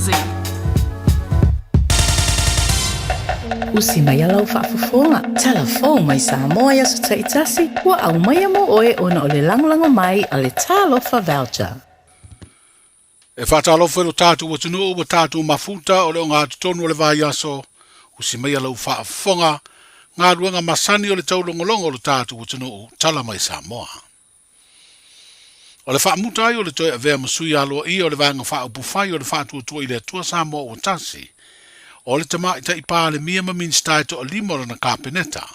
Z. Usi mai alau whaafafonga. Telefon mai Samoa ia sa taitasi. Ua au mai amo oe ona o le langolango mai a le talofa voucher. E whaatalofa lo tātu wa tunu wa tātu mafuta o le o ngā tutonu o le vai aso. Usi mai alau whaafonga. Ngā ruanga masani o le taulongolongo lo tātu wa tunu tala mai Samoa. O le whaamutai o le toi a vea masui aloa ia o le vanga whaapufai o le whaatuatua i le atua Samoa o tasi. O le tama i ta ipa le mia maminstai to o limo na kāpeneta.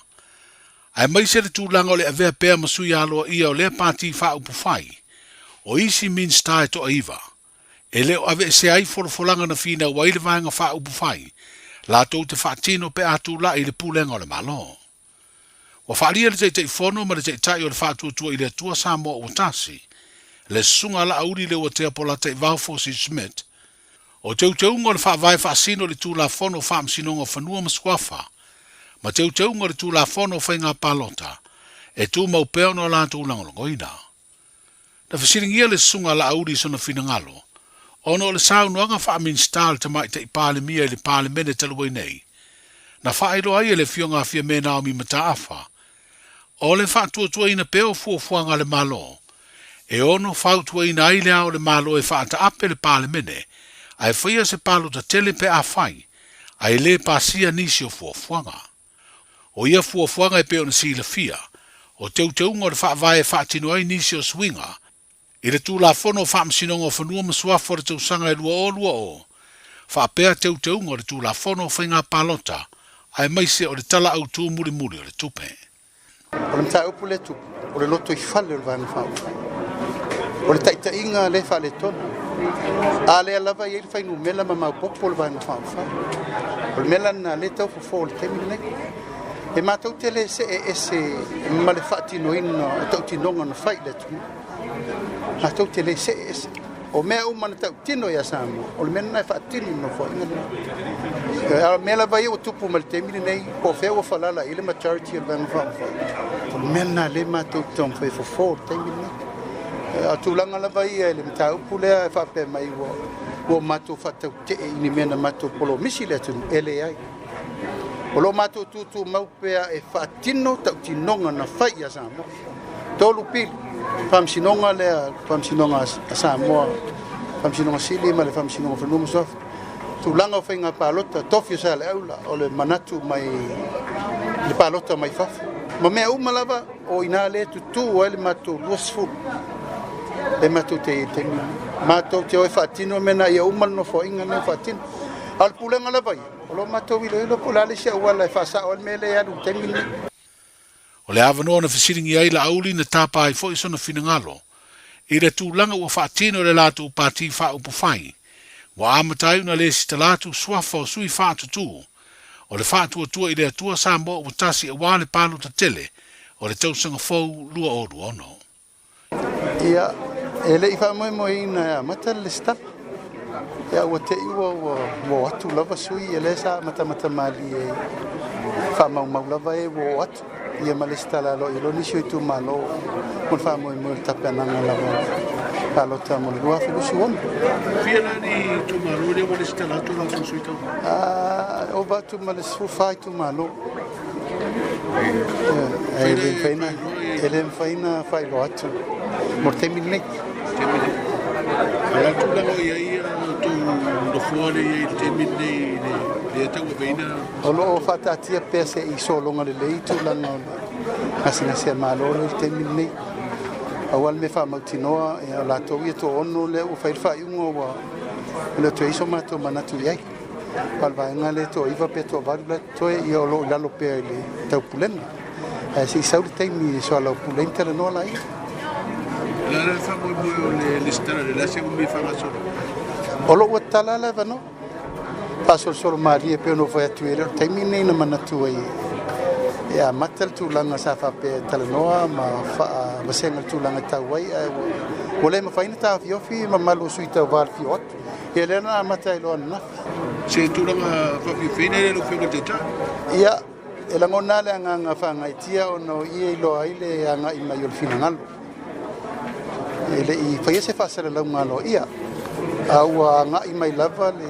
Ai mai se le tūlanga o le avea pēr masui aloa ia o le pāti whaupufai. O isi minstai to iwa. E leo ave se ai folfolanga na fina wa ile vanga whaupufai. La tau te whaatino pe atu la i le pūlenga o le malo. Wa whaalia le te whono ma le te tai o le whaatuatua i le atua Samoa o tasi. Le sunga la auri le o te apola te Valfosi Smith. O teu teunga le whaavai whaasino le tūla whono whaamsinonga whanua maskuafa. Ma teu teunga le tūla whono whainga palota. E tū mau peo no la tūlangolongoina. Na whasiringia le sunga la auri sona finangalo. Ono le saunoanga whaamin stal te mai te ipale mia le pale mene talua nei. Na whaero ai le fionga fia mena o mi mataafa. O le whaatuatua ina peo fuafuanga le malo. E ono whautua ina ai le au le malo e whaata ape le pale mene. Ai whaia se palo ta tele pe a whai. Ai le pasia nisi o fuafuanga. O ia fuafuanga e peo na sila fia. O teu teunga o le whaavai e whaatino ai nisi o swinga. I le tūla whono whaamsinonga whanua masuafa le tausanga e lua o. Whaapea teu teunga o le tūla whono whainga palota. Ai maise o le tala au tū muri muri o le tupe. O le mta upu le tupu. O le loto I whale o le vanga whau. O le taita inga le whale tonu. A le alava I le whainu mela ma mau popo o le vanga whau whau. O le mela na le tau fufo o le temi nei. E mātou tele se e se ma le whaatino ina tau tinonga na whai le tunu. Mātou tele se e se. O mea umana tau tino ia Samoa. O le mena nai whaatino no whai inga. A mela vai o tupu ma le temi nei. Ko whea o whalala I le majority o le vanga whau whau. O le mena le mātou tau whai fufo o le temi nei. A tūlanga la vai e le mta upu lea e whape mai o mātou whatau te e ini mena mātou polo misi lea tunu ele ai. O lo mātou tūtū maupea e whaatino tau tinonga na whai a Samoa. Tolu pili, whamsinonga lea, whamsinonga a Samoa, whamsinonga sili ma le whamsinonga whanuma sofa. Tūlanga o whainga pālota, tofi o sa le aula o le manatu mai, le pālota mai whafu. Ma mea umalawa o ina le tutu o ele mātou luasfulu. E mātou te temi. Mātou te oi whaatino mena ia umal no whainga ne whaatino. Al pulenga la vai. O lo mātou ilo pulale sia uala e whaasa o mele e anu temi ni. O le avanoa na whasiringi ai la auli na tāpa ai fo isona finangalo. I le tūlanga ua whaatino le lātu pāti whaupufai. Wa amatai una le si talatu swafa o sui whaatutu. O le whaatuatua I le atua Samoa o tasi e wale palo ta tele. O le tausanga fau lua o ruono. Ia, ele I whamoe ina mata le stap. Ia ua te iwa ua atu lava sui ele sa mata mali e whamau lava e ua atu. Ia ma le stala lo ilo nisi o I tu malo. Mon whamoe mo le tape ananga lava. Palota mo le lua whilusi wonu. Whiana ni tu malo le mo le stala tu la sui tau? O batu ma le sufai tu malo. Ele whaina whai lo atu. Mo temi nei. Temi nei. Ala tu lango ia tu ndofuane ia temi nei le tau veina. O lo whatatia pese I solonga le lei tu lango. Asina se malo le temi nei. Awal me wha mautinoa e a lātou ia tō ono le o whai whaiunga wa. Le tō iso mātou manatu iai. Palvaenga le tō iwa pe tō varula toe ia o lo lalo pea le tau pulenga. Si sauri teimi so ala pulen tele no la ia. La fa mo le stara le la se mi fa la solo. O lo tala la va no. Paso solo Maria pe no foi atuere teimi nei na manatu ai. Ya matal tu langa sa fa pe tele no ma fa basenga tu langa tawai. O le ma fa ina ta fiofi ma malo suita var fiot. Ele na matai lo na. Se tu langa fa fine lo fio te ta. Ya e la ngona le anga whangaitia o no I lo aile anga I mai o finangalo. Ele I whaia se whasara lau ngalo ia. Aua ngai mai lava le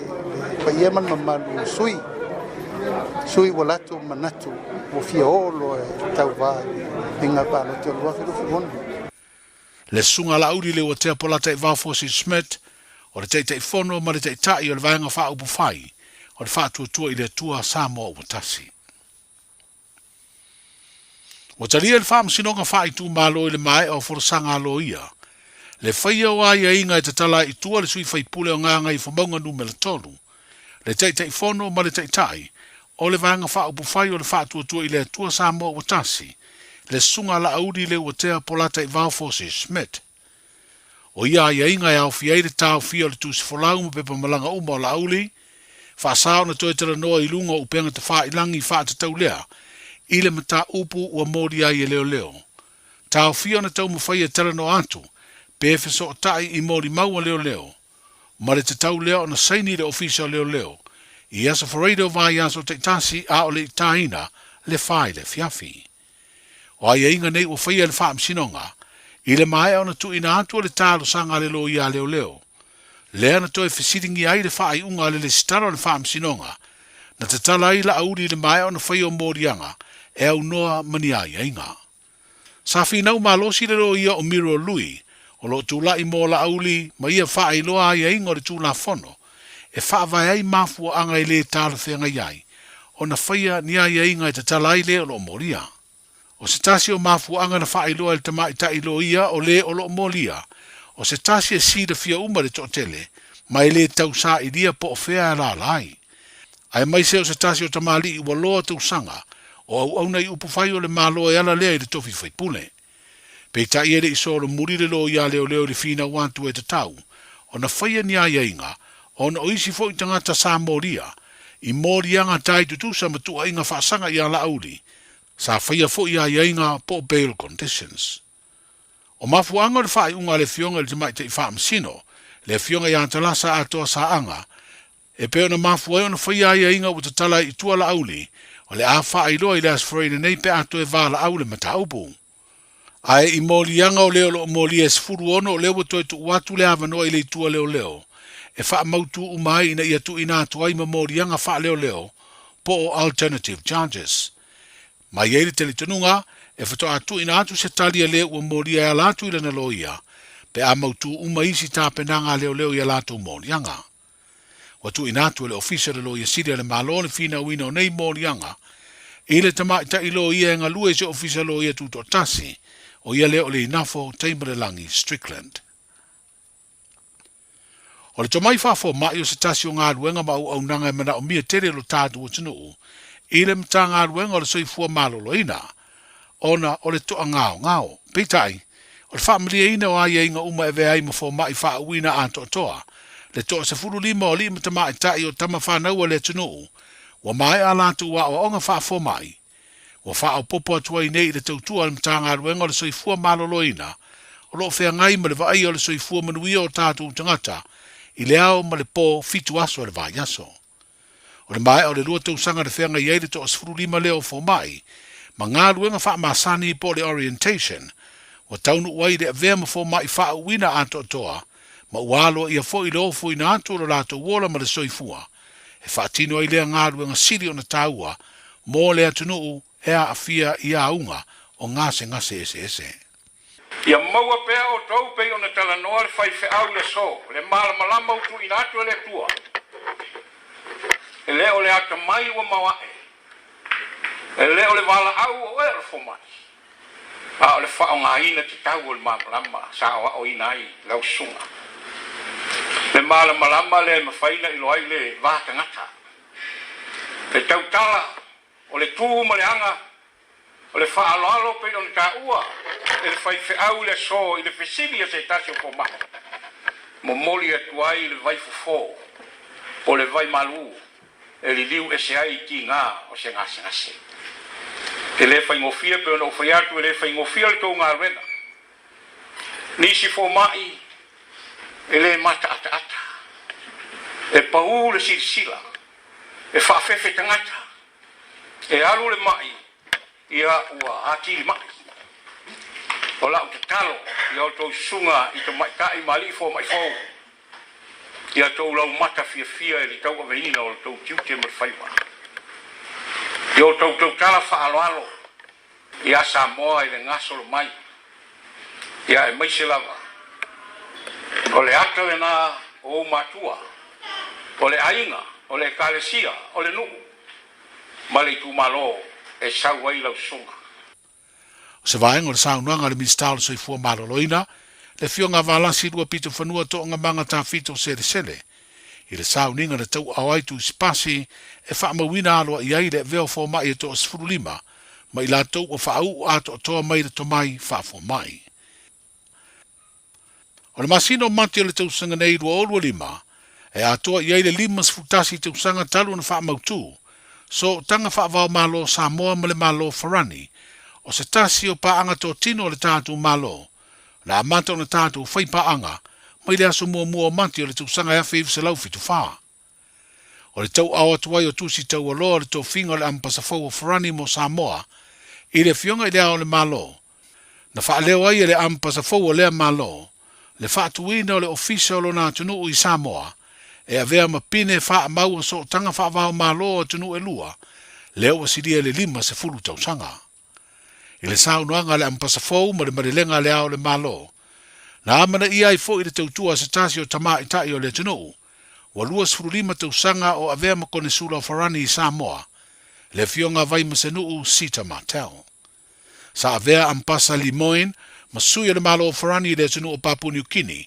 paia man mamalu sui walato manatu o fiolo e tau va inga pa no te lua firu firu. Le sunga la uri le o te polata e Valfosi Smith, o le te fono ma le te tai o le vaenga wha upu whai, o le wha tua i le tua Samoa o tasi. O talia le wha msinonga wha i tu malo i le mai o forosanga alo ia, le whaia o aia inga e te tala i tua le sui whai pule o nganga i whamaunga numela tolu, le te fono ma le te tai, o le vaenga wha upu whai o le wha tua i le tua Samoa o tasi, le sunga la auri le o tea polata i Valfosi Smith. O ia inga e au fiei le tau fia le tusi folau ma pepa malanga uma o la auli, wha sao na toi tera noa i lunga upenga te wha ilangi wha te tau lea, i le mata upu ua mori ai e leo leo. Tau fia na tau mawhai e tera no atu, pefe so o tai i mori maua leo leo. Ma le te tau leo na saini le ofisa leo leo, i asa whareido vai aso te tasi a o le taina le whai le fiafi. O ai inga nei o whaia le wha msinonga, i le mai au na tu ina atu le talo sanga le lo ia leo leo. Lea na toi fesitingi ai le wha i unga le staro le wha msinonga, na te tala i la auri le mai au na whaia o morianga, e au noa mani ai inga. Sa whinau malosi le lo ia o miro lui, o lo tula i mo la auli, ma ia wha i loa ai inga o le tula fono, e wha vai ai mafua anga i le talo whenga iai, o na whaia ni ai inga i te tala i le o lo moria. O se tasi o mafuanga na wha iloa le tamai ta ilo ia o le o lo molia. O se tasi e sida fia uma le totele, mai le tau sa i lia po o fea la lai. Ai mai se o se tasi o tamali i waloa tau sanga, o au nei upu whai o le maloa e ala lea i le tofi whai pule. Pei ta i ele i so le muri le lo ia leo leo le fina wantu e te tau, o na whaia ni ai inga, o na oisi fo i tangata sa moria, i morianga tai tutusa matua inga whaasanga i ala auli, sa whaia fo ia inga po bail conditions. O mafuanga le whai unga le fionga le tamai te i wha msino, le fionga i antalasa atoa sa anga, e peo na mafua na whaia inga o te tala i tua la auli, o le a whai loa i le asfreina nei pe ato e wala aule mata upu. Ai i molianga o leo lo moli e sfuru ono o leo toi tu watu le avanoa i le tua leo leo, e wha mautu umai ina ia tu ina atu ai ma molianga wha leo leo, po o alternative charges. Ma iei tele tununga, e whato atu ina atu se talia leo ua moria e latu ila na loia, pe a mautu uma isi tāpenanga leo leo i latu morianga. Watu ina atu le ofisa le loia siria le malone fina wina o nei morianga, ile tama ita ilo ia nga lue se ofisa loia tuto tasi, o ia leo le inafo Teimarelangi Strickland. O le tomai whafo mai o se tasi o ngā ruenga ma au nanga e mana o mia tere lo tātu o tinu, ile mta ngā ruenga o le soifua malolo ina, ona o le toa ngao. Peitai, o le whaamalia ina o aia inga uma e vea ima fo mai wha uina a toa, le toa se furu lima o lima tamai tai o tama whanau le tunu, wa mai a latu wa o onga wha fo mai, wa wha au popo atua i nei le tautua le mta ngā ruenga o le soifua malolo ina, o lo whea ngai ma le vai o le soifua manuia o tātu tangata, i le ao ma le pō fitu aso le vai aso. O le mai o le lua tausanga le whenga i eire to asfuru lima leo fo mai, ma ngā ruenga wha masani po le orientation, wa taunu wai le avema fo mai wha uina ato toa, ma ualo ia fo i loo fo ina ato lo lato wola ma le soifua, e wha tino ai lea ngā ruenga siri o na taua, mō lea tunuu ea afia ia unga o ngase ese. Ia maua pea o tau pei o na talanoa le whaife au le so, le malama utu ina atu le tua. E leo le ata mai ua mawae. E leo le wala au o ero fo mai. A o le whao ngā ina te tau o le malama, sa o inai lau sunga. Le malama le mawhaina ilo ai le vāta ngata. Le tautala o le tū ma le anga, o le whaaloalo pe o le tā ua, e le whaife au le so i le whesili a se tasi o po maha. Mo moli atuai le vai fufo, o le vai malu, e li liu e se ai ki ngā o se ngase. Te le whaingofia pe o na ufai atu e le whaingofia le tau ngā rena. Nisi fo mai, e le mata ata. E pau le sirisila, e whaafefe tangata, e alu le mai, ia ua atili mai. O lau te talo, ia o tau sunga i te maikai mali fo mai fau. ia tau lau mata fia e le tau a veina o le tau tiu te marwhaiwa. Ia tau tala whaaloalo, ia Samoa i le ngaso lo mai, ia e maise lava. O le ata le na o matua, o le ainga, o le kalesia, o le nuu, ma le tu malo e sau ai lau sunga. O se vaenga o le saunuanga le minister so i fua maloloina, le fionga valasi rua pito whanua to nga manga ta fito sele. I le sauninga le tau au aitu spasi e whaamawina aloa i ai le veo fo mai e to o sfurulima, ma i la tau o whaau ato o toa mai le to mai whaafo mai. O le masino mati o le tau sanga nei rua olua lima, e atoa i ai le lima sfutasi tau sanga talu na whaamautu, so tanga whaavao malo Samoa ma le malo Farani, o se tasi o paanga to tino le tātu malo, na amata o na tātu whai paanga, mai le aso mua mati o le tau sanga FEB se lau fitu whaa. O le tau awa tuai o tusi tau aloa le tau finga o le ampasafau o Farani mo Samoa, i le fionga i le ao le malo, na whaaleo ai le ampasafau o lea malo, le whaatuina o le ofisa o lo nā tunu i Samoa, e avea mapine wha maua so tanga whaavao malo o tunu e lua, leo asiria le lima se fulu tau sanga. I le saunuanga le ampasafau ma le marilenga le ao le malo, na amana ia i fo i le tautua se tasi o tama i tai o le tunu, wa lua sfuru lima tau sanga o avea makone sula o Farani i Samoa, le fionga vai masenuu sita matel. Sa avea ampasa limoin, masui o le malo o Farani i le tunu o Papua New Guinea,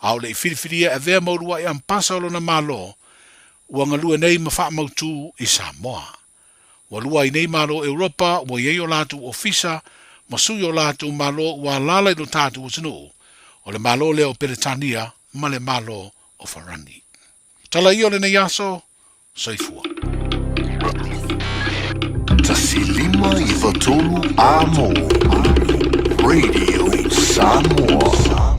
au le whiriwhiria e vea maurua i ampasa o lona malo, ua ngalua nei ma wha mautu i Samoa. Wa lua i nei malo Europa, ua iei o latu ofisa, masui o latu malo ua lala i no tatu o tunu, o le malo leo Peretania, ma le malo o Farani. Tala i o le nei aso, soifua. Tasi lima i vatolu amo. Radio Samoa.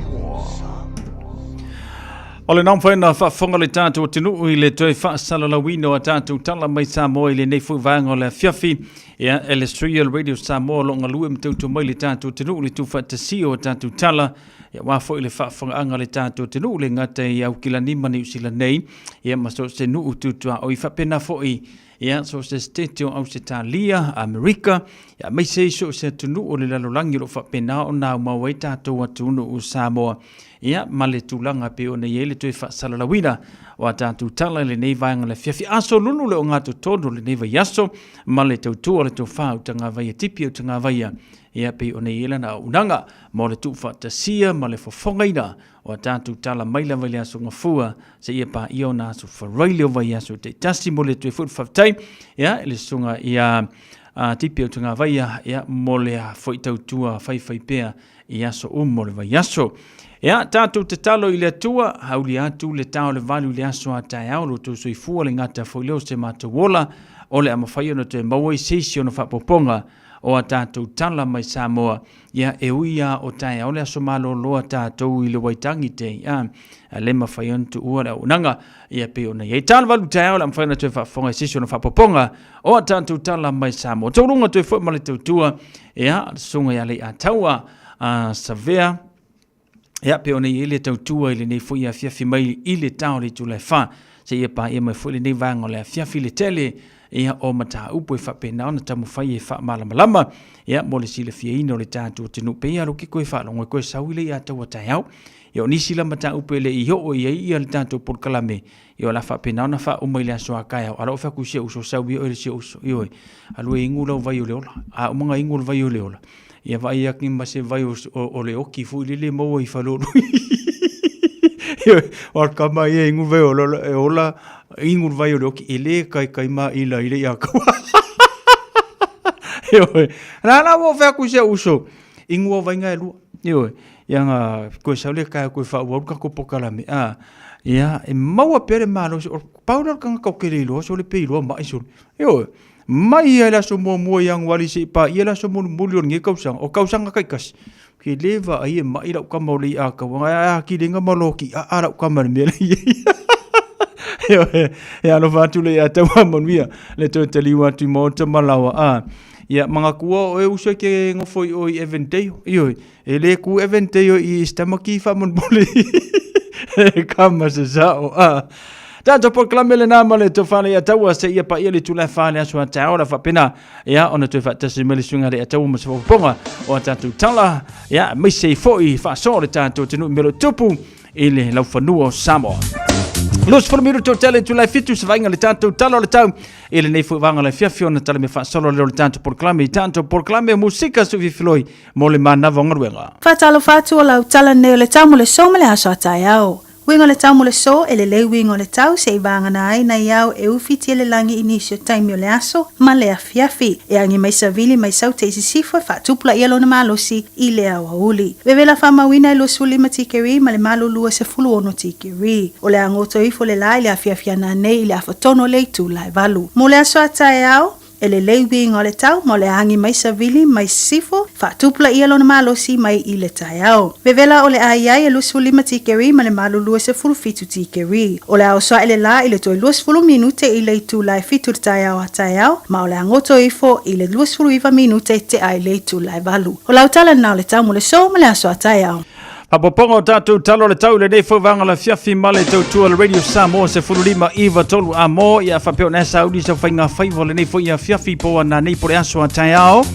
O le nau whaina whaafonga le tātou o tinu i le toi whaasalalawino a tātou tala mai Samoa i le nei fuivanga o le fiafi ia Electrical Radio Samoa lo ngalue mtautu mai le tātou tinu le tu whaatasio o tātou tala ia wafo i le whaafonga anga le tātou tinu le ngata i au kila nima ni usila nei ia maso se nuu tutua o i whapena fo i ia so se state o Australia, Amerika, ia mai se iso se tunu o le lalolangi lo whapena o nā mawai tātou atunu o Samoa. Ia male tūlanga pe o na iele toi whaasalalawina o a tātou tala le nei vaenga le fiafi. Aso lulu le o ngātu tono le nei vai aso, male tautua le tau whau tanga vai tipi o tanga vai ia pe o na iele na unanga, mo le tu whaatasia, male fofongaina o a tātou tala maila vai le aso ngafua, se ia pa ia o na aso wharaile o vai aso te tasi mo le tui fuit whaftai, ia le sunga ia tipi o tanga vai ia mo le a whaitautua whaipea i aso mo le vai aso. Ia tātou te talo i le atua, hauli atu le tau le valu le aso a tai au, lo tūsui fua le ngata whaileo se mātawola, o le amawhai ono te mawai seisi ono whapoponga o a tātou tala mai Samoa. Ia e uia o tai au le aso malo loa tātou i le waitangi te, ia le mawhai ono tu ua le unanga, ia pe ona iei tala valu tai au le amawhai ono te whaponga seisi ono whapoponga o a tātou tala mai Samoa. Taurunga tu e fwoi male tautua, ia sunga ia le a taua, Savea, ia pe ona ile tautua ile nei foi a fiafi mai ile tau le tu le fa se ia pa ia mai foi le nei vanga le fiafi le tele ia o mata upo e fa pena ona tamu fai e fa malama ia mo le sile fia ino le tatu tinu pe ia roki ko e fa longo ko sa wile ia tau tau ia ni sila mata upo le i ho ia ia le tatu por kalame ia la fa pena ona fa o mai le so akaya alo fa ku se uso sa wi o le se uso io alu ingula vai o le ola a mo nga ingula vai o le ola ia vai aki mase vai o le oki fu le mo i falo o kama ia ingu vai o ola ingu vai o le oki ele kai ma ila ile ia ka yo na mo fa ku se uso ingu vai nga lu yo yang ko sa le ka ko fa wo ka ko pokala me ia e mau pere malo o paulo kan ka ke lo so le pe lo ma iso yo mai ia la so mo yang wali si pa ia la so mo mulion nge kausang o kausang ka kas ki leva ai mai la ka mo li a ka wa ki lenga maloki a ara ka mar me ya no va tu le ya te mo mia le to te liwa tu mo te malawa ia mga kua o uso ke ngofoi o eventei yo ele ku eventei i stamaki fa mon bole kama se sao. Tanto proklame le nama le tofale ya taua se ia pa ia le tula fale aso ata ora fa pena ya ona te fa tasi mele sunga le tau mo se ponga o tanto tala ya me se foi fa so le tanto tenu melo tupu ile lau fanua o Samoa. Los minuto tele tu la fitu se vainga le tanto tala le tau ile nei fu vanga le fiafiona tala me fa solo le tanto proclame musica su vi floi mo le mana vonga ruenga. Fa talo fatu la tala ne le tamu le somale aso ata yao. Wingo le tau mo le so, ele le wingo le tau se i vanga na ai na iau e ufiti ele langi inisio taimi o le aso, ma le afiafi. E angi mai savili mai sau te isi sifo fa tupla ielo na malosi i le awa uli. Vevela fa mawina ilo suli ma tikeri ma le malo lua se fulu ono tikeri. O le angoto ifo le lai le afiafia na nei le afatono le tu lai valu. Mo le aso ata e au, ele leiwi ngole tau mo le hangi mai savili mai sifo fa tupla ielo na malosi mai i le taiao. Vevela o le ai e lusu lima tikeri ma le malu lua se fulu fitu tikeri. O le au soa ele la i le toi luas fulu minute i le tu lai fitu le taiao a taiao ma o le angoto ifo i le luas fulu iwa minute te ai le tu lai valu. O lau tala na o le tau mo le so ma le aso a taiao. Papopongo tatu talo le tau le nei fovanga la fiafi male tau tua le radio Samoa se fulurima iwa tolu amo ia fapeo na saudi sa fainga faivo le nei fo ia fiafi po na nei po le aso a taiao.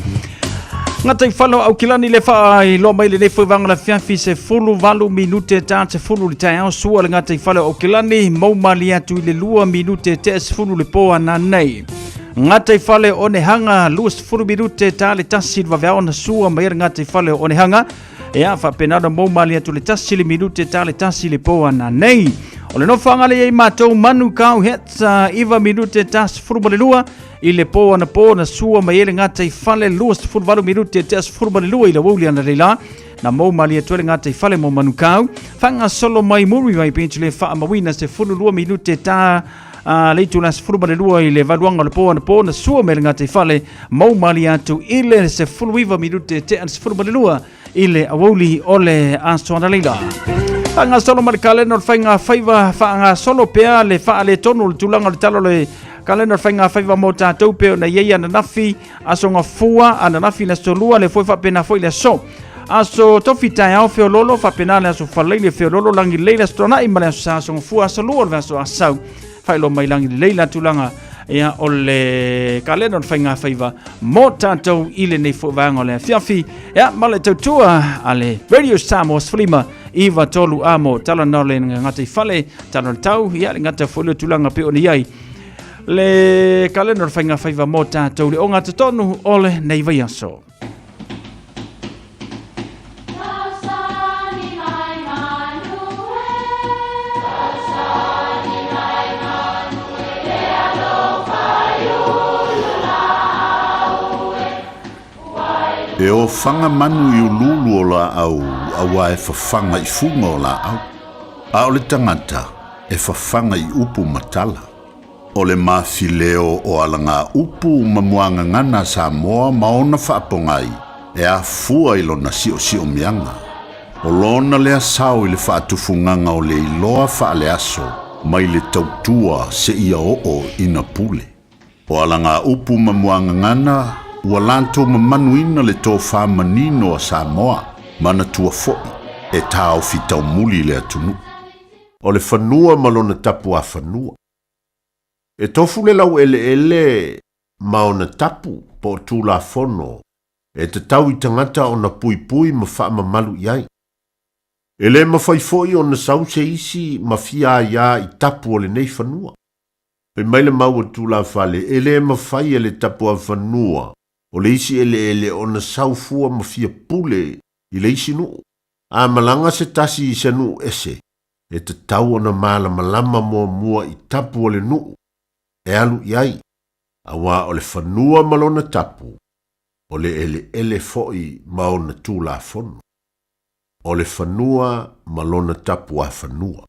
Ngata i whalo au kilani le wha i lo mai le nei fovanga la fiafi se fulu valu minute ta se fulu le taiao sua le ngata i whalo au kilani mau mali atu i le lua minute te se fulu le po na nei. Ngata i whale o ne hanga luas fulu minute ta le tasi wa vea ona sua mai ngata i whale o ne hanga. Ea fa penada mo mali atu le tasi le minute ta le tasi le poa na nei. O le no whangale ei mātou manu kau heta iwa minute ta sifuruma le lua i le poa na sua mai ele ngata i whale lua sifurvalu minute ta sifuruma le lua i le waulia na reila. Na mo mali atu le ngata i whale mo manu kau. Whanga solo mai muri mai penchu le wha amawina se fulu lua minute ta leitu la sifuruma le lua i le valuanga le poa na sua mai le ngata i whale mo mali atu i le se fulu iwa minute ta sifuruma le lua ile awoli ole ansona leila. Fanga solo mar kalendar fanga faiva fanga solo pea le fa le tonu le tulanga le talo le kalendar fanga faiva mota taupe na yeia na nafi asonga fua ana nafi na solua le foi fa pena foi le so. Aso tofita ya fe lolo fa pena le aso fa le fe lolo langi leila strona imale sa asonga fua solua le aso asau. Fa lo mai langi leila tulanga ia ole kalendar fanga faiva mota tau ile nei fo vanga le fiafi ia male tautua ale radio Samoa flima iwa tolu amo tala nole ngata fale tala tau ia ngata folo tulanga pe oni ai le kalendar fanga faiva mota tau le onga tonu ole nei vaiaso. E o whanga manu i ululu o la au, awa e whawhanga i funga o la au. A o le tangata e whawhanga i upu matala. O le mawhileo o alanga upu mamuanga ngana Samoa maona whaapongai e a fua ilo na sio mianga. O lona lea sao i le whaatufunganga o le iloa whaale aso mai le tautua se ia o ina pule. O alanga upu mamuanga ngana ua lanto mamanuina le tō whamanino a Samoa, mana tua foi, e tāo fitau muli le atunu. O le whanua malona tapu a whanua. E tofu le lau ele maona tapu po tū la whono, e te tau i tangata o na pui ma wha mamalu iai. E le mawhaifoi o na sau se isi ma fia ia i tapu o le nei whanua. E maile maua tū la whale, e le mawhai e le tapu a whanua, o le isi ele o na saufua ma fia pule i le isi nuu. A malanga se tasi i se nuu ese, e te tau o na malama mua i tapu o le nuu. E alu iai, awa o le whanua malona tapu, o le ele foi ma o na tū la fono. O le whanua malona tapu a whanua.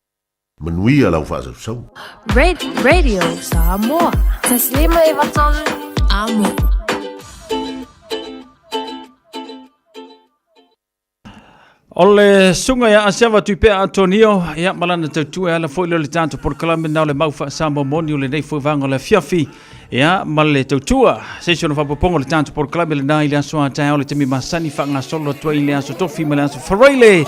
Manuia lau whaasau sau. Radio Samoa. Taslima iwatonu amo. Ole sunga ya asiava tuipe Antonio ya malana tautua ala foi le tanto por kalame na le maufa Samoa moni le nei foi vanga le fiafi ya male tautua se sono fa popongo le tanto por kalame le na ile aso ata ole temi masani fa nga solo to ile aso tofi mala aso farele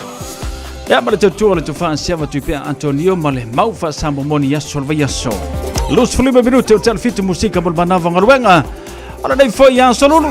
Ya mara tutua le tufa siava tuipea Antonio male maufa sambo moni yaso le yaso. Lus fulima minuti o tel fitu musika bol banava ngaruenga. Ala dai foi yaso lulu.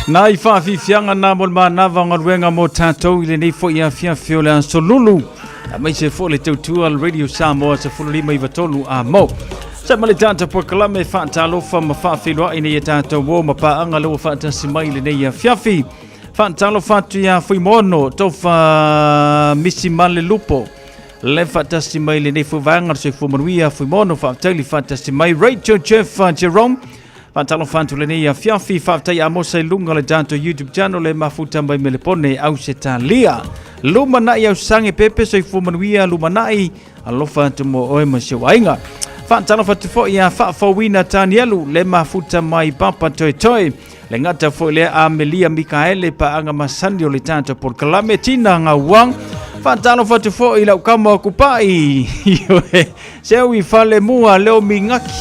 Na I whaafianga na mo manava ngaruenga mo tātou I le nei fo ia fiafio le solulu. A mai se fo le tautua le Radio Samoa se fuluri mai vatolu a mo. Sa male tata po kalame whaatalofa ma whaafilua I nei tātou wo ma paanga lua whaatasi mai le nei fiafi. Whaatalofa tu ia fuimono tofa misi male lupo. Le whaatasi mai le nei fuwanga se fumanuia fuimono whaatali whaatasi mai Rachel Jeff Jerome. Pantalo fantu le nei fiafi whaatai a mosa lunga le tanto YouTube channel le mafuta mai melepone au se talia. Luma nai au sange pepe so I fumanuia luma nai alofa tu mo oe ma se wainga. Pantalo fatu fo ia whaafawina tanielu le mafuta mai papa toi toi. Le ngata fo le a Melia Mikaele pa anga masandi o le tanto por kalame tina nga wang. Pantalo fatu fo ila ukama kupai. Sewi fale mua leo mingaki.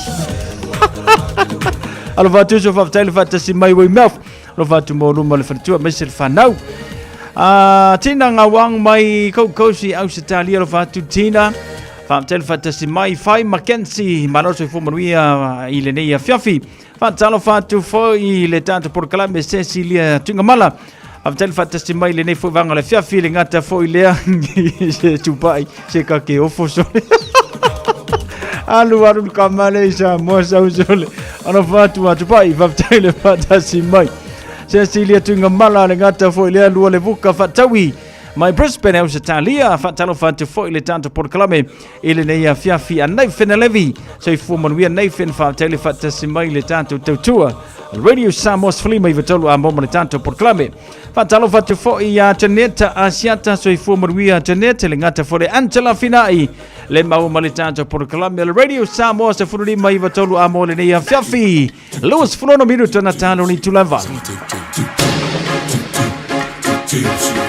Alo fatu so faftai le fatasi mai wei mouth. Lo fatu mo luma le fatua mesel fanau. Tina ngawang mai koukosi au se talia lo fatu tina. Faftai le fatasi mai fai Mackenzie. Manoso I fumanuia I le neia fiafi. Fatalo fatu foi le tanto por kalame Cecilia Tungamala. Faftai le fatasi mai le nei foi vanga le fiafi le ngata foi lea. Se tupai se kake ofo so. Alu warun kamale sa mosa usole ana fatu atupai faftai fatasi mai Cecilia Tungamala le ngata foi le lua le vuka fatawi mai Brisbane au Italia fatalo fatu foi le tanto por kalame ile nei fiafi anai fenalevi so I fumanuia nei fen faftai fatasi mai le tanto tautua Radio Samoa Flima I vatolu a momo le tanto por kalame fatalo fatu foi a Janeta Asiata so I fumanuia Janeta le ngata foi Angela Finai le mau malitanto por kalame le Radio Samoa se fururi mai vatolu a mo le nei fiafi Louis Fulono minuto na tano ni tulava 6, 5,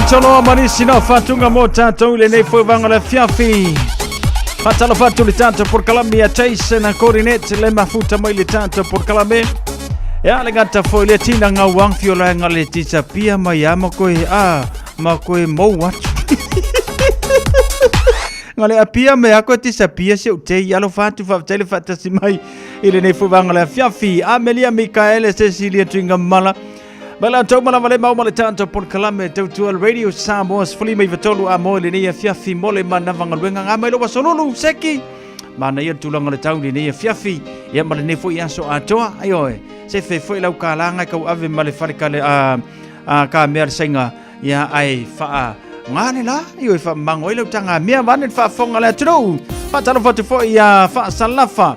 Tolo marisi na fatunga mo tatou le nei foi vanga le fiafi. Fatalo fatto le tanto por Colombia Chase na coordinate le mafuta mai le tanto por Colombia. E ale gata foi le tina nga wang fiola nga le tisa pia mai ama koe ma koe mo wat. Ngale apia me ako tisa pia se te yalo fatu fa tele fatasi mai ile nei fu vanga le fiafi Amelia Michael Cecilia Tringa mala. Bala tau mala vale mau male tanto por Colombia tau radio Samoa fully mai vatolu amo le nei fiafi mole mana vanga luenga ngama lo wasolulu seki. Mana ia tulanga le tau nei fiafi ia male nei fu ia so atoa ayoe. Se fe foi lau kalanga kau ave male farikale ka mer senga ia ai fa ngane la io fa mango ilo tanga mia vane fa fonga le tru fa talo fa fo ia fa salafa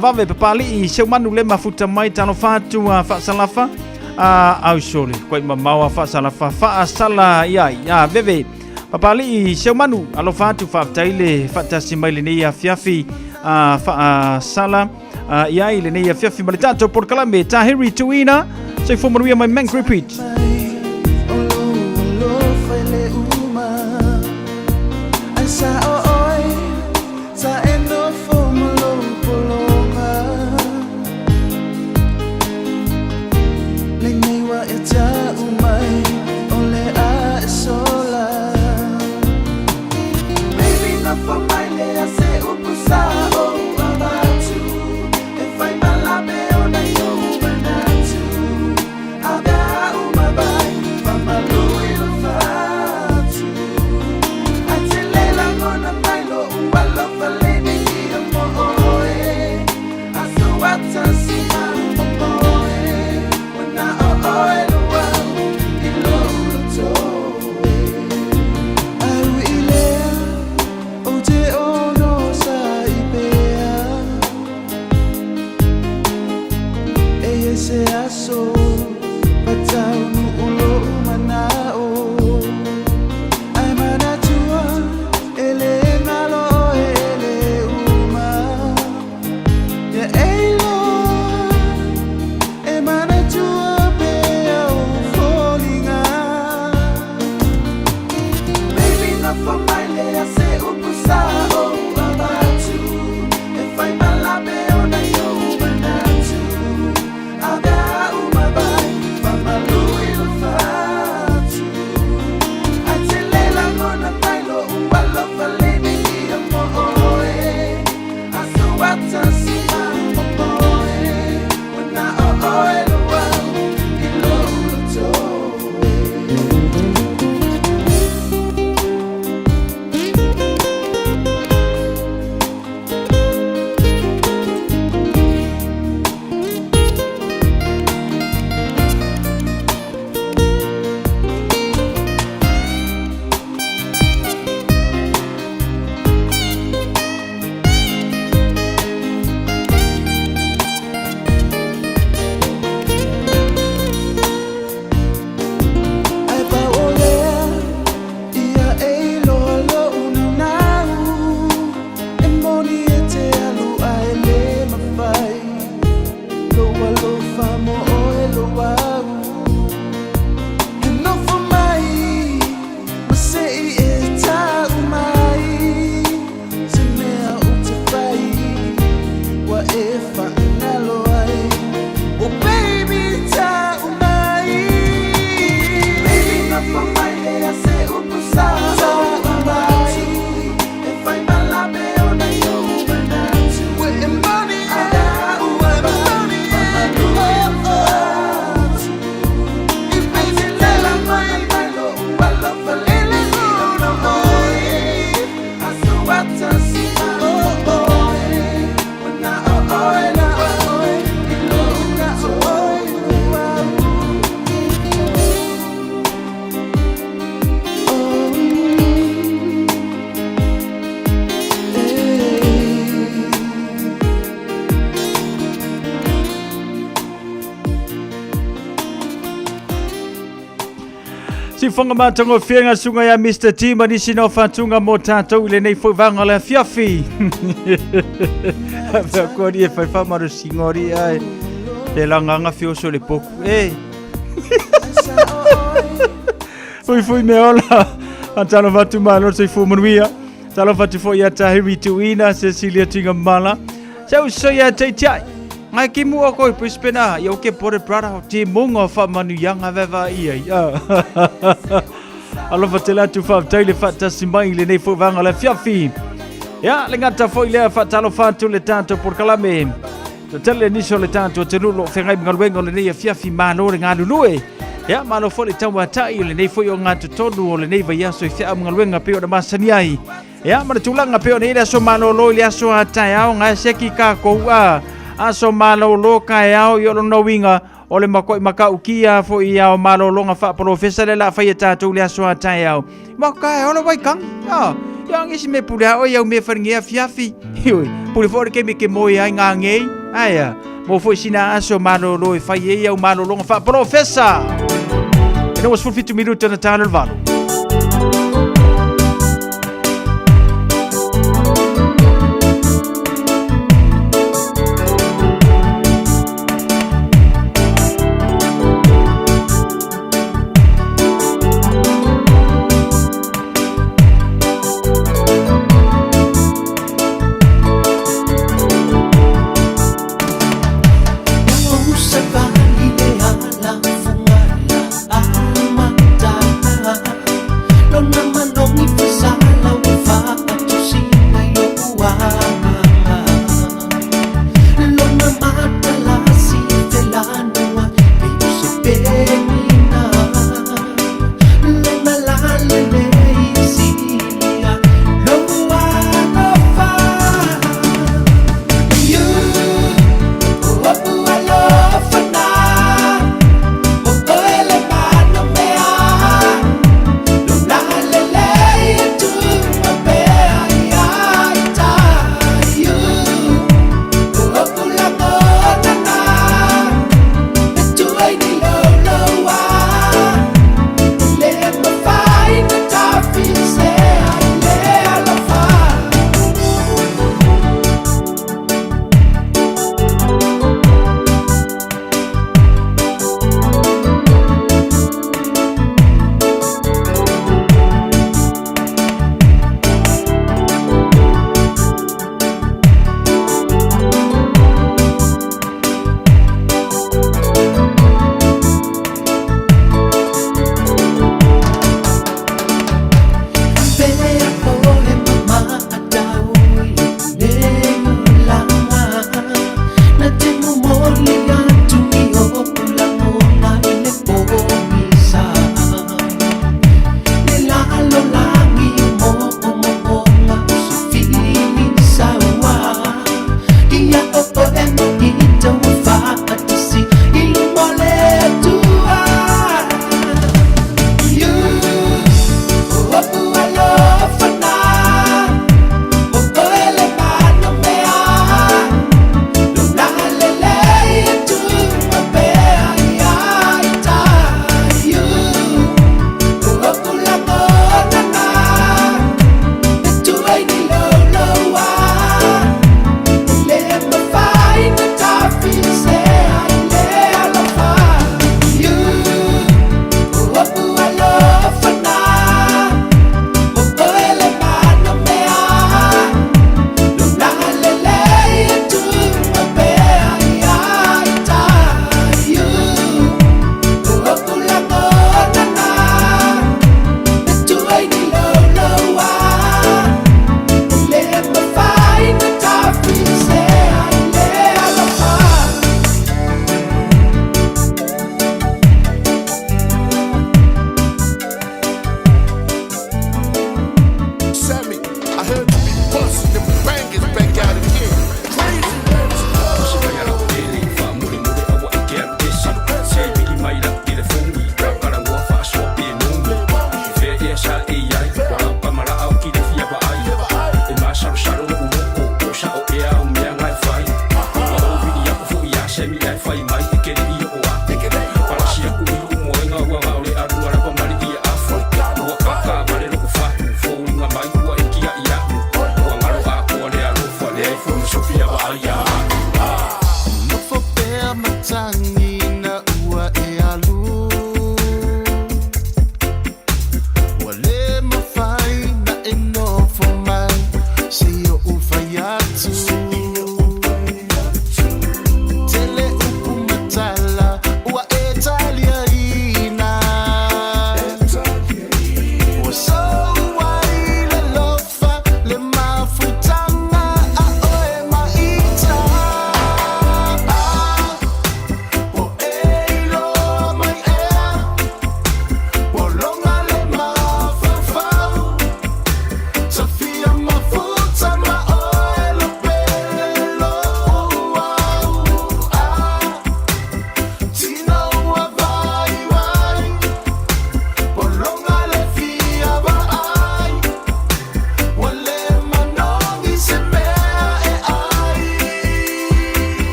vave papali se manu le mafuta mai talo fa tu fa salafa au soli koi mamawa fa salafa fa sala ia veve papali se manu alo fa tu fa taile fa tasimai le ia fiafi fa sala ia ile nei fiafi malitato por Colombia Tahiri Tuina sei for Maria my man repeat Si fonga matango fienga sunga ya Mr. T manisi no fatunga motato ile nei foi vanga la fiafi. Ko di fa fa maru singori ai. Le langa fio so le poku. Foi me ola. Antano vatu malo sei fu manuia. Talofa te fo ia tahiri tuina Cecilia Tingamala. Sau soia te tai. Ngai ki mua koe Brisbane ia ke pore brada te munga fa manu yanga veva ia. Alofa te latu fa taile fa tasimai le nei fo vanga le fiafi. Ya le ngata fo ile fa talofa tu le tanto por kalame. Te tele niso le tanto te lulo whengai ngalwengo le nei fiafi mano le ngā lulue. Ya malo fo le tawa tai le nei fo yo ngata tonu o le nei vai aso i fia ngalwenga peo na masani ai. Ya mana tulanga peo nei aso malo lo ile aso atai au ngā seki ka koua. Aso malo lo ka au yo no winga o le makoi makau kia fo i au malo longa fa professor le la fa ia tatu le aso atai au. Makai o le wai kang. Ya ngisi me pula o ia me faringia fiafi. Hioi, pule fo ke me ke moi ai ngā ngei. Aya, mo fo sina aso malo lo fa ia au malo longa fa professor. Eno was 52 minutos na talo valo.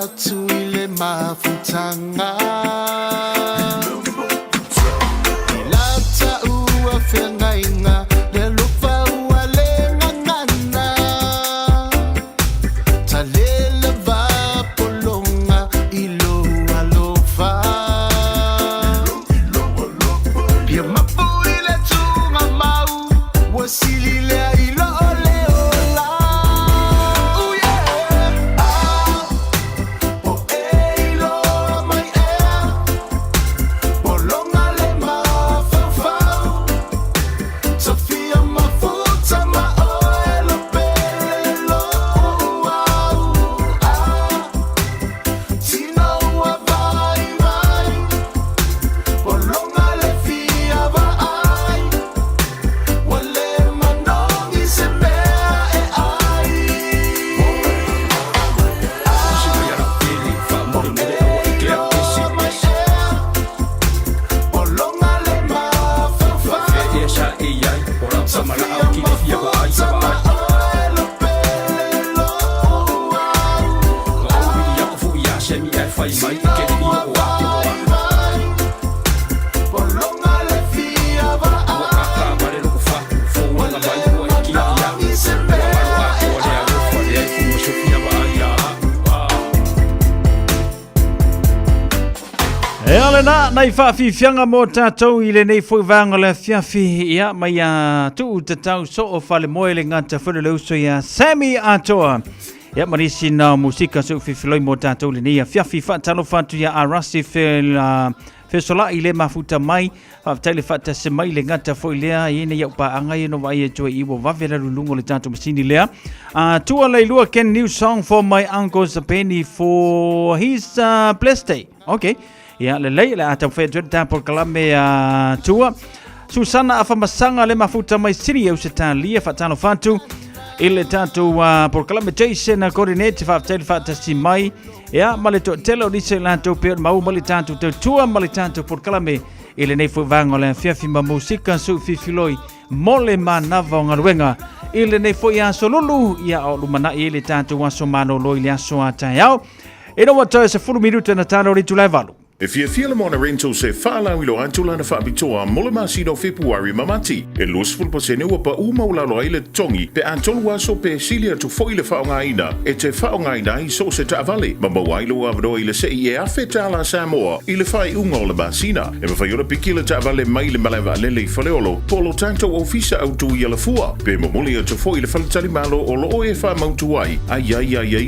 atu ile mafutanga Ilata ua whengainga Le lupa ua lenga ngana Talela va polonga ilo alofa Pia mapu ile tunga mau Wasilile ilo ole ola Oh yeah Oh eilo mai ea Polonga le mafafau Sofia mafuta maoelo pelelo Tino wa vai vai Polonga le fia vai Wale manongi se mea e ai Polonga le mafafau Sofia mafuta maoelo pelelo Polonga le fia vai Manongi se mea E ale na i whaafianga mō tātou i le nei fwoi vanga le fiafi ia mai a tuu te tau so o whale moe le ngata whare le uso ia Sammy atoa. Ia marisi na musika so whiwhiloi mō tātou le nei a fiafi whaatalo whatu ia a rasi whesola i le mafuta mai whaaftaile whaata se mai le ngata fwoi lea i ene iau pa angai no vai e joe iwo wawera lulungo le tātou masini lea. Tua leilua ken new song for my uncle Sapeni for his blessed day. Okay. Ia le lei le atau whea tuere tāpol kalame tua. Susana afa masanga le mafuta mai siri au se tā lia whatano whatu. I le tātou por kalame Jason coordinate whaaftaile whaatasi mai. Ia male to telo lise le tātou peo mau male tātou tau tua male tātou por kalame. I le nei whango le fiafi ma musika su fifiloi mole manava o ngaruenga. I le nei fo ia solulu ia o lumana i le tātou aso mano loi le aso a taiao. Ino wata e se 10 minuta na tāno ritu lai valu. If you feel mona rental se whaalau ilo antula na whaapitoa mole masino Februari mamati. E los fulpasene ua pa umaulalo ai le tongi pe antolu aso pe silia tu fo ile whaongaina. E te whaongaina i so se taavale. Ma mawailo avro ile se i e afe tala Samoa ile whai unga o le masina. E mawhai ora pikila taavale mai le malewa lele i whaleolo. Polo tanto ofisa autu i ala fua. Pe mamuli atu fo ile whaletali malo o lo e wha mautu ai. Ai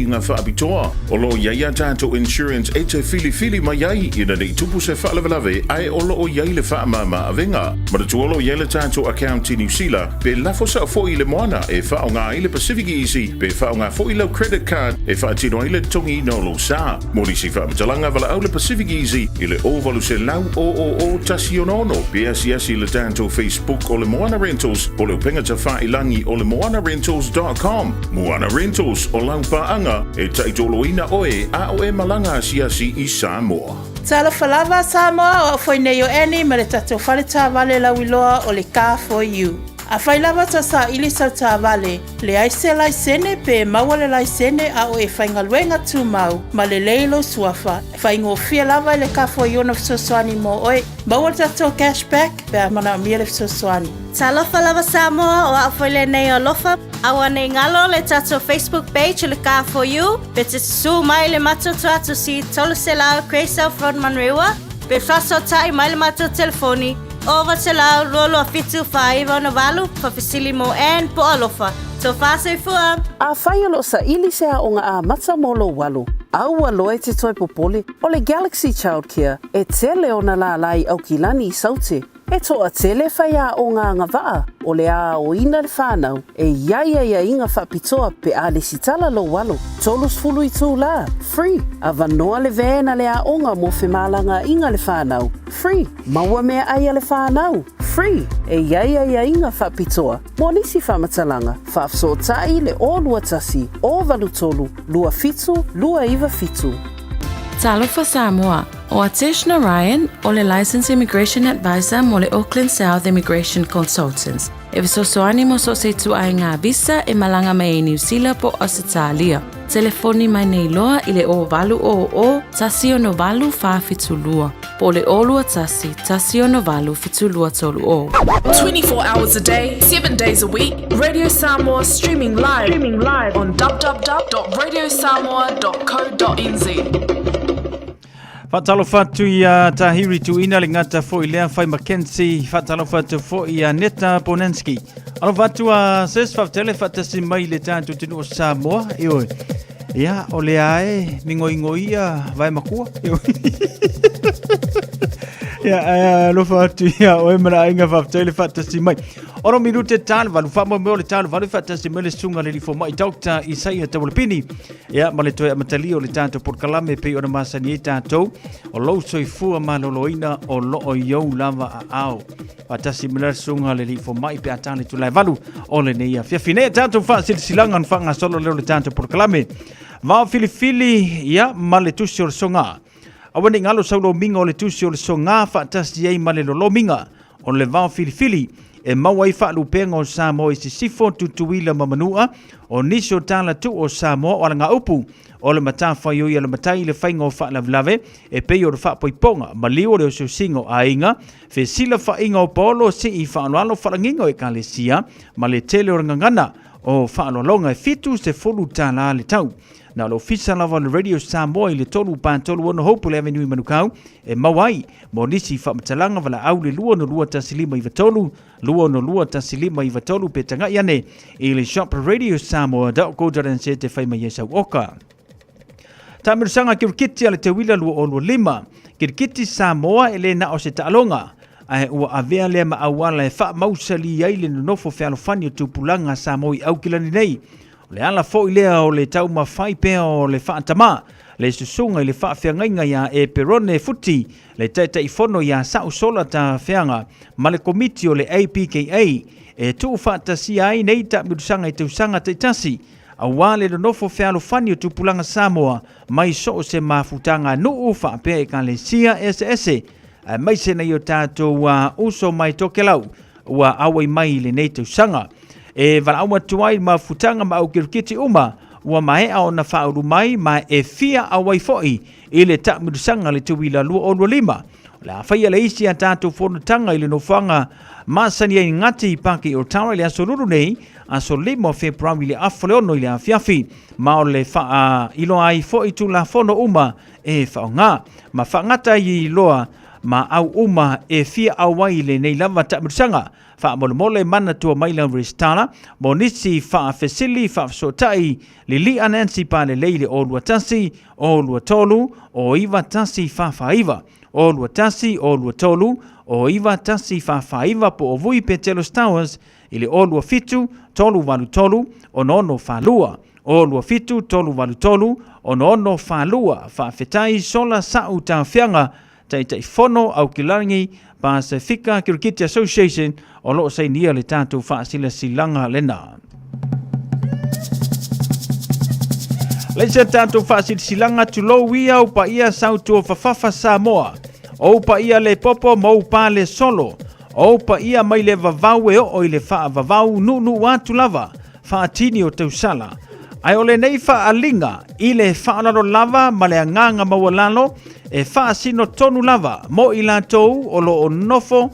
nga whaapitoa. O lo ia tanto insurance e te fili mai ai. Ina nei tupu se whaalawalawe ai olo o iai le whaamama awenga. Mara tuolo iai le tātou account i New Zealand pe lafo sa fo i le moana e whaonga i le Pacific Easy pe whaonga fo i lau credit card e whaatino i le tongi no lo sa. Mori si whamatalanga wala au le Pacific Easy i le ovalu se lau o tasi onono pe asi le tātou Facebook o le Moana Rentals o le upenga ta whaelangi o le moanarentals.com. Moana Rentals o lau paanga e taitoloina oe a o e malanga asi i Samoa. Tala falava Samoa o foi nei o eni ma le tatou whale tā vale lauiloa o le car for you. A whai lava ta sa ili sa tā vale, le aise laisene pe maua le laisene a o e whaingaluenga tū mau, ma le leilo suafa. Whaingo fia lava le car for you na fisosoani mo oe, maua tatou cashback pe a mana mia le fisosoani. Talofa lava Samoa o a whai le nei o lofa, awa nei ngalo le tatou Facebook page le car for you, pe te su mai le matoto atu si tolu se lao Craysel Front Manrewa, pe flaso tai mai le mato telefoni, over te lao rolo a fitu whaiva na walu, pa fisili mo en po alofa. So fase fua. A whai alo sa ili se a onga a mata molo walu. Au aloe te toi popole, o le Galaxy Childcare, e tele o na la lai au kilani I saute. E toa tele whai a o ngā ngawaa, o le a o ina le whānau, e ia inga whapitoa pe a le sitala lo walo. Tolus fulu I tū la, free. A vanoa le vēna le a onga mo whemalanga inga le whānau, free. Maua mea aia le whānau, free. E ia inga whapitoa, mo nisi whamatalanga, whafso tai le o lua tasi, o valu tolu, lua fitu, lua iwa fitu. Talofa Samoa, o Ateshna Ryan, o le Licensed Immigration Advisor mo le Auckland South Immigration Consultants. E visosoani mo so se tu ai ngā visa e malanga mai New Zealand po Australia. Telefoni mai nei loa i le o valu o tasi ono valu fa fitulua. Po le olua tasi ono valu fitulua tolu o. 24 hours a day, 7 days a week. Radio Samoa streaming live on www.radiosamoa.co.nz. Fatalo fatu ia tahiri tu ina le ngata fo ilea fai Mackenzie. Fatalo fatu fo ia Neta Bonenski. Alo fatu a ses faftele fatasi mai le tantu tinu o Samoa. Ioi. Ia, o le ae, ngoi ia vai makua. Ioi. Ia, lo fatu ia, o emana inga faftele fatasi mai. Oro minute talo valu fa mo le talo valu fatasi mai le sunga le lifo mai Dr. Isaiah Tawalpini. Ia, ma le toe amatali o le tantu por kalame pe o na masani e tantou. O lo soifua maloloina o loo iou lava a au. Fatasi mai sunga le lifo mai pe atane tu lai valu o le neia. Fiafine tantou fa silsilangan fa nga solo le tantu por kalame. Vao filifili ia ma le tusi o le songa. Awani ngalo saulo minga o le tusi o le songa fatasi ei ma le lolominga o le vao filifili. E mawai whaalupenga o Samoa i si sifo tutuila mamanua o niso tala tu o Samoa o nga upu o le mata whaioi o le matai le whainga o whaalavlave e pei o le whaapoiponga ma lio le o singo a inga fe sila whainga o polo si i whaanoalo wharangingo e kalesia ma le tele o ngangana o whaalolonga e fitu se folu tala le tau. Na lo fisa lava le Radio Samoa i le tolu pātolu ono hopu le avenue manukau e mawai mo nisi whamatalanga wala au le lua no lua tasilima i vatolu lua no lua tasilima i vatolu pe tanga iane i le shop Radio Samoa da ko jaran se te whaima yesau oka. Ta mirusanga kirkiti ale te wila lua o lua lima kirkiti Samoa ele na o se taalonga ai ua avea le ma awala e wha mausali ai le nofo whealofani o tupulanga Samoa i aukilani nei. Le ala fo ilea o le tau mawhai pea o le whaatama, le susunga i le whaawhiangainga ia e perone futi, le taita i fono ia sau sola ta whianga, ma le komiti o le APKA, e tuu whaatasi ai nei ta mirusanga i tausanga taitasi, a wale le nofo whialo whani o tupulanga Samoa, mai so se mafutanga nuu whaapea e ka le sia SS, mai se na i o tātou uso mai tokelau, ua awai mai le nei tausanga, e vala auma tuai ma futanga ma au kirkiti uma ua mai au na whauru mai ma e fia awai foi i le ta mirusanga le tuwila lua o lua lima. La whaia le isi a tātou whonutanga i le nofanga masani e ngati paki o tawa le aso luru nei aso lima o Februari le afole ono i le afiafi ma o le wha ilo ai foi tu la whono uma e whaonga ma whaangata i loa ma au uma e fia awai le nei lava ta mirusanga fa mole mana tua maila restala mo nisi fa fesili fa sotai li anansi pa le leile o lua tasi o lua tolu o iva tasi fa iva o lua tasi o lua tolu o iva tasi fa iva po o vui petelo towers ile o lua fitu tolu valu tolu o nono fa lua o lua fitu tolu valu tolu o nono fa lua fa fetai sola sa uta fianga tai fono au kilangi Pacifica Cricket Association o loo sei nia le tātou whaasila silanga lena. Leisa tātou whaasila silanga tulo wia o pa ia sautu o whawhafa Samoa. O pa ia le popo mau pa le solo. O pa ia mai le vavau e o i le wha vavau nunu watu lava. Whaatini o tausala. Ai o le nei whaalinga i le whaanaro lava ma le anganga mawalalo e whaasino tonu lava mo i lātou o lo o nofo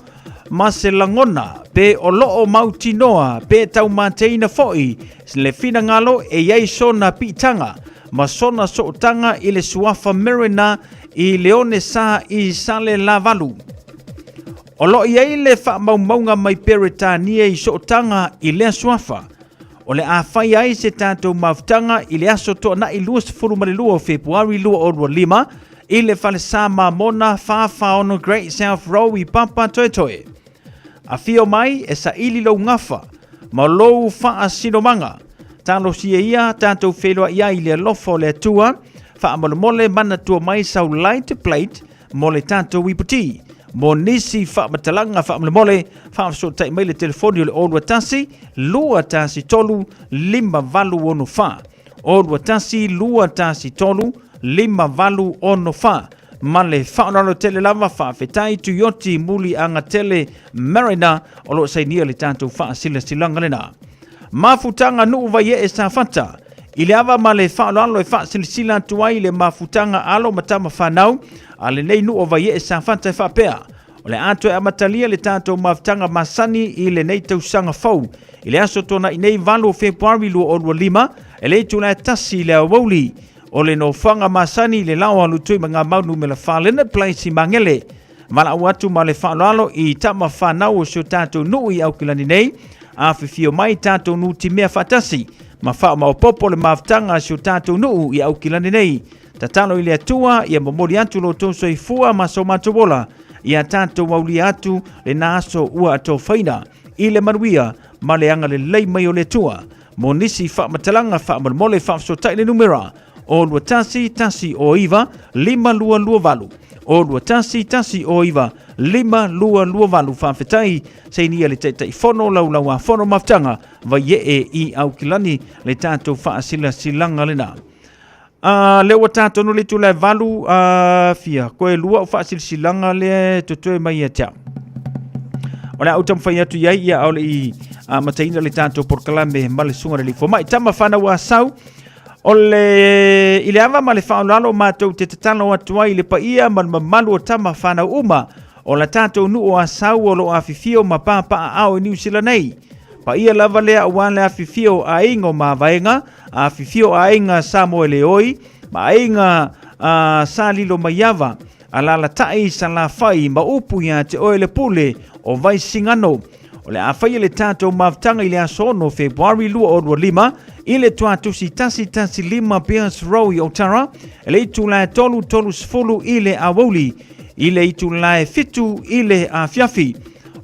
ma se langona pe o lo o mautinoa pe tau mateina foi le fina ngalo e iei sona pitanga ma sona sootanga i le suafa merina i leone sa i sale lavalu. O lo iei le whaamaunga mai peretania i sootanga i lea suafa. O le a whai ai se tātou maftanga i le aso toa na i lua sefuru mare lua o Februari lua o rua lima i le whale sama mona whawha ono Great South Row i Papa Toe Toe. A fio mai e sa ili lau ngafa, ma lou wha sinomanga. Talo sia ia tātou whelua ia i le lofo le tua, wha mole mana tua mai sau light plate mo le tātou iputi. Mo nisi wha matalanga wha mole, wha so tai mai le telefoni o le olua tasi, lua tasi tolu, lima valu ono wha. Olua tasi, lua tasi tolu, lima valu ono wha. Ma le whaonano tele lava wha whetai tu yoti muli anga tele marina o lo sei nia le tātou wha sila silanga lena. Mafutanga nuu vai e sa whata, I le ava ma le whaaloalo e whaasilisila tuai le mafutanga alo matama whanau, a le nei nu o vai e sa whanta e whapea. O le ato e amatalia le tātou mafutanga masani i le nei tausanga fau. I le aso tona i nei valo Februari lua o lua lima, e le tula e tasi le awauli. O le no whanga masani le lao alu tui ma ngā maunu me la whalena plaisi mangele. Mala au atu ma le whaaloalo i tama whanau o sio tātou nui au kilani nei, a whiwhio mai tātou nu ti mea whatasi. Ma wha ma o popo le mafutanga sio tātou nuu i au kilani nei. Tatalo i le atua i a momori atu lo tōso i fua ma so matowola i a tātou wauli atu le naaso ua ato whaina. I le manuia ma le anga le lei mai o le atua. Mo nisi wha matalanga wha marmole wha sotai le numera. O lua tasi o iwa 5 valu. O lua tasi o iwa 5 valu whawhetai se ni le teitai whono lau a whono maftanga vai e i au kilani le tātou whaasila silanga lena. Leo tātou no le tula valu fia koe lua o whaasila silanga le tutue mai a tia. O le autam whai atu iai ia au le i mataina le tātou porkalame ma le sunga le lifo mai tama whanau a sau. O le i le ava ma le whaolalo mātou te tatalo atua i le paia ma malu o tama whanau uma o la tātou nu o a sau o lo a fifio ma pāpaa au i New Zealand nei. Paia lava lea awan le a fifio a ingo ma vaenga, a fifio a inga Samoa le oi, ma inga sa lilo maiava, a la la tai sa la fai ma upu ia te oe le pule o vai singano. O le a whai le tātou mawtanga i le asono Februari lua o lua lima, i le tuatusi tasi 5 Pierce Row i Otara, e le itu lae tolu sfulu i le awoli, i le itu lae fitu i le a fiafi.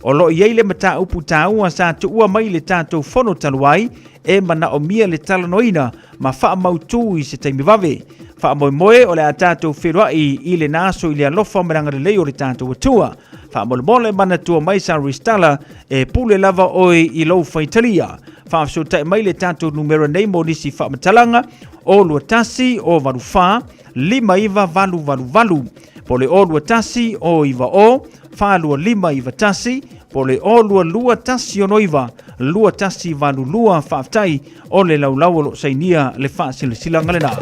O lo i eile mata upu tāua sa tua mai le tātou whono taluai, e mana o mia le talanoina, ma wha mautu i se taimi vave. Wha moe o le a tātou wheruai i le naso i le alofa meranga le leo le tātou atua. Wha mole mana tua mai sa ristala e pule lava oi i lau whaitalia. Wha so tai mai le tātou numero nei mo nisi wha matalanga, o lua tasi o valu wha, 5 valu. Pole o lua tasi o iwa o, wha lua 5 iwa tasi, pole o lua tasi o noiva, lua tasi valu lua whaaftai o le laulau lo sainia le wha silanga lena.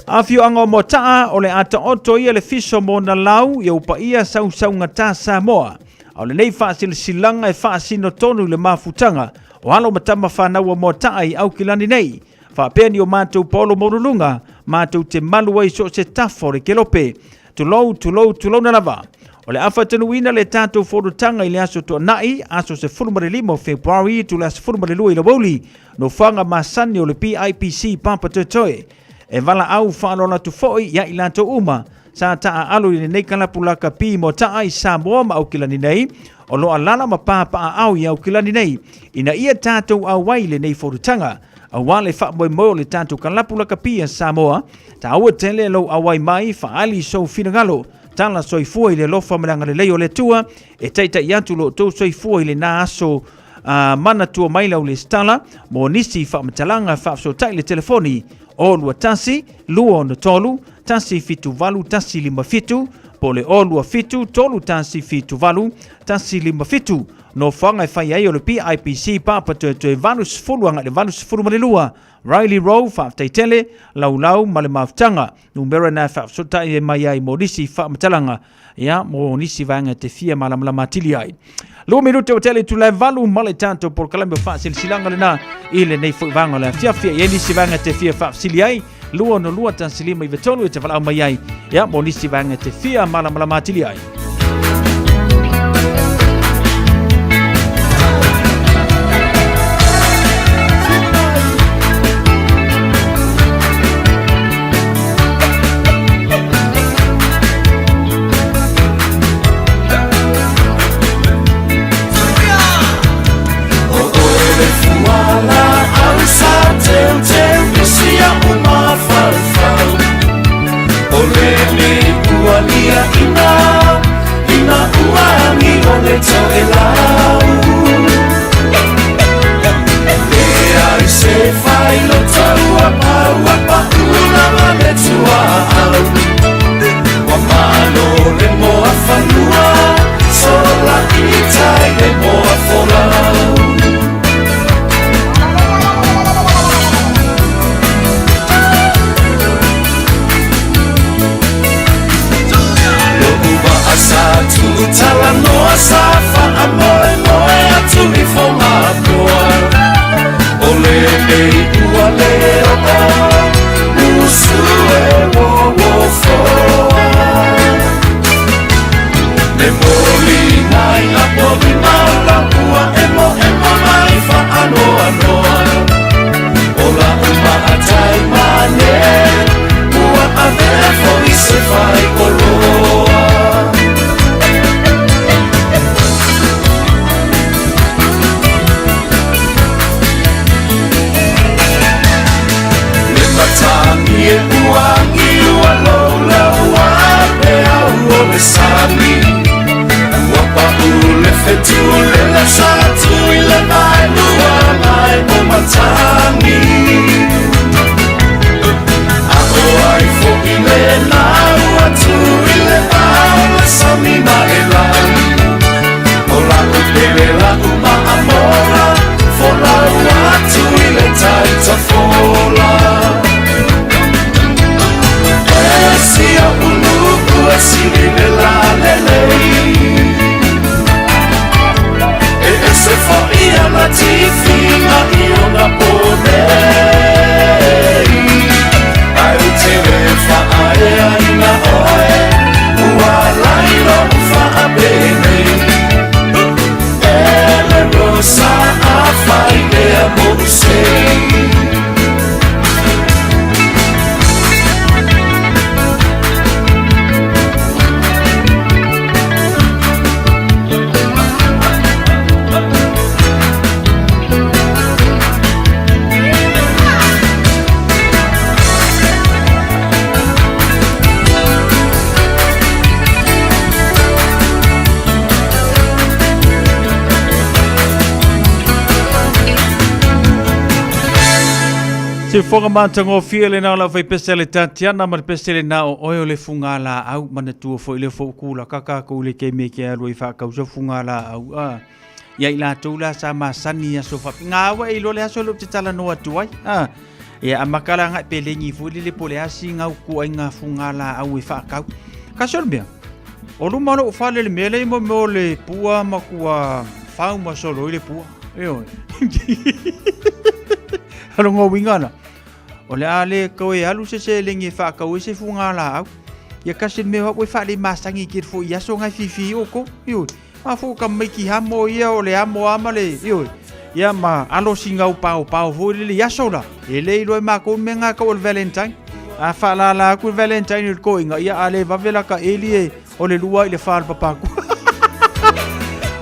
Afio anga o mo taa o le ata oto ia le fiso mo na lau i upa ia sau ngata Samoa. O le nei wha silanga e wha sino tonu le mafutanga, o halo matama whanau o mo taa i au kilani nei. Whapeni o mātou polo morulunga, mātou te maluai so se tafo le kelope, tulou na lava. O le awha tenuina le tātou whorutanga i le aso to nai, aso se 15 Februari tu le aso 15 i la woli, no whanga masani o le PIPC Pampa Totoe. E vala au whaanona tu foi ia i lanto uma, sa taa alu i nei kalapulaka pi mo taa i Samoa ma au kilani nei, o loa lala ma pāpaa au i au kilani nei, ina ia tātou au waile nei whorutanga, a wale wha moe le tātou kalapulaka pi a Samoa, ta aua tele lo awai mai whaali so finagalo, tala soifua i le lofa malanga le leo le tua, e teita i atu lo tau soifua i le nā aso mana tua mai lau le stala, mo nisi wha matalanga wha so tai le telefoni, o lua tasi, lua ona tolu, tasi fitu valu, tasi 5 fitu, pole o lua fitu, tolu tasi fitu valu, tasi 5 fitu, no whanga e whai ai o le PIPC Papa Totoe valu sfulu anga le valu sfulu malelua, Riley Rowe, whaaftai tele, lau ma le maftanga, numero na whaafsotai e mai ai mo nisi whaamatalanga, ia mo nisi vanga te fia malamala matili ai. Lua minute o tele tu le valu male tanto por kalambe whaasil silanga lena, i le nei vanga le fiafia, i nisi vanga te fia whaafsili ai, lua no lua tansilima i vetonu e te walau mai ai, ia mo nisi vanga te fia malamala matili ai. Ina Se fonga mantango fiele na la fai pesele tatiana ma pesele na o oyo le funga la au mana tu fo ile fo kula kaka ko le ke me ke alu fa ka so funga la au a ya ila tula sa ma sani ya so fa nga wa ilo le aso lo tala no atu ai a ya amakala nga pele ni fu le pole asi nga ku ai nga funga la au fa ka so bia o lu malo fa le mele mo le pua ma kuwa fa mo so lo le pua yo Halo ngo wingana. Ole ale ko e alu se lengi fa ka we se funga la. Ya kasi me wa we fa le masangi kir fo ya so ngai fifi oko. Yo. Ma fo ka me ki hamo ia ole amo amale. Yo. Ya ma alo singa u pau fo le ya so la. Ele lo ma ko menga ka ol Valentine. A fa la ku Valentine ko inga ya ale va vela ka elie ole lua ile fa papa ku.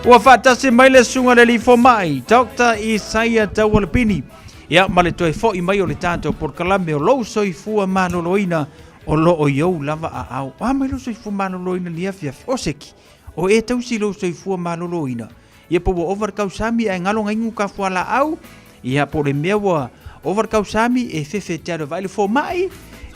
Wa fata se mai le sunga le fo mai. Dr. Isaiah Tawalpini. Ya male toi fo I mai o le tato por kalame o lou soi fua maloloina o lo o iou lava a au. Wa mai lo soi fua maloloina ni afiafi o seki. O e tausi lo soi fua maloloina. Ia po wa overkau sami e ngalo ngaingu ka fua la au. Ia po le mea wa overkau sami e fefe te ado vaile fo mai.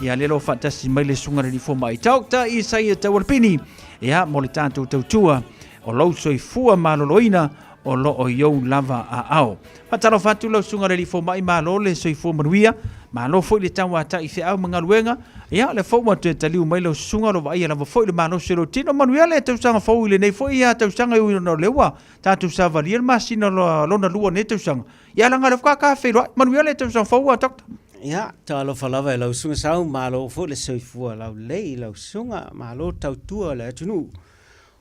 Ia lelo fantasi mai le sunga ni fo mai. Dr. Isaiah Tawalpini. Ia mo le tato tautua o lou soi fua maloloina o lo o iou lava a au. Patalo fatu lau sunga reli fo mai malo le soi fo manuia, malo fo le tawa ata I fe au mangaluenga, ia le fo ma te taliu mai lau sunga lo vai lava fo le malo se lo tino manuia le tau sanga fo le nei fo ia tau sanga ui no lewa, tatu sa valia masina lo na lua ne tau sanga. Ia langa le ka fe lo manuia le tau sanga fo wa tok. Ia, talo falava lau sunga sau malo fo le soi fo lau lei lau sunga malo tau tua le tunu.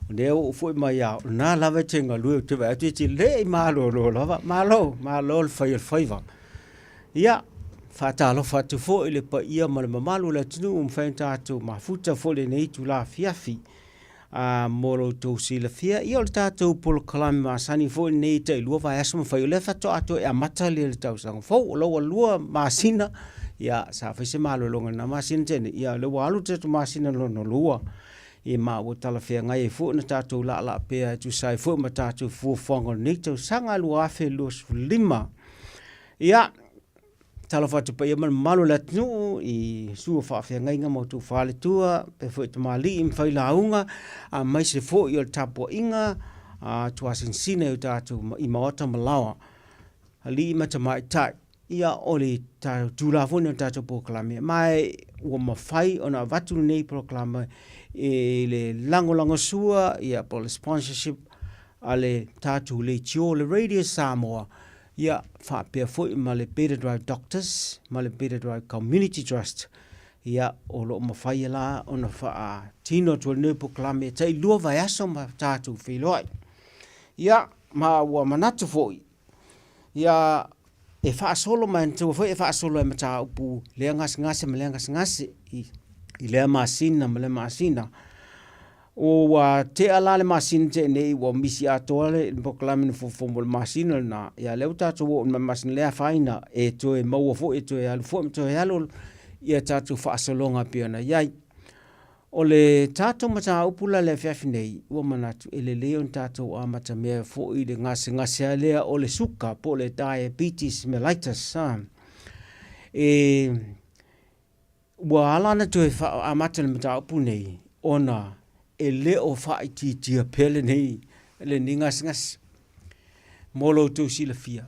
Neo foi mai ya na lava tenga lu te va te le malo lo lava malo fai va ya fatalo fatu fo ile pa ia mal malo la tunu fenta tu mafuta fo le nei tu la fiafi a molo to si la fia ia ta tu pol kalam masani fo nei te lu va asmo fai le fatu ato e mata le tau sang fo lo lu masina ya sa fa se malo lo na masina te ia le walu te masina lo no lua e ma o tala fea ngai e fu na tātou la pea tu sai fu ma tātou fu fonga ni tau sanga lu afe los lima. Ia, tala fatu pa ia man malo la tnu I sua fa fea ngai ngamo tu whale tua, pe fu te mali im whai launga, a mai se fu I o tapo inga, tu asin sine o tātou I maota malawa. Ali ima ta mai tai, ia oli tātou tūlafuni o tātou proklame. Mai ua mawhai o na watu nei proklame, e le lango sua ia po le sponsorship ale tatu le tio le Radio Samoa Ia whapea fwoi ma le Better Drive Doctors, ma le Better Drive Community Trust. Ia o lo mawhai la o na wha tino tua nepo klame tai lua vai aso ma tātou whiloi. Ia ma ua manatu fwoi. Ia e wha solo ma ntua fwoi e wha solo e mata upu lea ngase ma lea ngase i lea masina ma lea masina. O te ala le masina te nei wa misi atoa le poklame na fofo le masina na ia leu tātou o na masina lea whaina e toe maua fwoi e toe alu fwoi toe alu ia tātou whaasolonga pia na iai. O le tātou mata upula le whiawhi nei, ua manatu e le leo tātou a mata mea fo i le ngase a lea o le suka po le diabetes mellitus. Ua alana tue a mata le mata upu nei, ona e leo wha i titia pele nei, le ni ngase. Molo tau sila fia.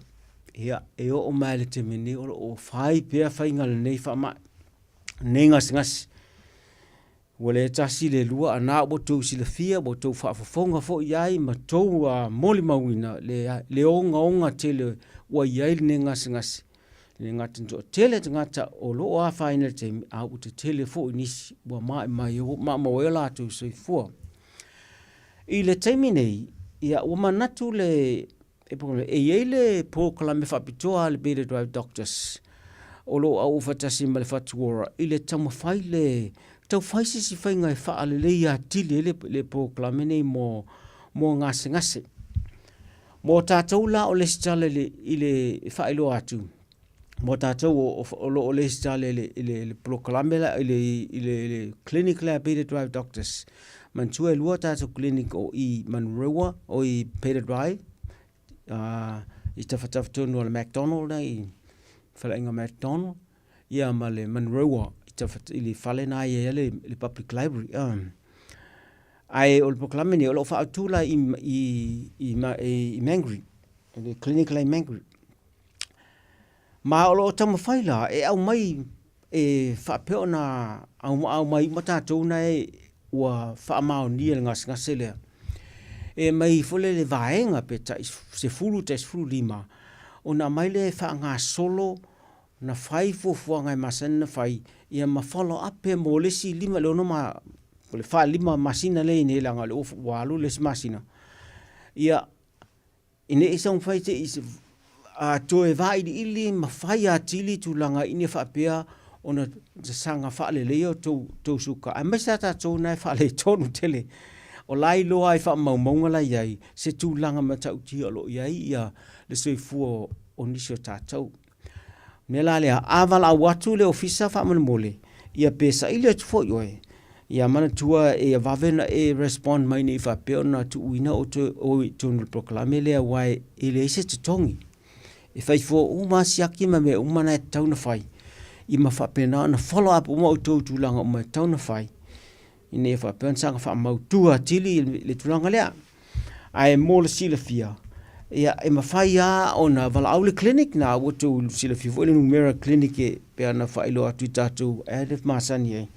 Ia, e o mai le te mene o whai pia whai ngale nei wha mai. Nei ngasi. Wale tasi le lua ana o tau sila fia, o tau whaafafonga fo iai, ma tau moli mawina, le onga te le wa iai le ngasi. Le ngata nto tele te ngata o lo a whaina te a o te tele fo inisi, wa mai o ma mawela tau soi fua. I le taimi nei, ia o manatu le, e iei le po kalame whapitoa le Better Drive Doctors, o lo au fatasi ma le fatuora, i le tamawhai le, tau whaisi si whainga e wha ale leia tili le proklame nei mo ngase. Mo tātou la o le sitale i le whailo atu. Mo tātou o le sitale i le proklame la, i le clinic la Better Drive Doctors. Mantua e lua tātou clinic o i Manrewa, o i Better Drive, i tawhatawhatonu o le McDonald na i whalainga McDonald, ia ma le Manrewa, i le whale na ia le Public Library. Ai o le proklame ni, o lo whaatula i Mangere, le clinic la i Mangere. Ma o lo tamawhaila, e au mai, e whapeo na, au mai matatou na e ua whaamao nia le ngase lea. E mai fole le vaenga pe se fulu lima, o na mai le whaanga solo, na whai fuafuanga i masana na whai, ia ma follow up pe mo lesi lima leo no ma, le wha lima masina le ine langa le ofu walu lesi masina. Ia, ine isang whai te isi, toe vai ili ma whai a tili tu langa ine whapea, ona sanga wha le leo tau suka. Ai mesa ta tau nai wha le tonu tele, o lai loa ai wha maumaunga la iai, se tu langa ma tau tia lo iai, ia le soi fua o nisio ta tau. Mela lea, avala au atu le ofisa wha mana mole, ia pesa ili atu fo yoe, ia mana tua e vavena e respond mai ni wha peo na tu uina o tonu proklame lea wai e le ise te tongi. E whai fo umasiaki ma me umana e tau na whai, i ma wha pena na follow up uma o tau tūlanga uma e tau na whai, i ne wha peo nsanga wha mautua tili le tūlanga lea, ai mola sila fia. Ia e mawhai a o na wala au le clinic na o tau sila fia, fo le numera clinic e pea na wha ilo atu tātou adif masani e.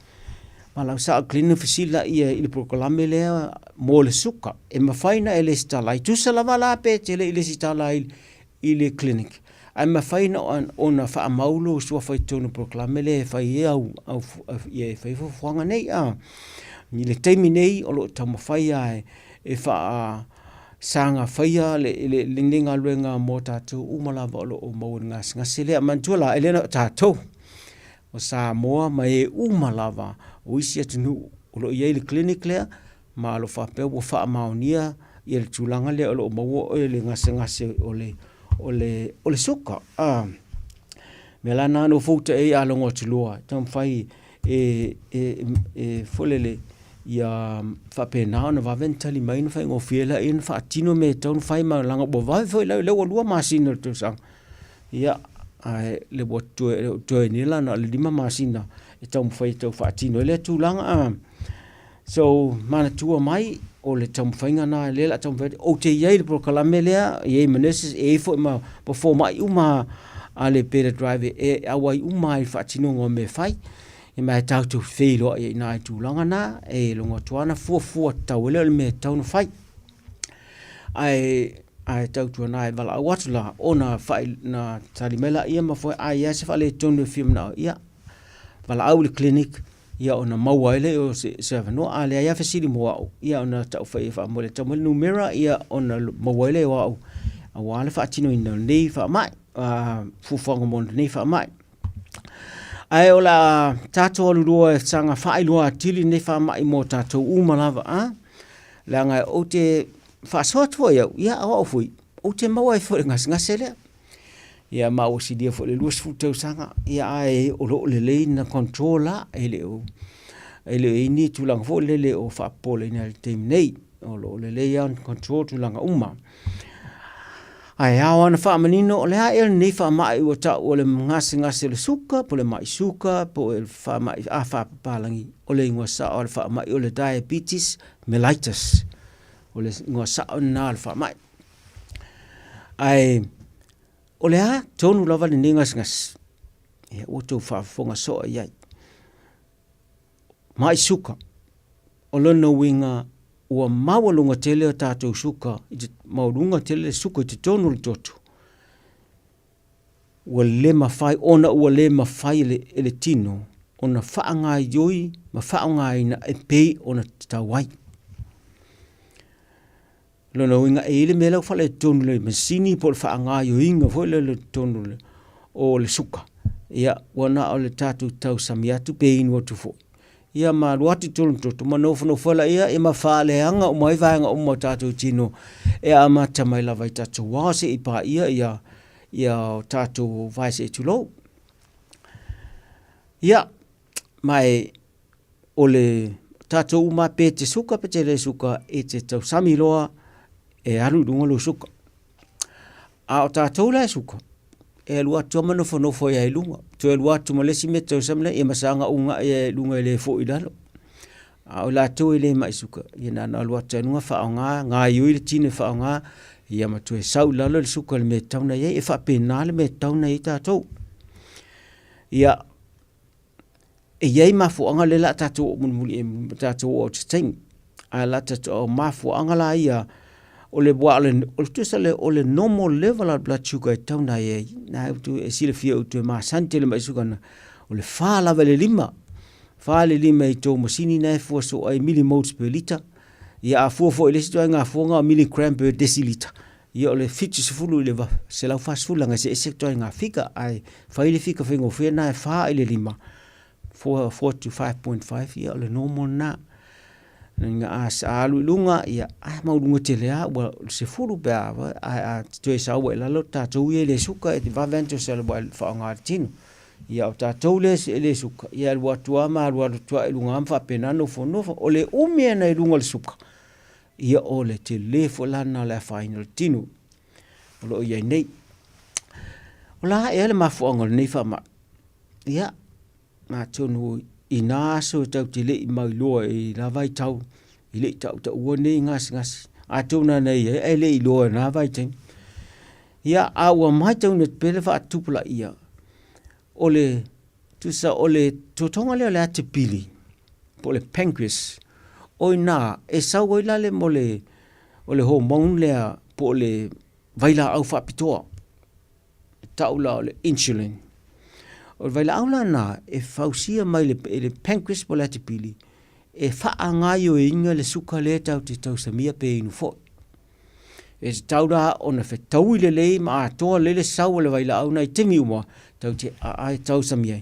Malau sa clinic fasila i le proklame lea mo le suka, e mawhai na e le stala, i tusa lava la pe te le stala i le clinic. Ai mawhai na o na wha maulo sua whai tonu proklame le whai e au i e whai fuanga nei a. Ni le teimi nei o lo tau mawhai a e wha sanga whaia le ninga luenga mō tātou umalawa o lo o mau ngase lea mantua la elena tātou. O Samoa ma e umalawa o isi atunu o lo iei le clinic lea ma lo whapea o wha maonia i le tūlanga lea o lo o mau o le ngase o le suka. Mela nāno fauta e alongo tulua. Tam whai e folele ia whapena na wawentali mai na whai ngō whiela e na whaatino me taun whai ma langa bo wawe whai lewa lua masina tu sang. Ia le bo toe nila na le lima masina e taun whai tau whaatino le tu langa. So mana tua mai o le tamu whainga na lela tamu whainga o te iei le proklame lea iei manesis e fo ima before mai uma a le Better Drive e awai uma i whaatino ngō me whai e mai tautu whilo i nā i tūlanga na e longa tuana fua tau ele me taunu whai ai ai tau tu nai wala watula ona fai na tali mela ia ma foi ai ia se fale tonu film na ia wala au le clinic ia ona maua ele o se no ale ia fesili mo ia ona tau fai fa mo le tau numera ia ona maua ele wa au ale fa tino ina nei fa mai fu fonga mo nei fa mai ai ola tato lua sanga fai lua tili nei fa mai mo tato umalava la ngai o te fa soto ia o fui o te maua fo ngasele ia ma o sidia fo le lus fu tau sanga ia ai o lo le na controller ele ini tulang fo le o fa pole na team nei o lo le ia control tulanga ai awana fa manino le ai nei fa mai o ta o le ngase le suka po le mai suka po le fa mai fa palangi o le ngosa o le fa mai o le diabetes mellitus o le ngosa na le fa mai ai o le a tonu lava le ngas e o to fa fonga so ia mai suka o le no winga ua mawalunga tele o tātou suka, i te mawalunga tele suka i te tonu le totu. Ua le mawhai, ona ua le mawhai ele tino, ona whaanga ioi, ma whaanga ina e pei ona tawai. Lona winga e ele me lau whale tonu le masini po le whaanga ioi inga fo le tonu le o le suka. Ia, wana o le tātou tau samiatu pei inu atu fo. Ia ma luati tolontoto ma no fala ia e ma faleanga o mai vaanga o mo tatou tino e ama tamai lava i tatou wase i pa ia tatou vaise e tulo. Ia mai ole tatou ma pe te suka pe te le suka e te tau samiloa e alu dunga lo suka. A o tatou le suka e lua toma nofo ia ilunga. Tu e lua tuma lesi me tau samle e masanga unga e lunga ele fo ilalo. A o la tau ele mai suka. Ia na lua tanunga whaonga, ngā iui le tine whaonga, ia ma tu e sau lalo le suka le me tauna ia, e wha pena le me tauna i tātou. Ia, e iei mafuanga le la tātou munmuli e tātou o te ting. A la tātou mafuanga la ia, o le tusa le normal level of blood sugar e tauna e na tu e sile fia tu ma sante le mai sugar na o le fa lava le lima i to masini na fo so ai millimoles per liter ia fo ile sto nga fo nga milligram per deciliter ia o le fitu se fulu le va se la fa sula nga se to nga fika ai fa ile fika fingo fe na fa ile lima 4 to 5.5 ia o le normal na nga alu lunga ia mau lunga tele a se furu pe a tu sa wa la lota tu le suka e va vento se wa fa nga tino ia ta tu le suka ia wa tu ama wa tu lunga am fa pena no fo o le umia na lunga le suka ia o le tele fo la na la final tino lo ia nei ola e le mafu ngol nei fa ma ia ma tonu ina so tau tile i mai loa i la vai tau i le tau ua nei ngas a tuna nei e le i loa na vai teng ia a ua mai tau net pele fa tupula ia ole tusa ole totonga le ate pili po le pancreas o ina e sau o ilale mo le ole hormone le po le vaila au fa pitoa taula le insulin o vai la aula na e fausia mai le pancreas po le pili e whaanga yo inga le suka le tau te tau samia pe inu fo e taura ona fe tau ile le ma atoa le sau le vai la auna i temi uma tau te ai tau samia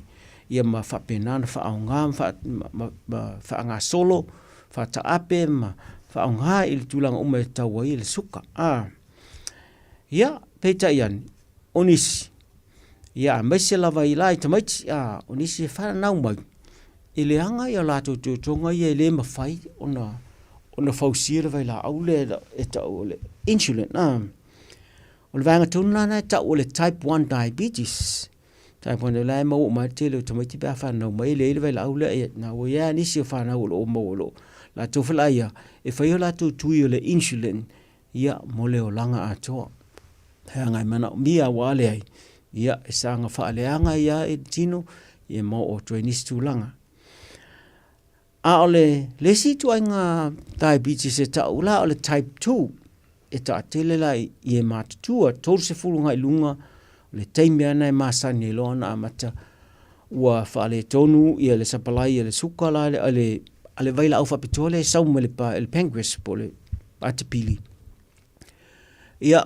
ia ma fa penana whaanga whaanga solo fa taape ma whaanga il tulanga uma e tau ai le suka ia peita ian onisi ia mai se lava i lai tamaiti onisi e whana nau mai i le anga ia lato te tonga ia i le mawhai ona fausira vai la au le e tau le insulin o le vanga tunana e tau le type 1 diabetes type 1 le mau mai te le tamaiti pe whana nau mai le vai la au le na o ia nisi e whana o lo mau lo la to whala ia e whai o lato tui o le insulin ia mo le o langa atoa hea ngai mana mia wale ai ia e sanga whaaleanga ia e tino e mo o tuainis tūlanga. A ole le si tuainga diabetes e tau la ole type 2 e ta tele la i e mātutua, tōru se fulu ngai lunga, le teimi ana e māsani e loa na amata, ua whaale tonu i le sapalai, le suka la, ale vaila au whapitoa le sauma le pancreas po le atipili. Ia,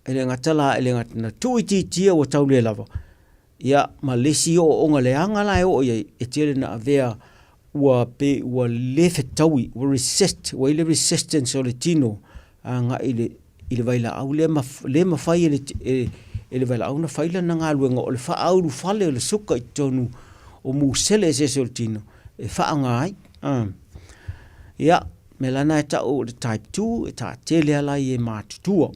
ele ngatala, ele ngatana tui titia o tau le lava. Ia, ma lesi o onga le angala e o ia, e tere na avea, ua le fetaui, ua resist, ua ile resistance o le tino, nga ile vaila au le mawhai ele vaila au na whaila na ngā luenga o le wha auru whale o le suka i tonu o musele se o le tino, e wha ngai. Ia, me lana e tau le type 2, e ta tele ala i e mātutua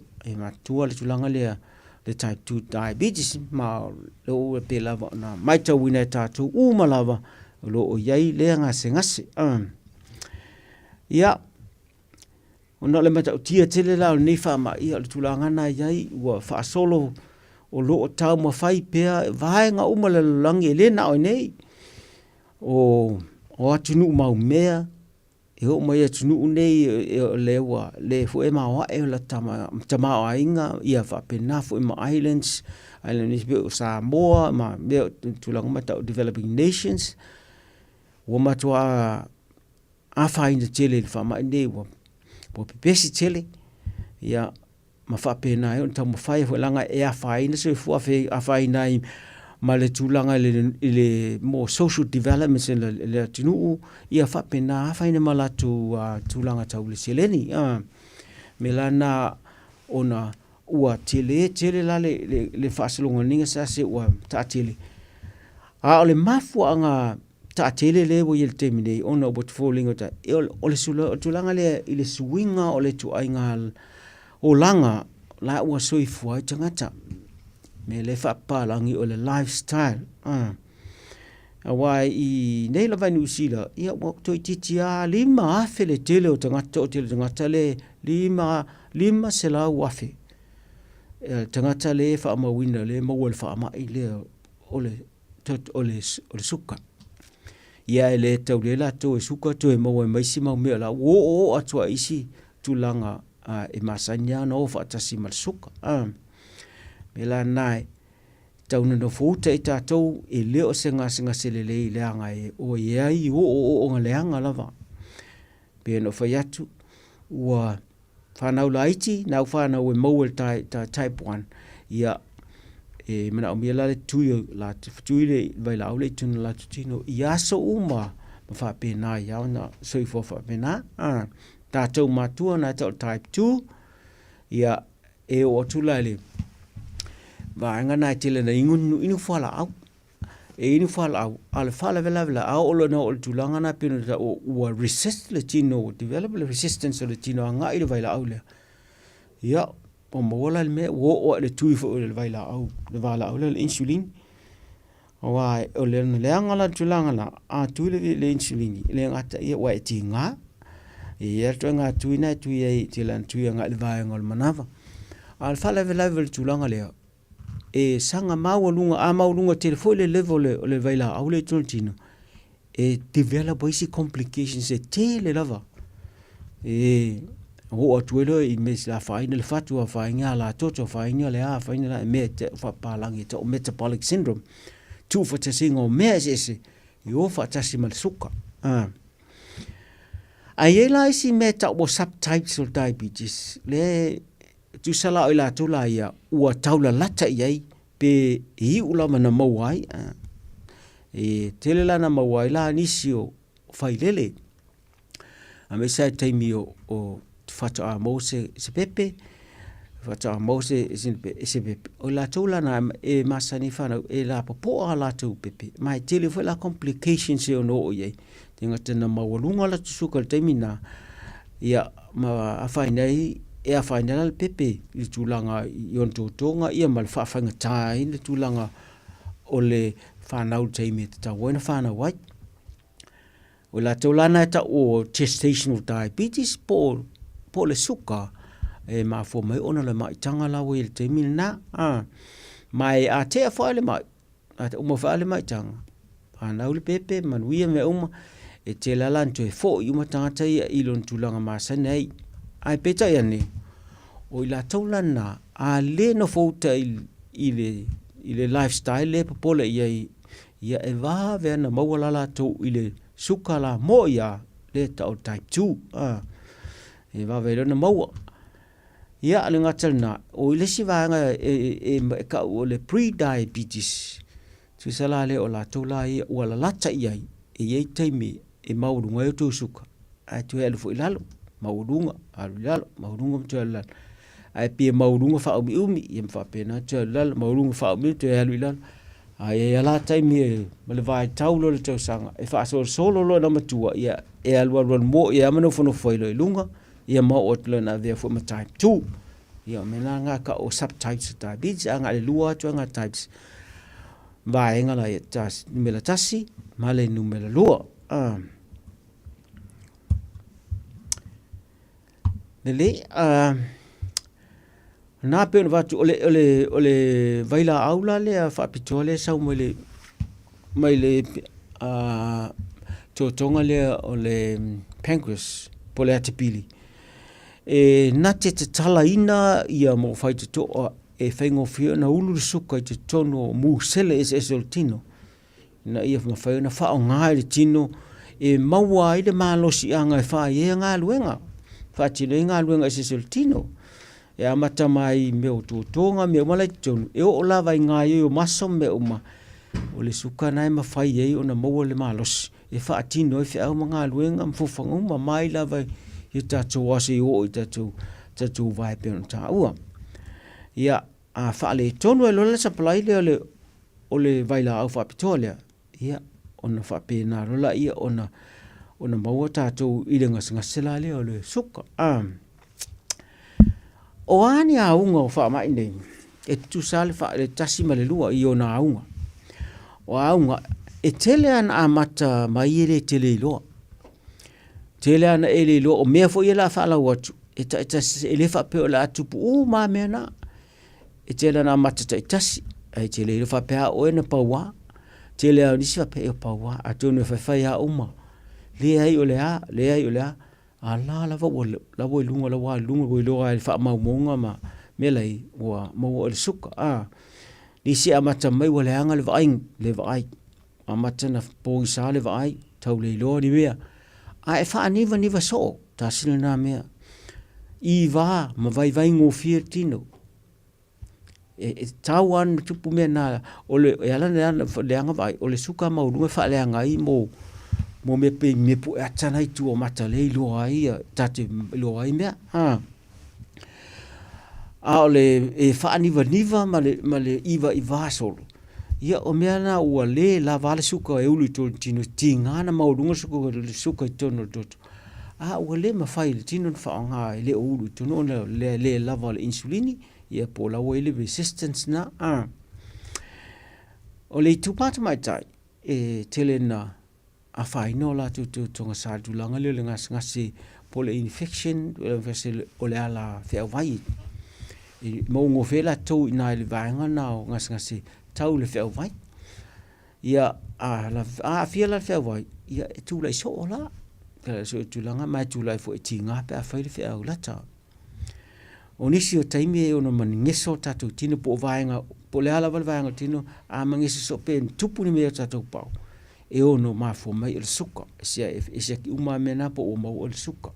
le tulanga le type 2 diabetes, ma lo e pe lava na maita wina e tātou umalava, lo o iai lea ngase. Ia, ona le mata tia tele la o nei wha ma ia le tulangana iai ua wha solo o lo o tau ma whai pēa vaenga umala langi e le na o nei o atunu mau mea e o mai atunu nei le fu e mawa e la tama o ainga ia wha pena fu e ma islands be o Samoa ma me tulanga mata o developing nations ua matua a whaina tele le wha mai nei ua pepesi tele ia ma fa pena e tamo fai fo langa e a fai na se fu a fai nai ma le tulanga le mo social development le tinu ia fa pena a fai na mala tu tulanga tau le seleni me lana ona ua tele la le fa selonga ninga sa se ua ta tele a ole mafu anga ta tele le wo yel temine ona bot falling ota ole sula tulanga le ile swinga ole tu ainga o langa la ua soifua tangata me le fa palangi ole lifestyle awai i nei la vanu sila ia wo to titia lima afele tele o tangata le lima sela wafe tangata le fa ma wina le ma wol fa ma ile ole suka ia ele tau le la to suka to e mo mai si mau me la o atua isi tulanga e masanya no fa tasi mal suka me la nai tau no futa i tatou e leo senga selele le anga e o iai o ngaleanga lava pe no fa yatu wa whanau laiti nau whanau e mauel type 1 ia e mana o miela le tui la tui le vai la ole tunu la tino ia so uma ma fa pena ia na so i fa pena tātou matua na tau type 2 ia e o tula le vaenga na tele na inu fala au inu fala au ale fala vela au lo no tulanga na pino ta o resist le tino develop le resistance le tino nga ile vai la au le ia o mola me o le tui fo le vai la au le vala au le insulin wa o le anga la tulanga na a tu le insulin le ngata ia wa tinga ia nga tui na tui ai tilan tui nga le vai ngol manava al fala vela tulanga le e sanga maulunga telefone level le vai la au le tino e develop basic complications e tele lava e o atuelo i mes la faina le fatu a faina la toto faina le a faina la me fa palangi to metabolic syndrome tu fa tsingo mes ese yo fa tasimal suka ai la isi meta o subtypes of diabetes le tu sala ila tu la ia ua taula lata iai pe i ula mana mawai e tele la na mawai la nisio failele a me sa taimi o fata a mose se pepe fata a mose se pepe o la tula na e masani fana e la popo a la tu pepe mai tele foi la complications e no iai tinga tena mawalunga la tusuka taimi na ia ma afainai e a final pepe i tulanga yon totonga ia mal fa fanga tai le tulanga ole fanau taimi ta wena fana wai o la tolana ta o gestational diabetes po le suka e ma fo mai ona le mai tanga la we taimi na mai a te fa le mai a uma fa le mai tanga fanau le pepe man wi me uma e te la lanto e fo yuma tanga tai ilon tulanga ma sanai ai peta ya ni o i la taulana a le no fouta i le lifestyle le popola ia e vā vea na mauala la tau i le suka la mo ia le tau type 2 e vā vea na maua ia le ngatalna o i le si vanga e ka o le pre-diabetes tu sala le o la tau la ia o la lata ia e iei taimi e maurunga e tau suka a tu e alufo i lalo maurunga alu lalo maurunga mtu lalo ai pia maurunga fa umi i mfa pena tu lalo maurunga fa umi tu alu lalo ai e la taimi e male vai tau lo le tau sanga e fa solo lo na matua ia e alu mo ia mano fono foilo i lunga ia mau o tlo na vea fu ma type 2 ia mena nga ka o subtypes diabetes anga le lua tu anga types vai nga la tas numela tasi male numela lua Nele, na pe va tu ole vaila aula le fa pitole sa mai le tonga le ole pancreas pole atipili e na te tala ina ia mo fai to e faingo fio na ulu suka te tono mu sele es tino na ia ma fai na fa nga le tino e maua i le malosi anga fa ia nga luenga fatile nga luenga se tino e amata mai me o tonga me mala tonu e o lava nga yo maso me uma o le suka nai ma fai e ona mo le malos e fa tino e fa nga luenga mfufanga uma mai lava i tatu wasi o i tatu vai pe ta ua ia a fa le tonu e lola supply le ole vaila au fa pitolia ia ona fa pe na rola ia ona maua tātou i le ngasela le o le suka. O ani a unga o wha mai nei, e tu sale wha le tasi ma le lua i o na aunga. O aunga, e tele ana a mata mai e le tele i loa. Tele ana e le loa, o mea fo i la wha la watu, e le wha peo la atupu, o ma mea na, e tele ana a mata ta i tasi, e tele i le wha pea o e na paua, tele ana nisi wha peo paua, a tonu e whai a uma. Le ai o le a la la wo lunga la wa lunga wo lo ai fa ma monga ma me lai wa mo le suka ni si amata mai wo le anga le vai amata na po sa le vai tau le lo ni mea a e fa ni va so ta sila na mea i va ma vai ngo fie tino e tawan tupu me na o le ala le anga vai o le suka ma lunga fa le anga i mo me pe me pu atana i tu o mata le lo ai tate lo ai mea ole e fa niva ma le iva solo ia o mea na ua le la vale suka e ulu to tino tingana ma ulunga suka tono toto ua le ma fai le tino fa nga le ulu tono le la vale insulini ia po la le resistance na ole tu pata mai tai e tele na a fai no la tu tonga sa tu langa le ngasi pole infection o le ala fe vai e mo ngo fe la tu ina le vanga na ngasi tau le fe vai ia a fia la fe vai ia tu la so la ka so tu langa mai tu la fo tinga pe a fai le fe la ta onisi o taimi e ona mangeso tatu tino po vaenga po le ala vaenga tino a mangeso so pe tupu ni me tatu pau e ono mafo mai el suka sia ki uma mena po o mau el suka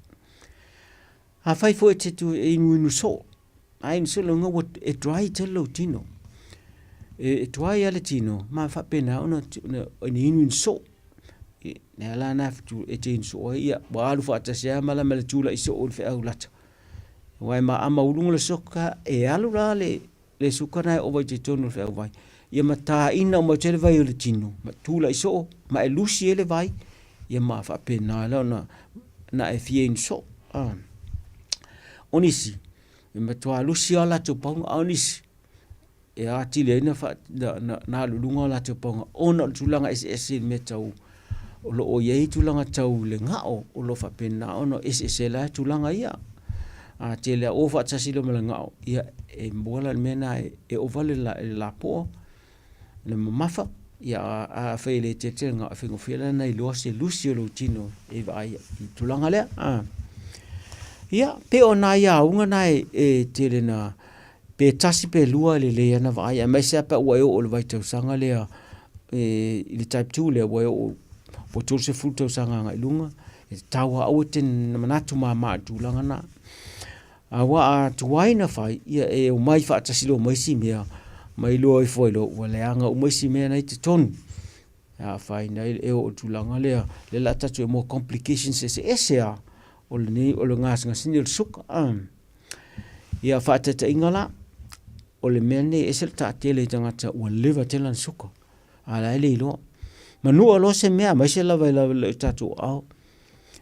a fai fo te tu e inu so ai so lo ngo e dry te lo tino e dry ale tino ma fa pena ono ni inu so ne ala na tu e te so ia ba lu fa ta sia mala mala tu la iso o fe au lata wai ma ama ulunga le soka e alu la le suka na o vai te tonu fe au vai ia mata ina o tele vai o le tino ma tula iso ma e lusi ele vai ia ma fa pena la na e fie so onisi e matua lusi ala to pong onisi e atile na fa na lulunga la to pong ona tulanga ss me tau o lo o ye tulanga tau le ngao o lo fa pena ono ss la tulanga ia a tele o fa tsasilo me ngao ia e mbola mena e ovale la po le mafa ia a fele te nga fingo fela na i losi lucio lo tino e vai i tulanga le Ia, pe o nā ia unga nai e tere na pe tasi pe lua le ana vai, a mai sea pe ua o le vai tau sanga lea i le type 2 lea ua o tolu se full tau sanga ngai lunga, e taua au ten na manatu maa tūlanga na. A wa a tuwaina fai, ia e o mai wha tasilo maisi mea, mai loa i foilo, ua leanga o maisi mea nei te tonu. A fai nei e o tūlanga lea, le la tatu e mo complications ese a, o le ni o le ngasini o le suka. Ia wha tata ingala, o le mea nei ese le taatele i tangata ua lewa tela suka. A la ele ilo. Manua lo se mea, mai se lava le tatu au.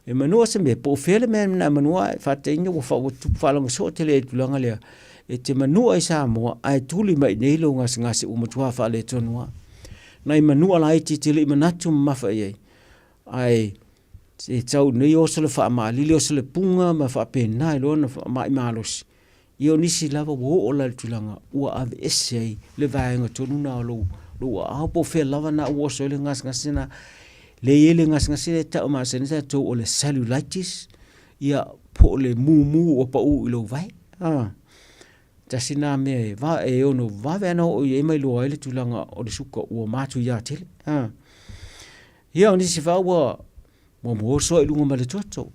E manua se mea, po fele mea na manua, whate inga ua whalanga so tele e tulanga lea. E te manua i Samoa, ai tuli mai nei lo ngasi umatua whale tonua. Nai manua la i te tele i manatu mawha i ei. Ai, e tau nei oso le wha maa, lili oso le punga, ma wha pena i lo na wha maa i maalosi. Io nisi lava wo o la tulanga, ua ave ese ai, le vaenga tonu na o lo a po fe lava na ua so le ngasi na, le ele ngasi le tau maa senisa tau o le cellulitis, ia po le mu o pa u ilo vai. Tasi nā mea e ono vawe ana o i mai loa ele tulanga o le suka ua matu ia tele. Ia o nisi wha ua mo so i lunga ma le toto,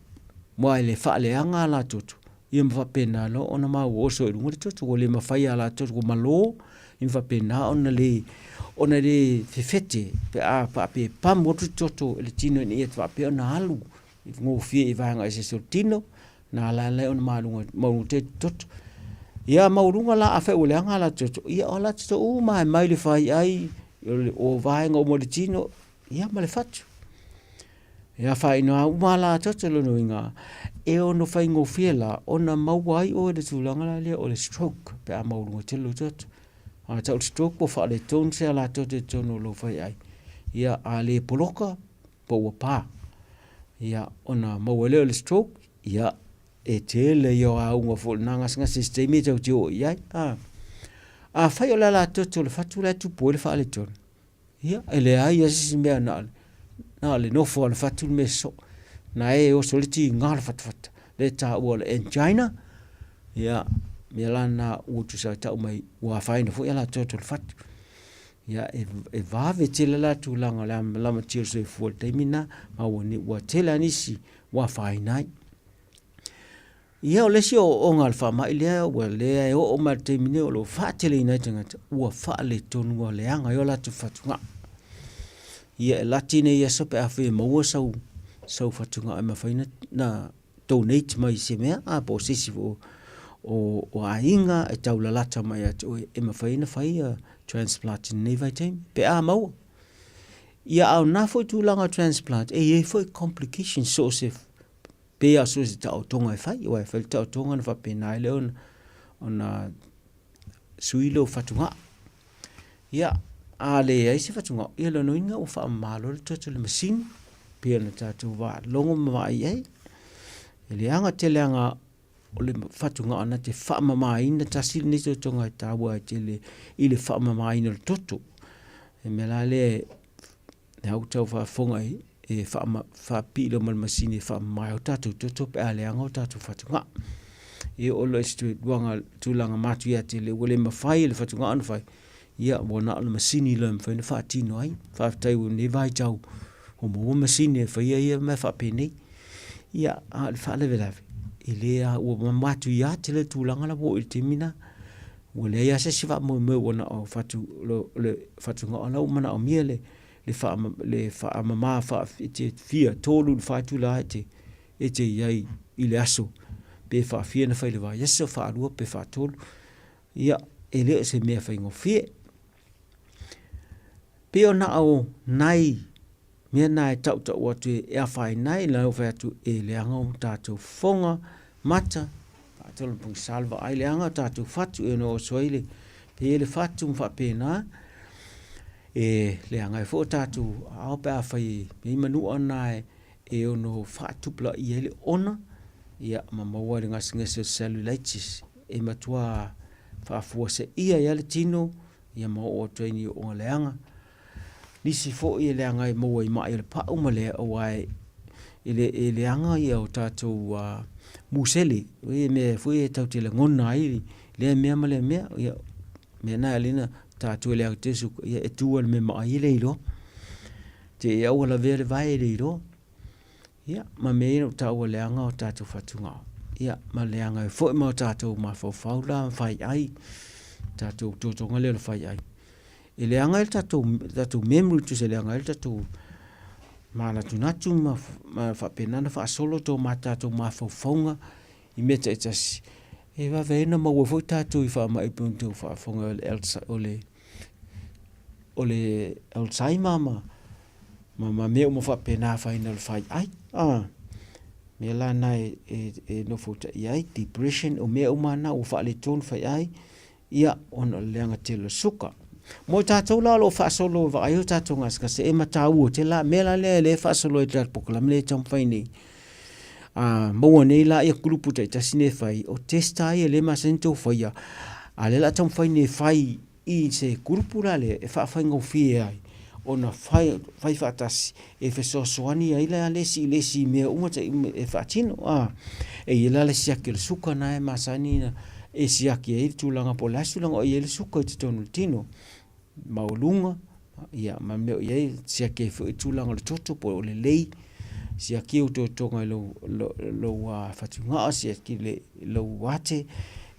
mua ele wha le anga la toto. Ia mwha pena lo ona ma ua so i lunga le toto, o le mawhai ala toto ko malo, i mwha pena ona le fefete, pe a pe pam wotu toto le tino ni ia twa pe ona alu, i ngō fie i vahanga i se so tino, na la ona maungu te toto. Ia maurunga la awhai o le anga la toto, ia o la toto mai le whai ai, o vahanga o moritino, ia ma le fatu. Ia whai noa umala toto lono inga, e ono whai ngō whiela, ona mauai o e tūlanga la lea o le stroke, pe a maurunga telo toto. A tau stroke po wha le tonu se ala toto tono lo whai ai. Ia a le poloka, po ua pā. Ia ona mauai leo le stroke, ia e tele yo a unga fo nanga singa sistemi tau tio iai. A whai o la toto le fatu le tupo le wha le tonu. Ia, ele ai asisi mea na le nofo le fatu me so. Na e o soliti ngā le fatu. Le ta ua le angina. Ia, mea lana utu sa tau mai ua whaina fo ia la toto le fatu. Ia, e vave tele la tu langa lama tio so e fua le taimina. Ma ua tele anisi ua whainai. Ia o lesi o ngā le whamai lea, ua lea e o ma te mine o lo whaatele i nei tangata, ua whaale tonu o leanga i o latu whatunga. Ia e lati nei ia sope a whi maua sau whatunga e mawhaina na donate mai se mea, a po sisi o a inga e tau lalata mai atu e mawhaina whai a transplant nei vai teimi, pe a maua. Ia au na foi tūlanga transplant, e foi complications so se pe a so se tau tonga e whai, o e whai tau tonga na whapena ele ona suilo whatunga. Ia, a le ai se whatunga, ia le noinga o wha malo le toto le masini, pe ana tātou wā longo mawai ei. E le anga te leanga o le whatunga ana te wha mamaina, tasiri nito tonga e tāua i le wha mamaina le toto. E me la le hau tau whafonga e wha pilo mal masini wha mai o tātou toto pe a leanga o tātou whatunga. E olo estu duanga tūlanga matu ia te le wale mawhai le whatunga anu whai. Ia wana o le masini le mwhai na wha tino ai. Wha taiu ne vai tau. O mua masini e whai ia me wha penei. Ia a le wha lewe lawe. I lea ua matu ia te le tūlanga la wo i te mina. Ua lea ia se si wha mua wana o le whatunga o lau mana o mia le wha mama wha te fia tōlu le whaitu la e te iai i le aso. Pe wha fia na whai le wai aso wha arua pe wha tōlu. Ia e leo se mea whai ngō fia. Pe o na o nai mea nai tau atu e a whai nai lau whai atu e leanga o tātou whonga mata. Tātou pungi salva ai leanga o tātou whatu e no o soile. Pe e le whatu mwha pēnā. E leanga e fo tātou ao pe a whai mei manu ana e ono whatupla i ele ona. Ia mamaua le ngasi cellulitis. E matua whaafua se ia i ale tino. Ia mau o tuini o leanga. Nisi fo i leanga i maua i mai le pau ma lea o ai ele anga ia o tātou musele, me fui tau te le ngona ai, le mea ma le mea, ia me na alina tātou le au te suka, ia e tua me mai le iro, te ia ua la vere vai le iro, ia ma me ino tau le anga o tātou whatunga, ia ma le anga e fwoi ma o tātou ma fau la whai ai, tātou tōtonga le whai ai. E le anga e tātou memory tu se le anga e tātou mana tunatu ma whapenana wha solo tō ma tātou ma whauwhaunga I meta e tasi. E wa veina ma ua fwoi tātou I wha mai puntu wha whaunga o le Alzheimer ma mea ma whapena whaina le whai ai. Mea la nai e no fota I ai, depression o mea umana o wha le tōnu whai ai, ia ona leanga te le suka. Mo tātou la lo whaasolo wa ai o tātou ngaska se e matau o te la mela le whaasolo e tātou pokolam le tamwhai nei. Maua nei la ia grupu tai tasine whai o testa ai le masento whaia. A le la tamwhai nei whai I se grupu la le e whaafai ngofie ai. O na whai whaatasi e whesosoani ai la lesi mea umata e whaatino. E ila le siake le suka na e masani na e siake e tūlanga po lasu langa o le suka I te tonu tino. Maulunga, ia ma meo iei siake e tūlanga le toto po le lei. Siake o tō tonga lo whatunga siake lo wate.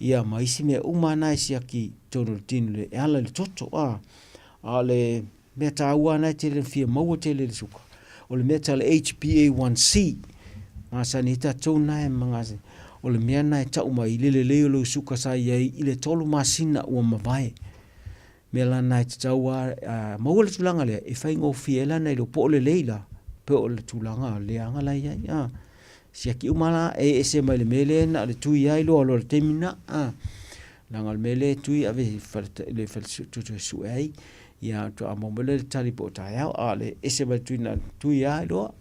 Ia ma isi mea umana e siake tonu tino le ala le toto. A le mea tāua nei te le fia maua te le suka. O le mea ta le HbA1c. Masani ta tōna e mangase. O le mea nai tau mai le leo lo suka sa iei I le tolu masina ua mawai. Mea la nai te tau maua le tulanga lea e whai ngofi e la nei lo po le leila pe o le tulanga le anga la iei. Siaki umala e se mai le mele na le tui ai lo alo le temina. Nanga le mele tui ave le tutu su ei. Ia tu a momele le tali po tai au ale e se mai tui ai lo.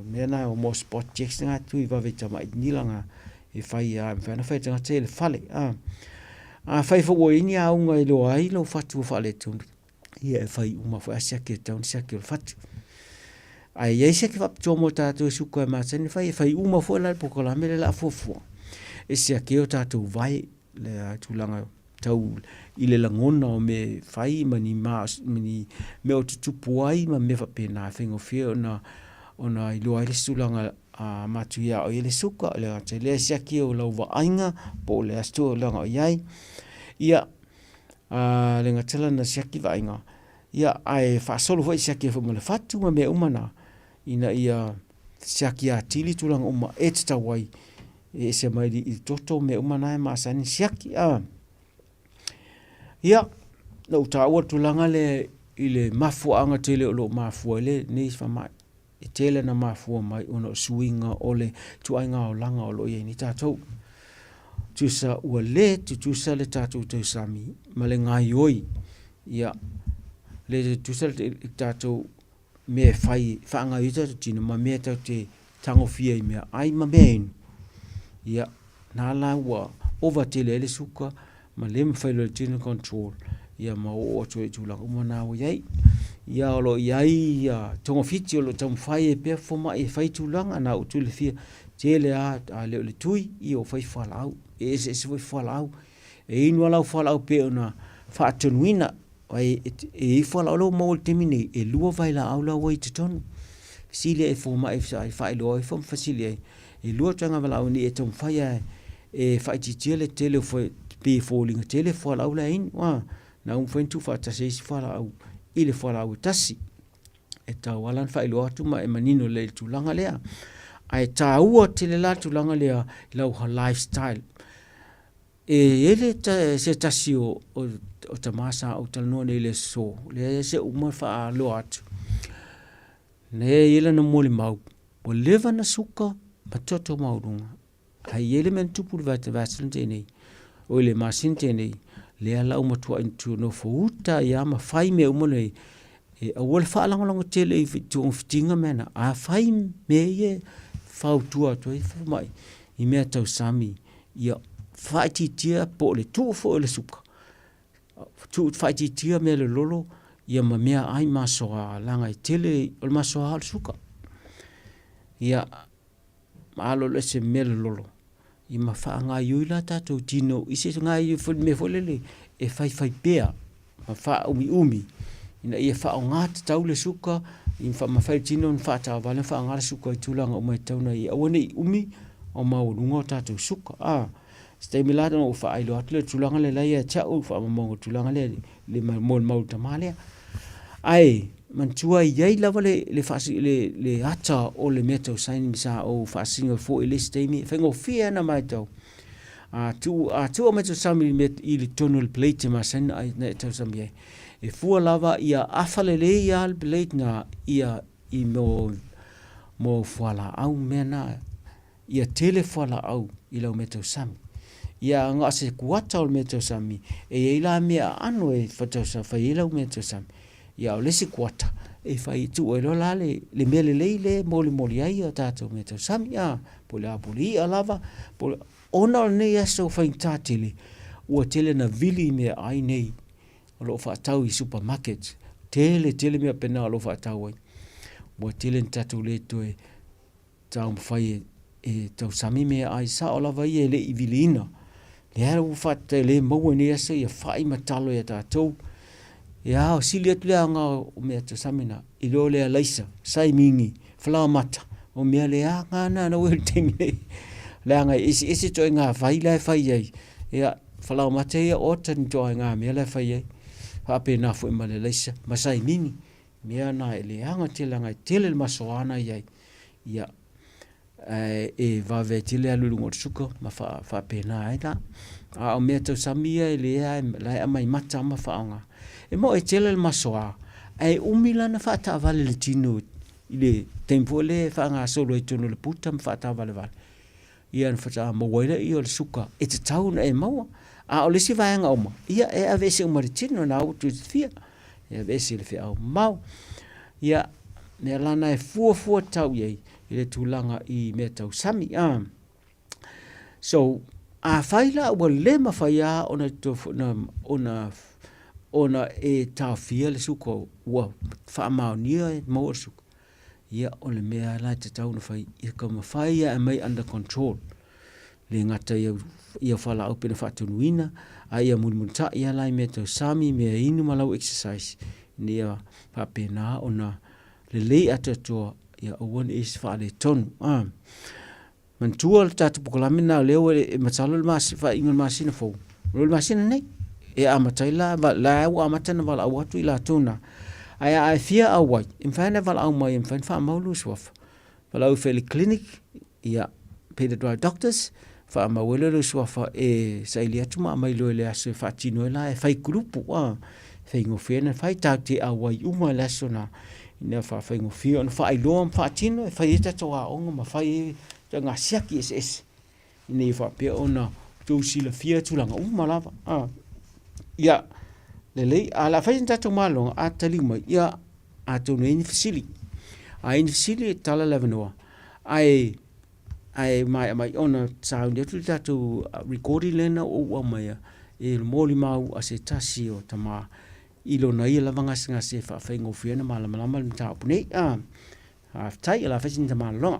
Mea nai o mo spot checks nga tui va veta mai nilanga. E fai whana whai tanga te le whale. Whai whawo ini a unga I lo ai lo whatu whale tunu. Ia e whai uma whai asiake taun siake o whatu. Ai ei siake whapitoa mo tātou suka e mātani whai e whai uma whai lai pokola mele la fofua. E siake o tātou vai le tūlanga tau I le langona o me whai mani me o tutupu ai ma me whapena whengo whia ona I lo ai le tūlanga matuia o ele suka le ate le siaki o lau waainga po le astu o langa o iai ia le ngatela na siaki waainga ia ai whaasolo hoi siaki e whamale whatu ma mea umana ina ia siaki a tili tulanga uma e tatawai e se mai I toto mea umana e maasani siaki ia na utaua tulanga le I le mafua anga tele o lo mafua le nei whamai e tele na mafua mai ona suinga o le tuainga o langa o lo iei ni tātou. Tusa ua le tusa le tātou tau sami ma le ngai oi. Ia le tusa le tātou mea whai whaanga I tātou tina ma mea tau te tangofia I mea ai ma mea inu. Ia nā la ua ova tele ele suka ma le mwhailo le tina control. Ia ma o atu e tūlanga umana o iei. Ia lo iai tongo fiti o lo tamu whai e pia foma e whai tūlanga na utu le fia tele a leo le tui I o whai whalau e se whai whalau e inu alau whalau pia ona whaatonuina e whalau lau maul temine e lua vai la au lau wai te tonu sile e foma e whai loa e foma fasile e lua tanga walau ni e tamu whai e whai titia le tele o whai pe fōlinga tele whalau la inu na whaintu whaatase isi whalau I le whalau tasi. E tau alan whai loa tuma e manino le tūlanga lea. Ai tā ua te le la tūlanga lea lau ha lifestyle. E ele se tasi o tamasa o talanoa ne le so. Le se uma wha loa atu. Ne ele na mole mau. O lewa na suka patoto maurunga. Hai ele men tupu le vasen tenei. O le masin tenei. Lea lau matua intu no fauta ia ma whai mea umone e awale whaalangalanga tele I tuong fitinga mena a whai mea ie whautua toi whamai I mea tau sami ia whai titia po le tua fo le suka whai titia mea le lolo ia ma mea ai masoa langa I tele o le masoa le suka ia malo le se mele lolo i ma fa nga yui la tatou tino i se nga i me folele e fai pea ma fa umi ina ia fa nga tau le suka i fa ma fai tino fa ta vale fa nga suka i tulanga o mai tauna i awone umi o ma lungo tatou suka stai milata no fa ai lo atle tulanga le lai e cha o fa mo tulanga le mo tamale ai mantua iai lava le fasi le ata o le meto sain misa o fasinga fo ile stemi fengo fia na mai tau tu o meto sami met ili tonal plate ma sen ai na tau sami e fu lava ia afalele ia al plate na ia I mo fuala au mena ia tele fuala au I lau meto sami ia nga se kuata o meto sami e ila mea ano e fatau sa fa ila meto sami ia o lesi kuata e fai tu e lola le mele leile moli ai o tatou meto sami pole a poli a lava pole ona o nei aso fai tatili ua tele na vili mea ai nei o lo fatau I supermarket tele mea pena o lo fatau ai ua tele tatou le toe tau fai e tau sami mea ai sa o lava I le I vilina le hera u fata le maua nei aso ia fai matalo ia tatou ia o sili atu lea nga o mea tau samina I lo lea laisa, sai mingi, flawa mata o mea lea ngana na wel temi lea nga isi toi ngā fai lai fai ai ia flawa mata ia ota ni toi ngā mea lai fai ai hape na fu ima le laisa ma sai mingi mea na lea nga tele ngai tele le masoana iai ia e vave tele alulungo tsuko ma fa pena ai la o mea tau samia lea lai amai mata ma fa nga e mo e tele le masoa ai umila na fa ta vale le tino ile tempo le fa nga solo I tono le puta ma fa ta vale ia na fa ta mo waira I o le suka e te tau na e maua o le si vaenga oma ia e avese umari tino na au tu fia e avese le fia au mau ia ne lana e fua tau iei ile tulanga I me tau sami so a faila ua le mawhaia ona e tawhia le suka ua whaamaunia e maua suka ia o le mea lai te tau na whai ia ka mawhaia e mai under control le ngata ia whala au pena whatunuina a ia mulmunta ia lai me tau sami mea inu malau exercise ni ia whapena ona le lei atatua ia awan is whaale tonu mantua le tatu pukalamina leo e matalo le masi wha ingon masina fau le masina nei e amataila la au amatana wala au atu ila tuna ai fia awai imfana wala au mai imfana fa maulu swaf wala au feli clinic ia pediatric doctors fa mawele lo swafa e sailia tuma mai lo le aso fa tino la e fai grupo fai ngofena fai takti awai uma la sona ina fa fai ngofio fa ai lo fa tino fai ta toa onga ma fai nga siaki es ina fa pe ona tu sila fia tulanga uma lava ia lelei ala fai tato malo a talima ia a tonu ini fisili tala levenoa ai mai ona sound ya tato recording lena o mai e moli mau a se tasi o tama ilo na ia lavanga singa se fa fai ngofiana malama ta pune tai ala fai tama longa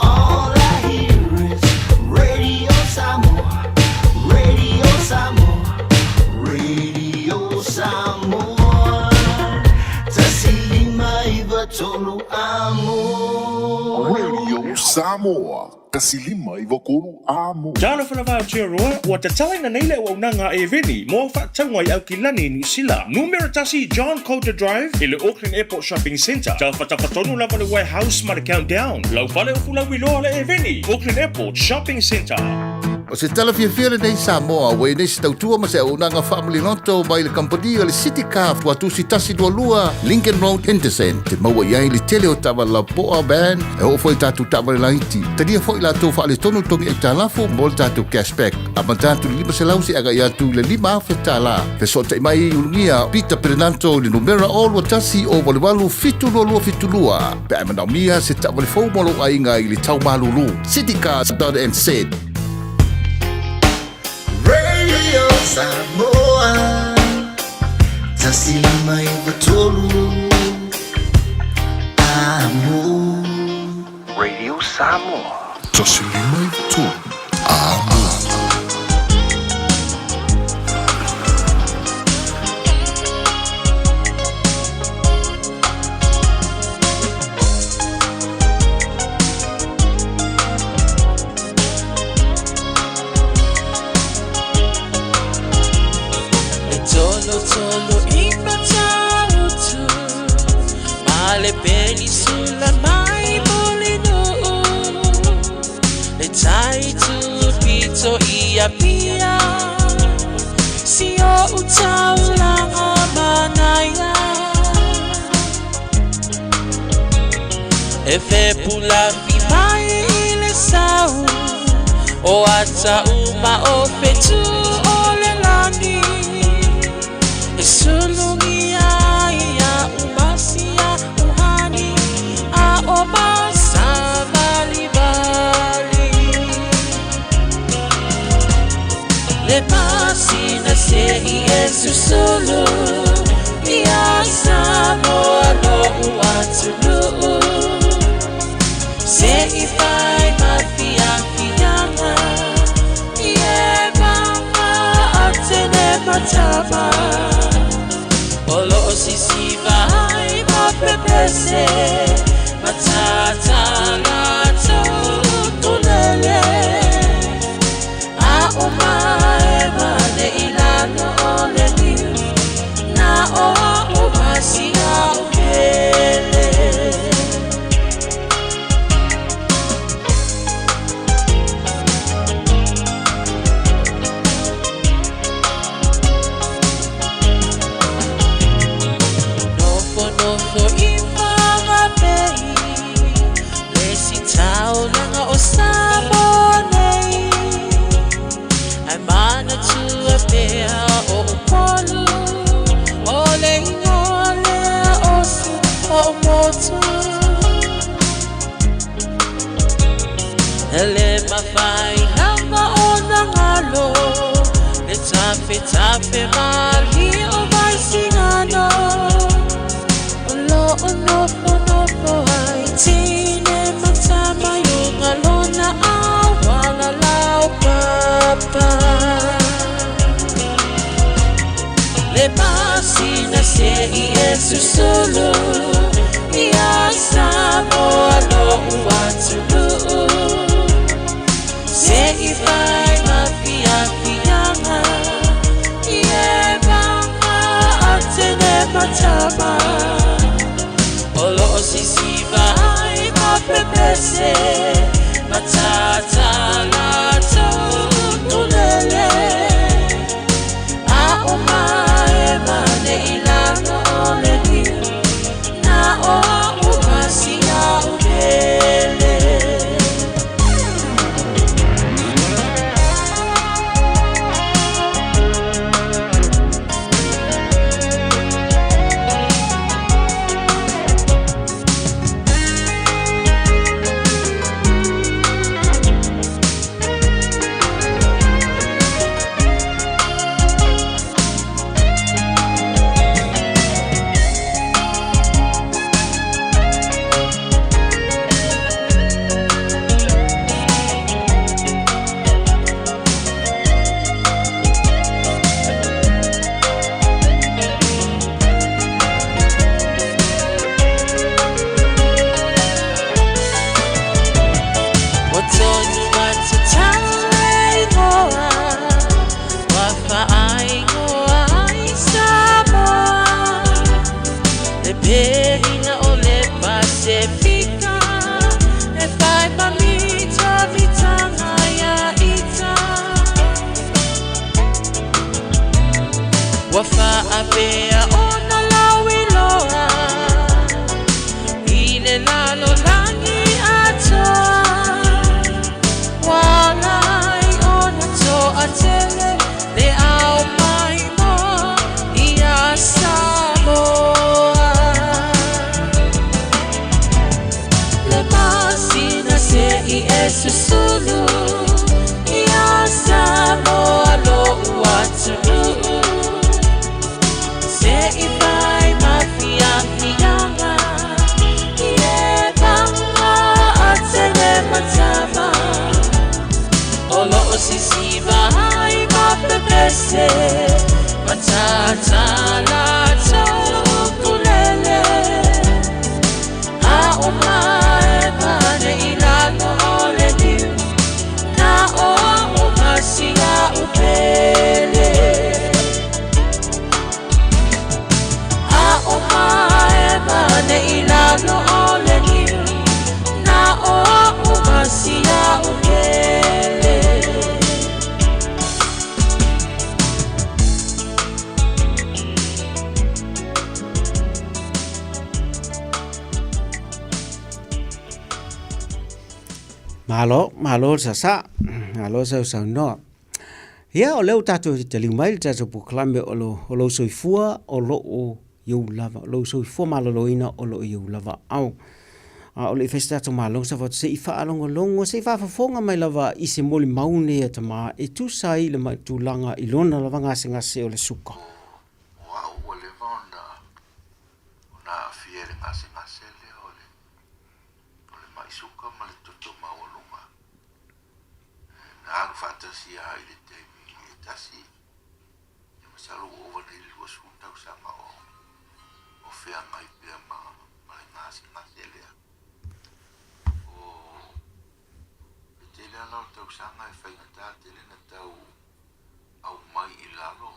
All I hear is Radio Samoa, Radio Samoa, Radio Samoa. Tasilima iwa tolu amo. Radio Samoa. Kasilima iwa kuru amo. Jalo whanawao tia roa, ua tataina neile ua unanga e veni, mo whaatangwai au ki lani New Zealand. Numero tasi John Coulter Drive, ile Auckland Airport Shopping Centre. Tau whatapatonu lava le warehouse ma le countdown. Lau whale o fula wiloa le e veni, Auckland Airport Shopping Centre. O se tala fia nei Samoa, wei nei se tautua ma se unanga family noto mai le kampani o le City Car watu si tasi dua lua, Lincoln Road, Henderson. Te maua iai le tele o tawa la poa band, e o foi tatu tawa le laiti. Tadia foi la tau whaale tonu tongi e talafu, mo le tatu cashback. Ama tatu lima se lausi aga iatu le lima afe tala. Pe so te mai ulungia, Peter Pernanto le numera o lua tasi o wale walu fitu lua. Pe ama mia se tawa le fau molo ainga i le tau malulu. citycars.nz Radio Samoa, tasilima iwa tolu Samoa. Radio Samoa. Tosilima tu. Amo. Tolo ipatautu male penisula mai molino le taitu pito ia pia sio utaulanga manaya FEB mai ile sau o ata uma o fetu ole lani Sulungia ya umasia uhani a obasa balibali le pasina se Yesu solo ya Samoa lo uatulu se ifai mafia fianga ye mama atene matama Olo sisi vai ma pepese matata lato tunele a omae mane ilano ole niu na o obasi a ukele Nofo imama pei Lesi tau langa o sabonei Ai mana tua pea o upolu Ole ingole o su o motu Ele mawhai nanga o nangalo Le tape mali o mai singano Onofo haitine matama yunga lona awala lau papa Le pasina se Yesu solo Ya Samoa lo uatulu Se ifai mafia fianga Ye banga atene matama Olo sisi vai ma pepese matata lato tunele a omae mane ilano ole niu na o ubasi a ubele tala kulele a o mai pane ilano ole diu na o masia upele a o mai pane ilano ole diu na o masia upele Malo sasa, malo sa no. Ya o leo tato te limail tato proklame o lo soifua o lo o iu lava. Lo soifua maloloina o lo iu lava au. O le festa tato malo sa fatu se ifa alongo longo, se ifa fafonga mai lava i se moli maune e tama e tu sai le mai tu langa ilona lava ngase o le suka. Ang fantasia ile temi tasi ya masalo over the hill was hooked out sama o fea mai pe ma nasi ele o tele la tau sama e fai na tele na tau au mai ilalo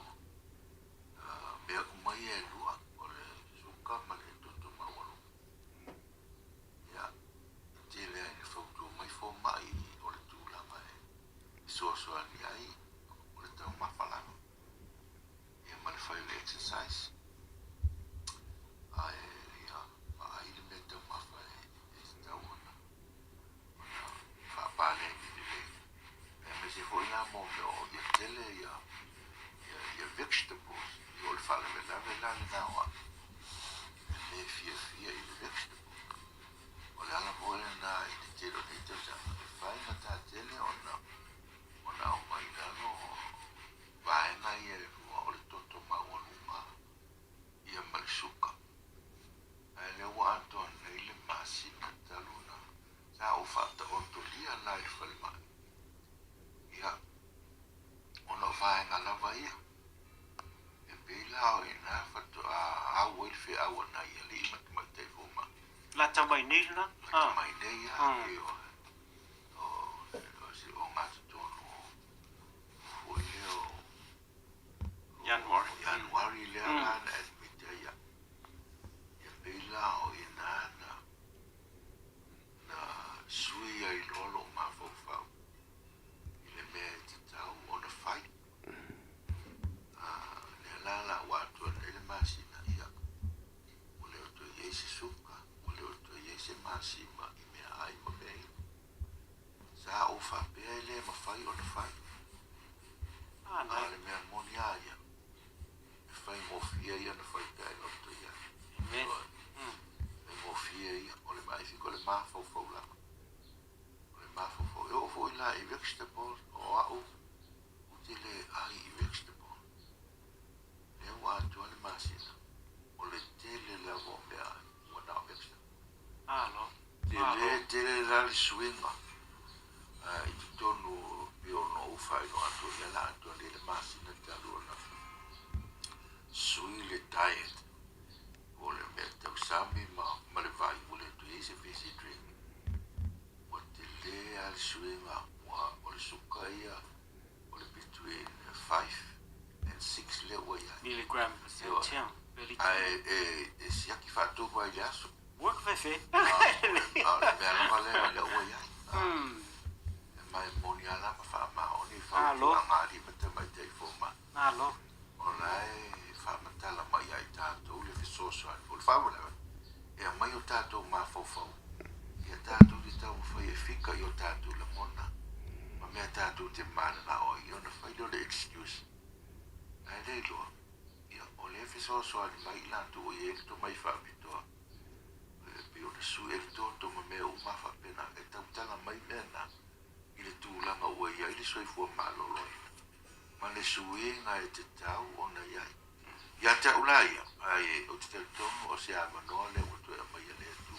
be mai e lua o le suka ma le toto mawalo ya tele e foto mai fo mai o le tula mai so ai o le tau mawhalano e mani fai le exercise ai le me tau mawha e tau ona whapale e me se foi na mo me o ia tele ia vegetables i o le whale vela na oa e me fia i le vegetables o le ala poe na i te tero ni tau sanga e whai na tā tele ona o mai lalo vaena ia e rua o le toto maualuma ia malisuka e le ua atoa nei le masina taluna sa o faataotolia la i le falemai ia ona o vaega lava ia e pei la o ina au ai le feaua nai ia le'i matamaitai foma La tamai nei na? matamai nei ia e o Januari le ana admit ya pela o inana na sui ai lolo ma fofa ile me tau on a fight le la watu le masina ya ole to yesi suka ole to yesi masima me ai mo be sa o fa pele ma fai on a fight le me monia ya fai mofia ia na fai kai o to ia. Amen. E mofia ia o le mai fiko le mafo la. O le mafo e o foi la i vegetable o au o tele ai i vegetable. E o atu le masina. O le tele la vo me ai o na vegetable. No. Tele la le swinga. I tonu io no fai no atu la atu le masina taluna. Sui le diet o le meta usami ma le vai o le tu ese busy drink o te le al suinga o le sukaia o le between 5 and 6 le waya milligram tiang e sia ki fatu vai jaso work fefe le bela vale le waya mai moniala ma fa ma oni fa ma di meta mai te forma alo olai famatala mai ai tātou le fesoso o le whawala e a mai o tātou mā fawfau e a tātou di tau whai e whika i o tātou la mona ma mea tātou te mana na o i ona whai do le excuse ai rei loa o le fesoso ali mai lantu o i e to mai whapitoa pe o le su e to ma mea o ma whapena e tau tala mai mena i le tūlanga ua i ai le soifua maloloi ma le suenga e te tau ona iai ya te ulai ai o te tono o se amano le o te mai le tu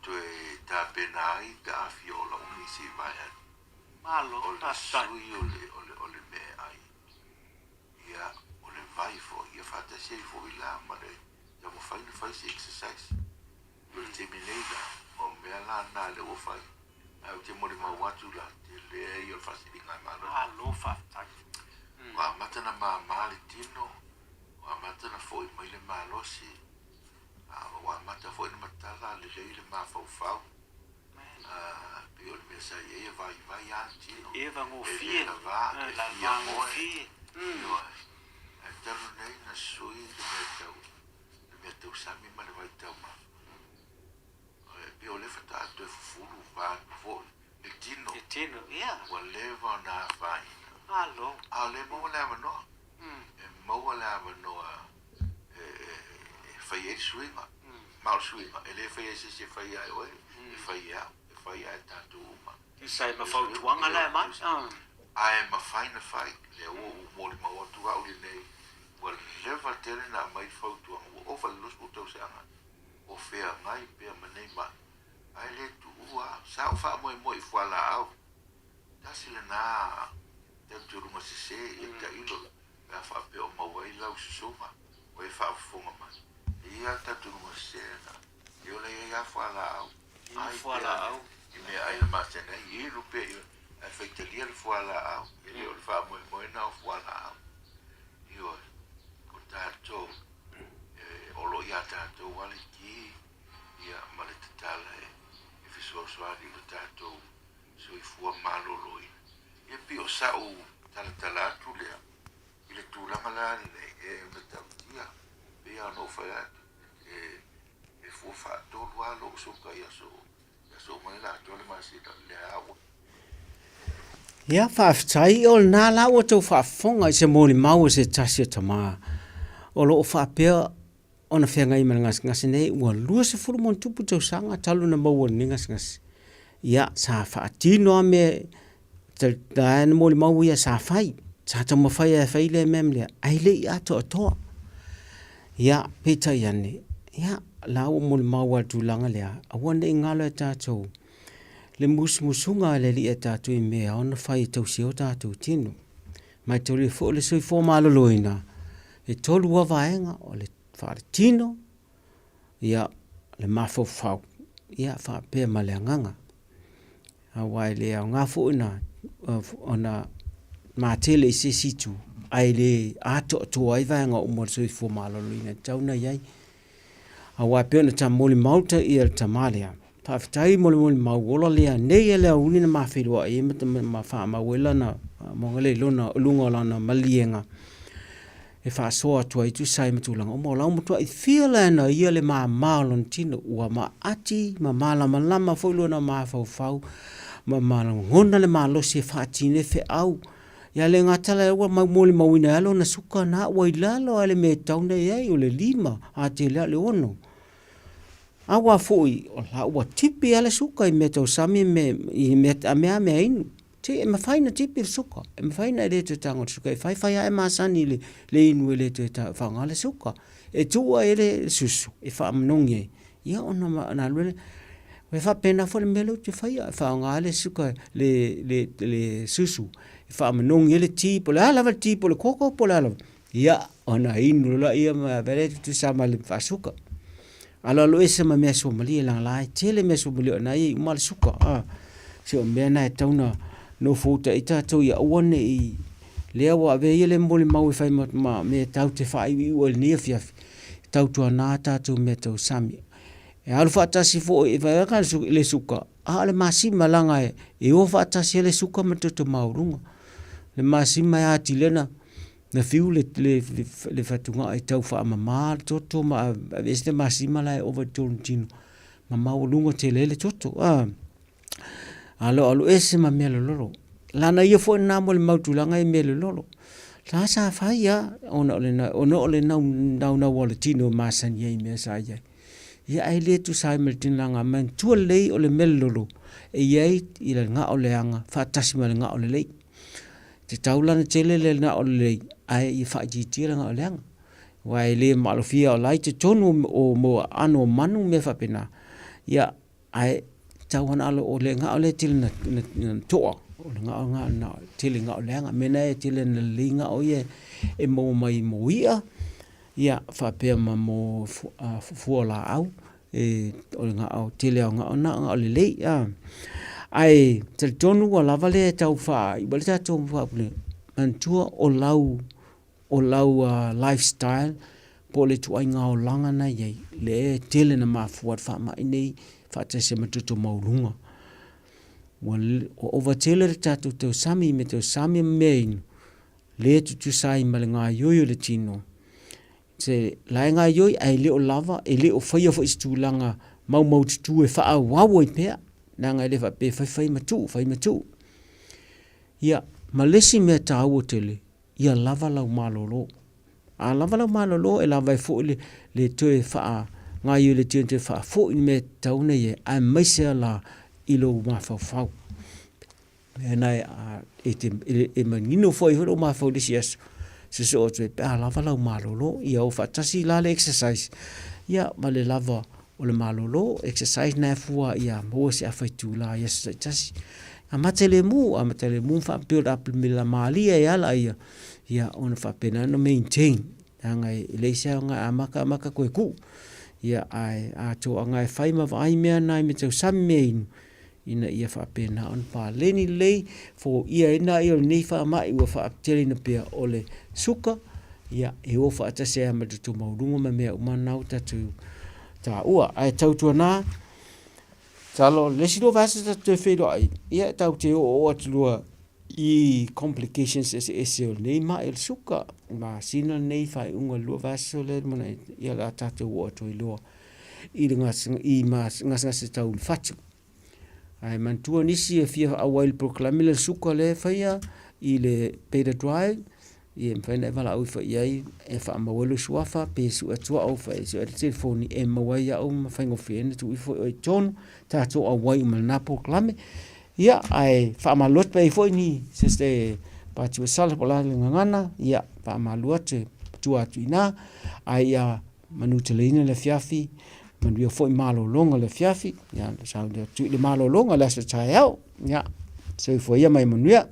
to e ta penai ta fiola uni si vai malo ta sui o le me ai ia o le vai fo ia fata se fo ila ma le ia mo fai le fai se exercise o le te minega o mea la na le o fai au te mori ma watu la te le ia le fasi di ngai malo lo fa wa matana ma le tino wa matana fo i mai le malo si wa mata fo i matala le le ma fo fau pe o le mesa ia vai anti e va mo fie la va mo fie talo nei na sui le mea tau sami ma le vai tau ma pe o le fata atu e fufuru va fo le tino ia wa leva na vai alo le mo le amanoa e mo le amanoa fai e suinga ma o suinga e le fai e se fai ai oe e fai ai tatu uma e sai ma fau tuanga le mai ai ma fai na fai le o moli ma o tu au nei wa leva tele na mai fau tuanga o fa lus o tau sanga o fea ngai pe ma nei ma ai le tu ua sa fa mo i fa la au tasi le na te turunga se e ta ilo la fa pe o ma wai lau susuma o e fa funga ma ia ta turunga se na yo le ia fa la au ai fa la au me ai ma se na i rupe e fekte lia le fa la au e o fa mo na fa la au yo ko ta to o lo ia ta to wale ki ia ma le tala e fiso swali le ta to so i fu malo loi e pio sa o tala tu le ile tu la mala le e meta ia e no fa e fu fa to lo so ka ia so mai la to le masi le awa ia faafetai o lenā la ua tau faafofoga i se molimau e se tasi o tamā o loo faapea ona feagai ma le gasigasi nei ua 20 tausaga talu na maua lenei gasigasi ia sa faatino a me tae na molimau ia sa fai sa taumafai e fai le mea lea ai leʻi atoatoa ia peitai ane ia la ua molimau a le tulaga lea aua neʻi galo e tatou le musumusunga le li e tātou i mea ona whai tausi o tātou tino. Mai tau le fo le soi fō maloloina. E tolu wa vaenga o le whaare tino. Ia le mafo whau. Ia wha pēr ma le anganga. A wai le au ngā fo ina ona mātele i se situ. Ai le ato ato ai vaenga o mo le soi fō maloloina. Tau na iai. A wai pēr na ta moli mauta i al tamalea. Whaafitai mole mauola lea nei e lea uni na mawhirua e ma wha mauela na mongale lona lunga lana malienga e wha soa tua i tu sai matulanga o mo lau matua i whiala na ia le maa maolon tino ua ma ati ma malama lama whaulu na maa whau ma malama ngona le maa losi e whaatine whe au ia le ngatala e ua mole mauina alo na suka na ua ilalo ale me tauna iai o le 5 a te lea le ono awa foi o la ua tipi ale suka i metau sami i mea inu. Te e mawhaina tipi suka. E mawhaina le te tango suka. E whaiwhaia e maasani le inu e le te whaanga le suka. E tua e le susu. E wha manongi e. Ia ona na luele. E wha pena fo le melo te whaia. E whaanga le suka le susu. E wha manongi e le tipo. Le alawa tipo le koko po le alawa. Ia ona inu la ia ma vele tu sama le whasuka. Ala lo ese ma mea somali lang lai tele mea somali na i mal suka se o mea na tauna no fota ita to ya one i le wa ve ile moli mau fai ma me tau te fai i o ni fia tau to na ta to me to sami e alu fata si fo e va ka le suka ale masi malanga e o fata si le suka ma to maurunga le masi ma ya tilena na fiu le fatunga ai tau wha mama toto ma veste masima lai over tino ma maulunga te lele toto alo ese ma mele lolo lana ia fo na mo le mautulanga i mele lolo la sa faia ona ole na wala tino masani ai me sa ia ai le tu sai meltin langa man tu le ole mele lolo e ia i le nga ole anga fa tasima nga ole le te taulana tele le na ole ai i whaajitira ngā leanga. Wai le malofia o lai te tonu o mo ano manu me whapena. Ia ai tauana alo o le ngā o le tili na toa. O le ngā tili ngā o leanga. Mena e tili na li ngā o ie e mo mai mo ia ia whapea ma mo fuola au o ngā au tele au ngā o le lei ai te tonu wa lava le tau wha i wale tau wha pule mantua o lau lifestyle po le tuai ngā o langa na iei le tele na mafuat wha mai nei wha te se matuto maurunga o overtele le tatu tau sami me tau sami mein le tutu sai ma le ngā yoyo le tino se lai ngā yoyo ai le o lava e le o whaia fo istulanga mau tutu e wha wawo i pea na ngai le wha pe whai matu ia malesi mea tau o tele ia lava lau malolo a lava lau malolo e lava e fo le toe wha ngā yoyo le tino te wha fo i me tau nei e a maise la ilo mawhau. E nai e manino fo i horo mawhau disi aso. Se so o tue pēa lava lau malolo ia o whatasi la le exercise. Ia ma le lava o le malolo exercise na fua ia mua se a whaitu la ia se tasi. A matele mu wha build up me la malia e ala ia ona wha pena no maintain. Ngai leisa o ngai amaka koe ku. Ia ai a tō a ngai whaima vai mea nai me tau sameinu. Ina ia wha pena on pa leni lei fo ia ina ia nei wha mai ua wha aptele na pia o le suka. Ia e o wha atase a matutu maurunga ma mea umanau tatu ta ua. Ai tau tua nā talo lesilo vasa tatu e whelo ai. Ia tau te o atulua I complications ese o nei ma el suka. Ma sina nei whai unga lua vasa o le mana ia la tatu o atu I lua. I ngas se tau fatu. Ai mantua nisi e fia awail proklami le suka le whaia I le Peter Drive I e mwhaina e wala au whaia e wha mawelu suafa pe su atua au whaia so e telefoni e mawai au mawhaingo whiene tu ifo e tonu tato awai umalina proklami ia ai wha malot pe ifo ni seste pati wa sala pola le ngangana ia wha malua te tua atu ina ai manu te leina le fiafi Mandu ia foi malo longa le fiafi, ya sa de tu le malo longa la sa chaiao, ya. So foi ia mai manuia.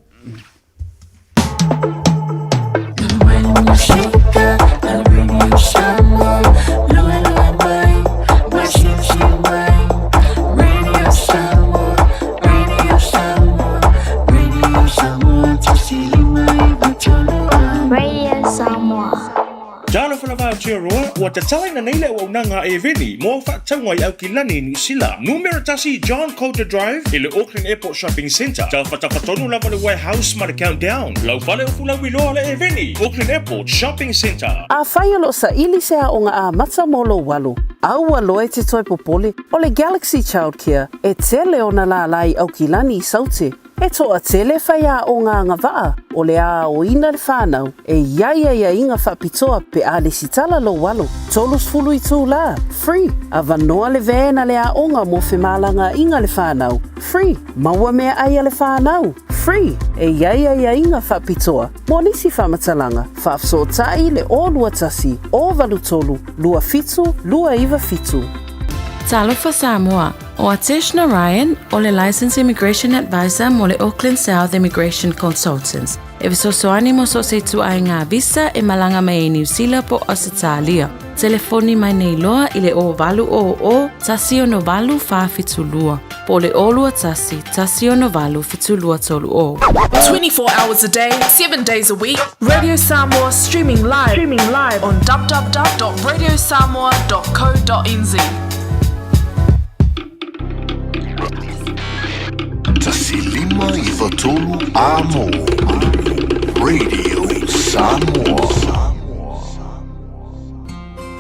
Radio Samoa. Jana whanawha tia roa, ua te taina nei le waunanga e veni, mō whaatangwa I Aukilani New Sila. Numera tasi John Coulter Drive, I le Auckland Airport Shopping Centre. Ta whatawhatonu lava le warehouse ma le countdown. Lau vale o fula wiloa le e veni, Auckland Airport Shopping Centre. A whaia lo sa ili sea o ngā mata molo walu. Aua loe te toi popole o le Galaxy Childcare e tele o na la lai Aukilani I saute. E toa tele whaia o ngā ngawaa o le a o ina le whanau e iaia inga whapitoa pe a le sitala lo walo. Tolus fulu I tū la, free. A vanoa le vena le a onga mo whemalanga inga le whanau, free. Maua mea aia le whanau, free. E iaia inga whapitoa. Mo nisi whamatalanga, whafso tai le o lua tasi, o valu tolu, lua fitu, lua iwa fitu. Talofa Samoa, o Atishna Ryan, o le Licensed Immigration Advisor mo le Auckland South Immigration Consultants. E visosoani mo so se tu ai ngā visa e malanga mai e New Zealand po Australia. Telefoni mai nei loa I le o valu o tasi o no valu whawhitulua. Po le o lua tasi o no valu fitulua tolu o. 24 hours a day, 7 days a week. Radio Samoa streaming live on www.radiosamoa.co.nz. Tasilima I watolu amo Radio Samoa.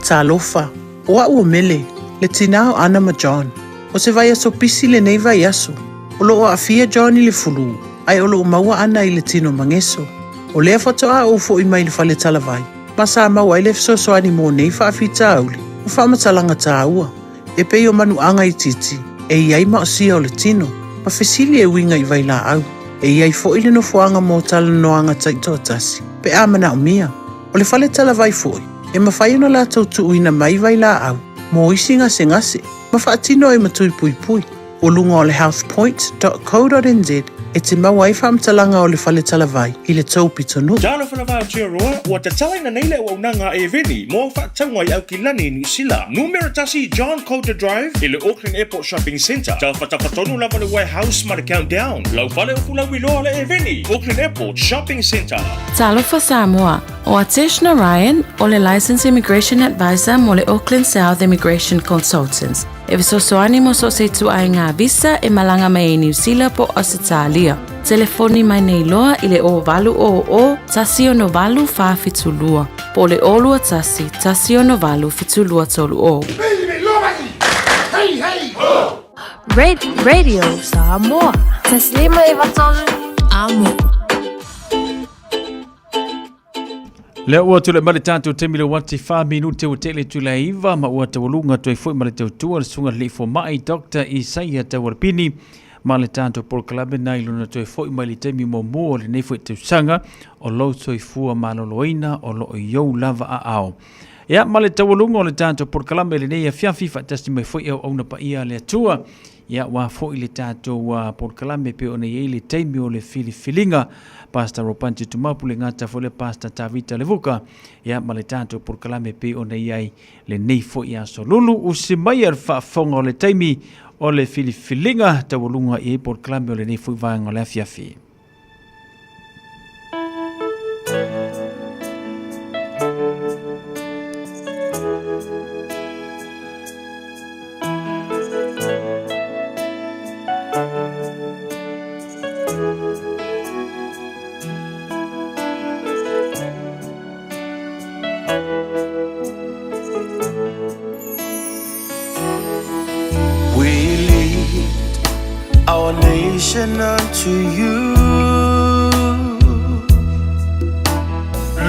Talofa, oa ua mele, le tinao ana ma John. O se vai aso pisi le nei vai aso. O lo o afia John I le fulu, ai o lo maua ana I le tino mangeso. O lea fatoa o fo I mai le fale talavai. Masa maua I le fsoso ani mo nei whaafita auli. O whaamatalanga ta ua. E pei o manu anga I titi. E iai maosia o le tino. Ma fesili e winga I vai la au. E iai fo I le no fuanga mo tala noanga taito tasi. Pe amana o mia. O le fale talavai foi. E mawhai ona la tautu uina mai vai la au. Mo isi ngase. Ma whaatino e matui pui pui. O lunga o le healthpoint.co.nz e te maua ai whaamtalanga o le whale talavai i le taupi tonu. Jalo whanawai o Aotearoa, ua te talaina nei le ua unanga e veni, mō whaatangwa i Aukilani New Zealand. Numero tasi John Coulter Drive i le Auckland Airport Shopping Centre. Tau whatawhatonu lava le warehouse ma le countdown. Lau whale o pula wiloa le e veni, Auckland Airport Shopping Centre. Talofa Samoa, o Ateshna Ryan, o le Licensed Immigration Advisor mo le Auckland South Immigration Consultants. E visosoani mo so se tu ai ngā visa e malanga mai New Zealand po Australia. Telefoni mai nei loa i le o valu o tasi o no valu wha fitulua. Po le olua tasi o no valu fitulua tolu o. Radio Samoa. Taslima e watolu. Amo. Lea ua tule male tātou te mile wati 5 minute o tele tula iwa ma ua te walunga tue fui male tau tua le sunga lefo mai Dr. Isaiah Tawarpini ma le tātou porkalabe na iluna tue fui male temi mo mua le nefo i te usanga o lau tue fua ma loloina o lo iou lava a ao. Ia ma le tawalunga o le tātou porkalabe le neia fiafi fatasti mai fui au na pa ia le atua. Ia wa fo i le tātou porkalabe pe o ne i le teimi o le filifilinga Pastor Ropanti Tumapu le ngata fo le Pastor Tavita Levuka. Ia ma le tātou porkalabe pe o ne iai le nei fo i aso lulu usi mai ar whaafonga o le teimi o le filifilinga tawalunga i porkalabe o le nei fo i vanga o le afiafi. Our nation unto you,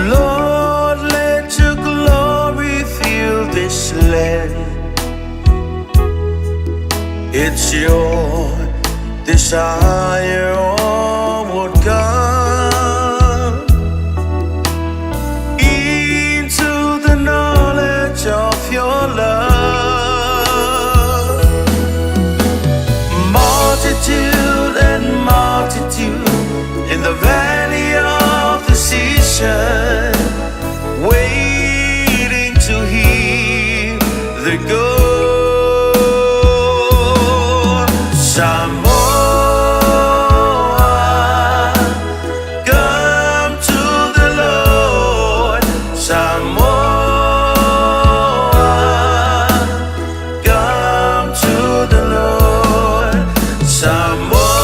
Lord, let your glory fill this land. It's your desire, onward come into the knowledge of your love. Multitude and multitude in the valley of decision, waiting to hear the good. Samoa, come to the Lord. Samoa, come to the Lord. Samoa,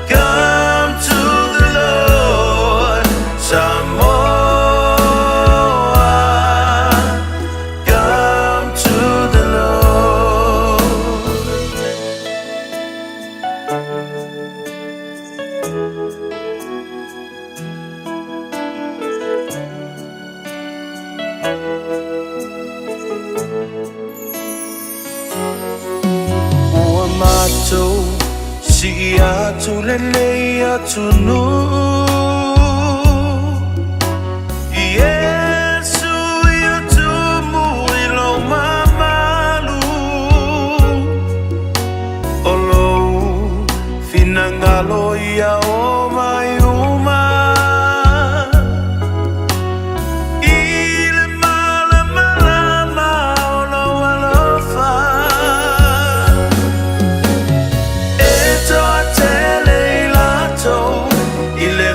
come to the Lord. Samoa, come to the Lord. Uamato si atu lele atu nu. Yesu yutumu ilo mamalu. Olo finangalo ya o mayuma. Ile mala mala olo alofa. Eto atele ilato ile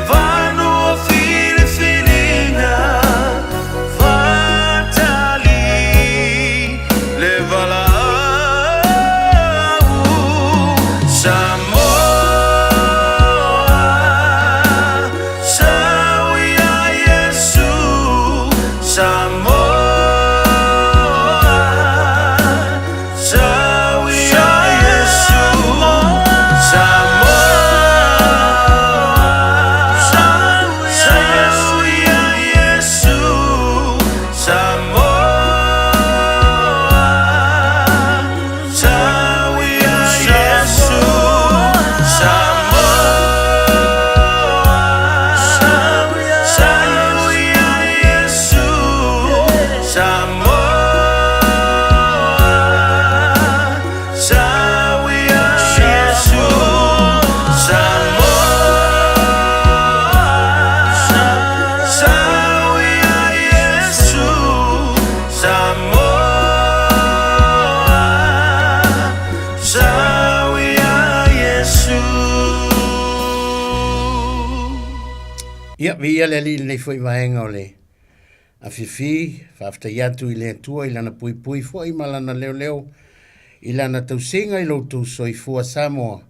via le li nei foi vaenga ole. A fifi, whafta iatu I le atua I lana pui pui foi malana leo leo. I lana tausinga I loutou soifua Samoa.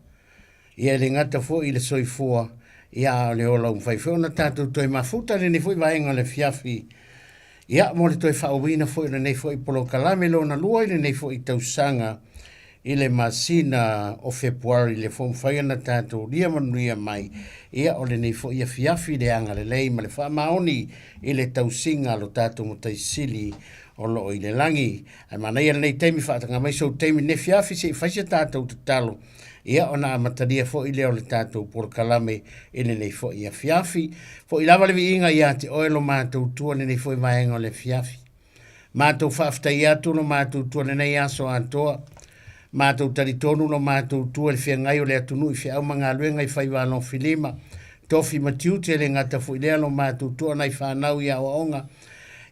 Ia le ngata foi I le soifua. Ia le ola umwhaifeona tātou toi mafuta le ni foi vaenga le fiafi. Ia mo le toi whaowina foi le nei foi polo kalame lo na lua I le nei foi tausanga. I le masina o Februari le fo whaia na tātou ria manuia mai. Ia o le nei fo ia fiafi le anga le lei ma le wha maoni I le tausinga lo tātou mo taisili o lo I le langi. Ai mana ia nei teimi whaatanga mai so teimi ne fiafi se whaisia tātou te talo. Ia ona amataria fo I leo le tātou por kalame I le nei fo ia fiafi. Fo I lava le vi inga ia te oelo mātou tua le nei fo I maenga o le fiafi. Mātou whaafta ia tu no mātou tua le nei aso atoa. Mātou taritonu no mātou tua le whiangai o le atunu I whiau mga luenga I whaiwano filima. Tofi matiu te le ngata fo I lea no mātou tua nei whanau ia o onga.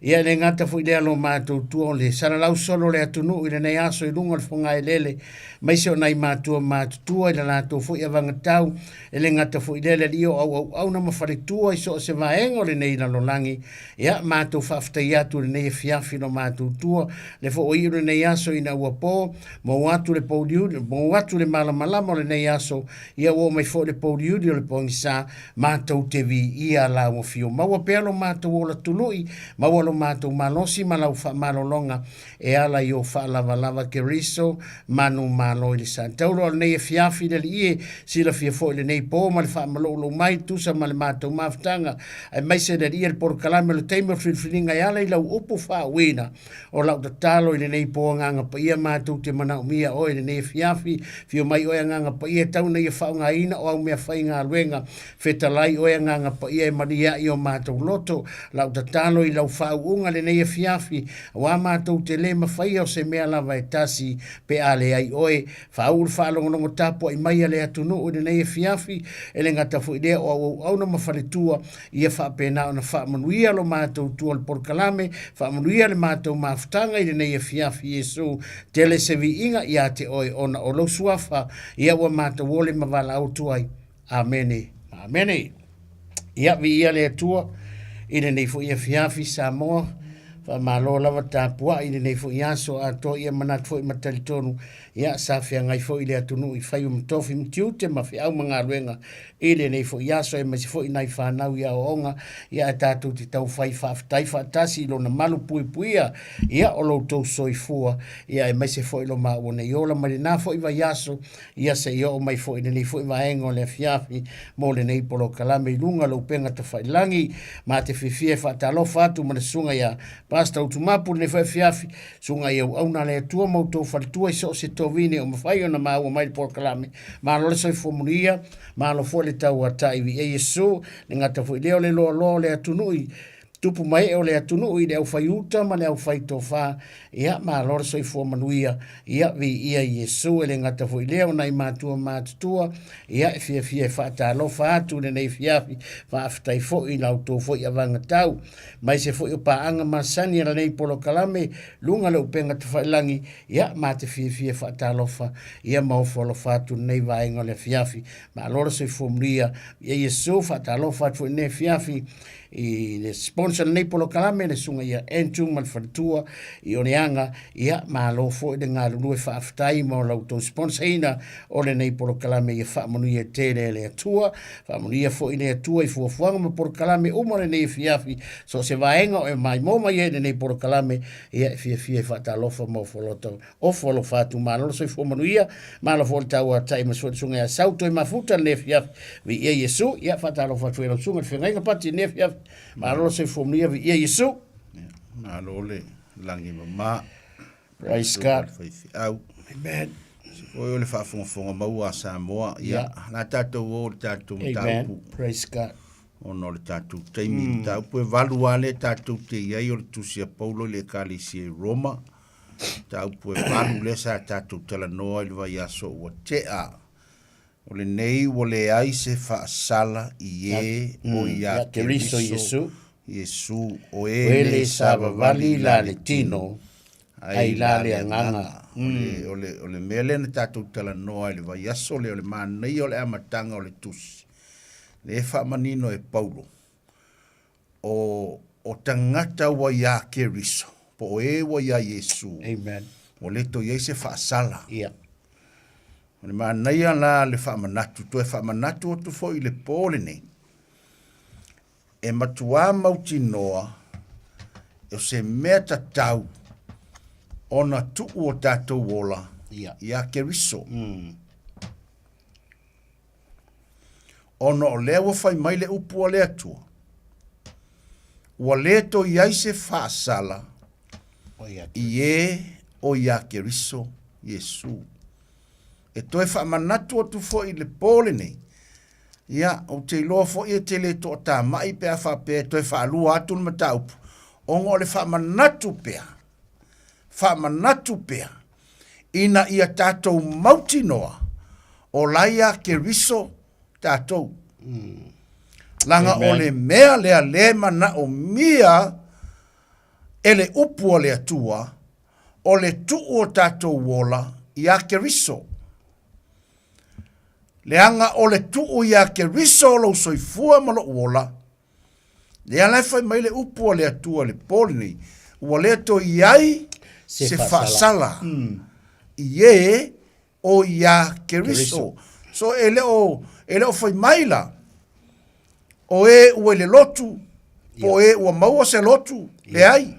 Ia le ngata fo I lea no mātou tua le saralau solo le atunu I le nei aso I lunga le whangai lele. Maise o nei mātua tua I le nātou fo I avangatau. E le ngata fo I lea le lio au na mawhare tua I so se vaenga o le nei na lolangi. Ia mātou whafta iatu le nei fiafi no mātou tua. Le fo I le nei aso I na uapo. Mo watu le pauliuri, mo watu le malamalama o le nei aso. Ia o mai fo le pauliuri o le pongisa. Mātou te vi ia la mo fio. Maua pealo mātou o la tului. Maua lo mātou malosi malau wha malolonga. E ala I o wha lava lava ke riso. Manu malo I le sa. Tauro al nei fiafi le ie. Sila fia fo le nei po. Ma le wha malolo mai tusa ma le mātou maftanga. Ai mai se le ie le por kalame le teimo filfilinga I ala I lau upu wha wina. O lau da talo I le nei po nganga pa ia mātou te mana umia o le nei fiafi. Fio mai o nganga pa ia tau nei wha unga ina o au mea whai ngā luenga. Fetalai o nganga pa ia maria I o mātou loto. Lau da talo I lau wha unga le nei fiafi. Wa mātou te le mawhai o se mea lava e tasi pe ale ai oe. Whaur whalongonongo tapo I mai ale atunu o le nei fiafi. Ele ngata fu idea o au na mawhaletua. Ia wha pena o na wha manuia lo mātou tua le porkalame. Wha manuia le mātou maftanga I le nei fiafi Yesu. Tele se vi inga ia te oe ona o lo suafa. Ia wa mātou wole mavala au tuai. Amene. Amene. Ia vi ia le atua. I le nei fu ia fiafi Samoa. Fa malo lava tapua I le nei fu iaso a to ia manat fu I matalitonu. Ia sa fia ngai fu I le atunu I whai umtofi mtiute ma fi au mga luenga. I le nei fu iaso e masi fu I nai whanau ia o onga. Ia tātou te tau whai whaftai whatasi lo na malu pui puia. Ia o lo tau soifua. Ia e masi fu I lo ma wana I ola ma le na fu I wa iaso. Ia se I o mai fu I le nei fu I wa engo le fiafi. Mo le nei polo kalame I lunga lo penga ta whai langi. Ma te fifie whatalo fatu ma le sunga ia. Pasta utumapu le whai fiafi. Sunga ia au na le atua mautou whalitua I so se tovine o mawhai o na maua mai polo kalame. Ma lo le soifua muria. Ma lo fo le tau a taiwi e Yesu. Le ngata fu I leo le loa loa le atunui. Tupu mai o le atunu I le au whai uta ma le au whai tofa. Ia ma lor soi fua manuia. Ia vi ia Yesu e le ngata fu I leo nai mātua mātutua. Ia e fia fia whaata alo whaatu le nei fiafi. Whaaftai fo I lau tō fo I avanga tau. Mai se fo I paanga masani ala nei polo kalame. Lunga le upenga te whailangi. Ia ma te fia fia whaata alo wha. Ia ma ufo alo whaatu nei vaenga le fiafi. Ma lor soi fua manuia. Ia Yesu whaata alo whaatu I nei fiafi. I le sponsor nei polo kalame le sunga ia entu mal fatua I oneanga ia malo fo I le ngā lunue whaaftai ma o lautou sponsor ina o le nei polo kalame ia whaamonuia tēne le atua whaamonuia fo I le atua I fuafuanga ma polo kalame uma le nei fiafi so se vaenga o e mai moma ia le nei polo kalame ia fia whaatalofa ma o foloto o folo fatu malo so I fuamanuia malo fo le tau a taima so le sunga ia sauto I mafuta le fiafi vi ia Yesu ia whaatalofa tuera sunga le whengainga pati le fiafi Marolo se fomnia vi ia Yesu. Marole langi mama. Praise God. Au. Amen. Foi le whaafonga maua Samoa. Ia. Nā tātou o le tātou mtaupu. Amen. Praise God. Ono le tātou teimi mtaupu. E valu ale tātou te iai o le tusia Paulo le kalisi Roma. Taupu e valu le sa tātou talanoa I le vai aso ua tea. O le nei o le ai se whaasala I e o ia Keriso Yesu. Yesu o e le savavali la le tino ai la le anganga. O le mele na tātou tala noa le vai aso le o le manei o le amatanga o le tusi. Le wha manino e Paulo. o tangata wa ia Keriso. Po e wa ia Yesu. Amen. O le to ye se whaasala. Ia. O le maanaia la le whaamanatu. To e whaamanatu o tu fo i le pōle nei. E matua mauti noa. E se mea tatau. Ona tu o tatou wola. Ia Keriso. Ona o lewa whai mai le upu o le atua. Ua le to iai se whaasala. Ie o ia Keriso Yesu. E toi whaamanatu o tu fo i le pōle nei. Ia, o te loa fo i te le to ta mai pea whapea, toi whaalua atu na mataupu. Ongo o le whaamanatu pea. Whaamanatu pea. Ina ia tātou mauti noa. O laia Keriso tātou. Langa o le mea lea le mana o mia ele upu o le atua o le tuu o tātou wola ia Keriso. Leanga o le tuu ia Keriso lo soifua malo wola. Lea lai fai mai le upu o le atua le polini. Ua le to iai se whaasala. Ie o ia Keriso. So ele o fai maila. O e ua le lotu. Po e ua maua se lotu. Le ai.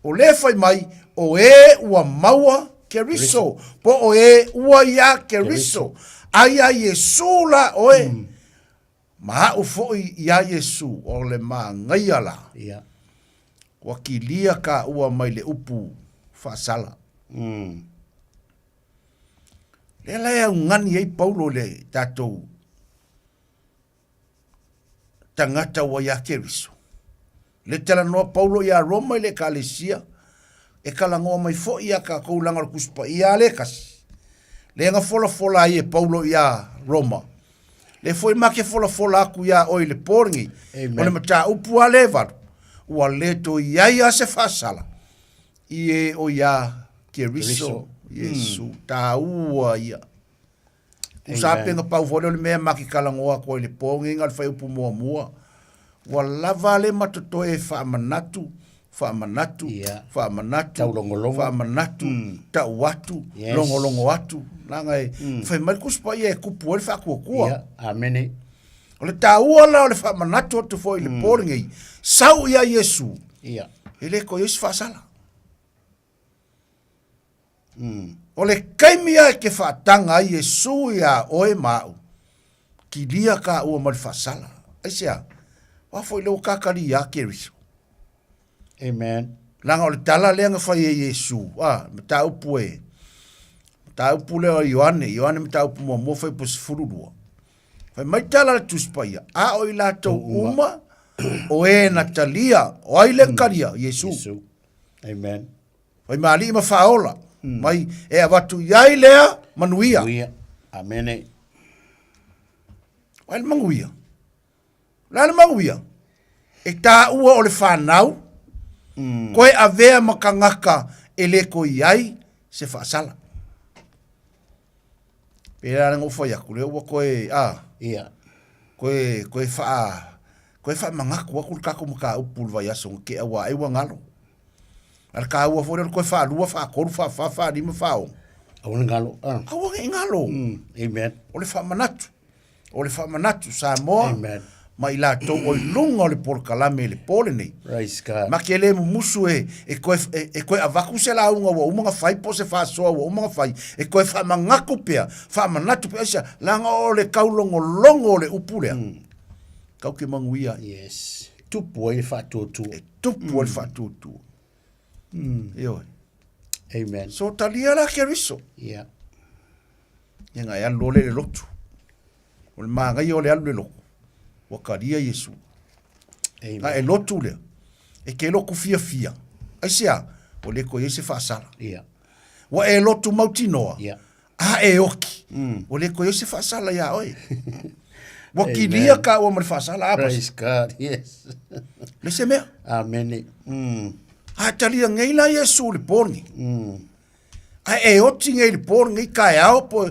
O le fai mai. O e ua maua Keriso. Po o e ua ia Keriso. Aia Yesu la oe. Maha u foi ia Yesu. O le maa ngaia la. Wakilia ka ua mai le upu whaasala. Le lea ungani ei Paulo le tatou tangata wa ia Keriso. Le tala noa Paulo ia Roma le kalesia. E kalangoa mai fo ia ka koulanga le kuspa ia le kasi. Le nga fola ai e Paulo ia Roma. Le foi make fola aku ia oi le poringi. O le mata upu a le varu. Ua le to ia se whaasala. Ie o ia Keriso. Yesu. Ta ua ia. Usapenga pau fole o le mea maki kalangoa ko le poringi ngal fai upu mua. Ua lava le matotoe whaamanatu. Whaamanatu. Whaamanatu. Tau watu. Longolongo watu. Nangai. Fai mai kuspa ia e kupu ele whaakua. Amene. O le tāua la o le whaamanatu atu fo i le poringi. Sau ia Yesu. Ele ko Yesu whaasala. O le kaimia ke whaatanga i Yesu ia oe mau. Ki lia ka ua mali whaasala. Aisea. Wafo i leo kakari ia Keriso. Amen. Langa o le tala leanga whai e Yesu. Mta upu e. Mta upu leo Ioane. Ioane mta upu mua whai po sifururua. Whai mai tala le tuspaia. A o i lato uma. O e na talia. O ai le karia Yesu. Amen. Whai maali ima whaola. Mai e awatu iai lea manuia. Amene. Wai le manguia. Lale manguia. E tā ua o le whanau. Koe a vea makangaka e le ko iai se whaasala. Pera nga ufa yaku le ua koe koe wha mangaku waku kako maka upul vai aso ke awa e wa ngalo. Al ka ua fore koe wha lua wha koru wha lima whao. Awa ngalo. Awa ngalo. Amen. O le wha manatu. O le wha manatu Samoa. Amen. Ma i lato o i lunga o le polkalame le pole nei. Praise God. Ma ke le musu e koe avaku se la unga wa umanga fai po se fa soa wa umanga fai. E koe fa mangaku pea, fa manatu pea isa, langa o le kaulongo longo o le upulea. Kau ke manguia. Yes. Tupu e fa tutu. E tupu e fa tutu. Eo. Amen. So talia la Keriso. Yeah. Yenga ya lole le lotu. O le manga i o le alu le loku. Wakaria Yesu. Amen. E lotu lea. E ke loku fia. Aisea, o le ko Yesu whaasala. Wa e lotu mauti noa. E oki. O le ko Yesu whaasala ia oi. Wa ki lia ka o mali whaasala apas. Praise God, yes. Le se mea. Amen. Talia ngeila Yesu le poni. E oti ngai le poni ngai kai ao po.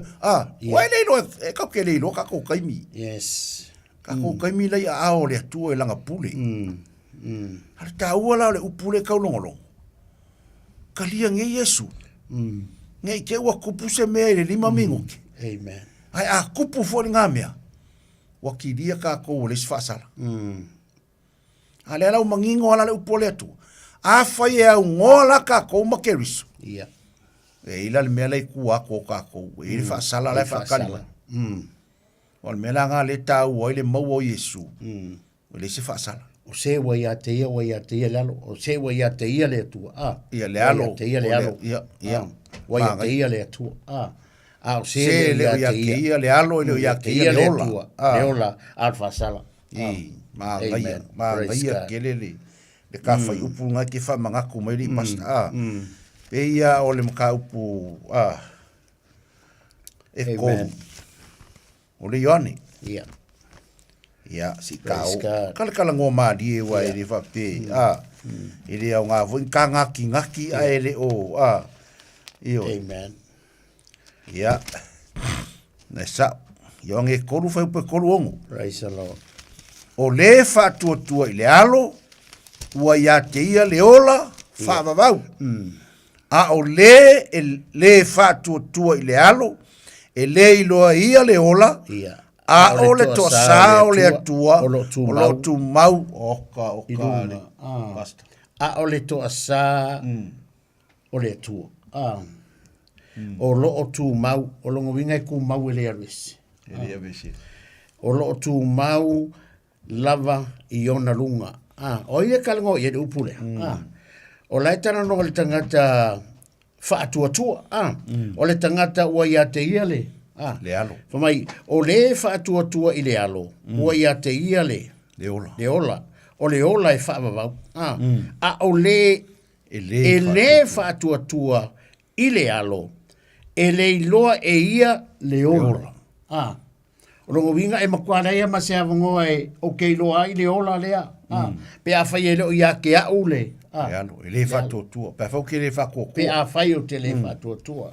Wa leilo e kau ke leilo kako kaimi. Yes. Kako kaimi lai a ao le atua e langa pule. Hale tāua la le upule kaulongolongo. Kalia nge Yesu. Nge ke ua kupu se mea le lima mingoki. Amen. Ai a kupu fo ngā mea. Wakilia ka kou le sfasala. Ale ala umangingo ala le upole atu. A fai e au ngola ka kou makeriso. Ia. E ila le mea le kua ko ka kou. E le fasala le fakaliwa. O le mea la ngā le tau o le mau o Yesu. O le se fasala. O se wa ia te ia lalo. O se wa ia te ia le atua. Ia le alo. Te ia le alo. Ia. Wa ia te ia le atua. O se le ia te ia le alo. Le ia te ia le ola. Le ola. Alfa sala. Ma ngaia kelele. Le ka fai upu nga ke fa mangaku mai li pasta. Pe ia o le maka upu. E ko. O le yoni. Ia. Ia, si kau. Kala ngō mādi e wa e le whape. E le au ngā voi, ka ngaki a e le o. Amen. Ia. Nei sa. Iong e koru whai upe koru ongo. Praise the Lord. O le whātua i le alo, ua ia te ia le ola, whāwawau. A o le whātua i le alo, e le iloa ia le ola, a o le toa sa o le atua, o lo tu mau, oka, a o le toa sa o le atua. O lo o tu mau, o longo winga ku mau e le arwesi. O lo o tu mau, lava i ona lunga. O ia kalango i e upule. O laitana no le tangata whaatua. O le tangata ua ia te ia le. Le alo. Whamai, o le whaatua i le alo. Ua ia te ia le. Le ola. Le ola. O le ola e whaamavau. A o le whaatua i le alo. E le iloa e ia le ola. O rongo winga e makuana ia ma se avangoa e o ke iloa i le ola lea. Pe a whai e leo ia ke au le. Le alo, e le whaatua. Pe a whau ke le whakoko. Pe a whai o te le whaatua.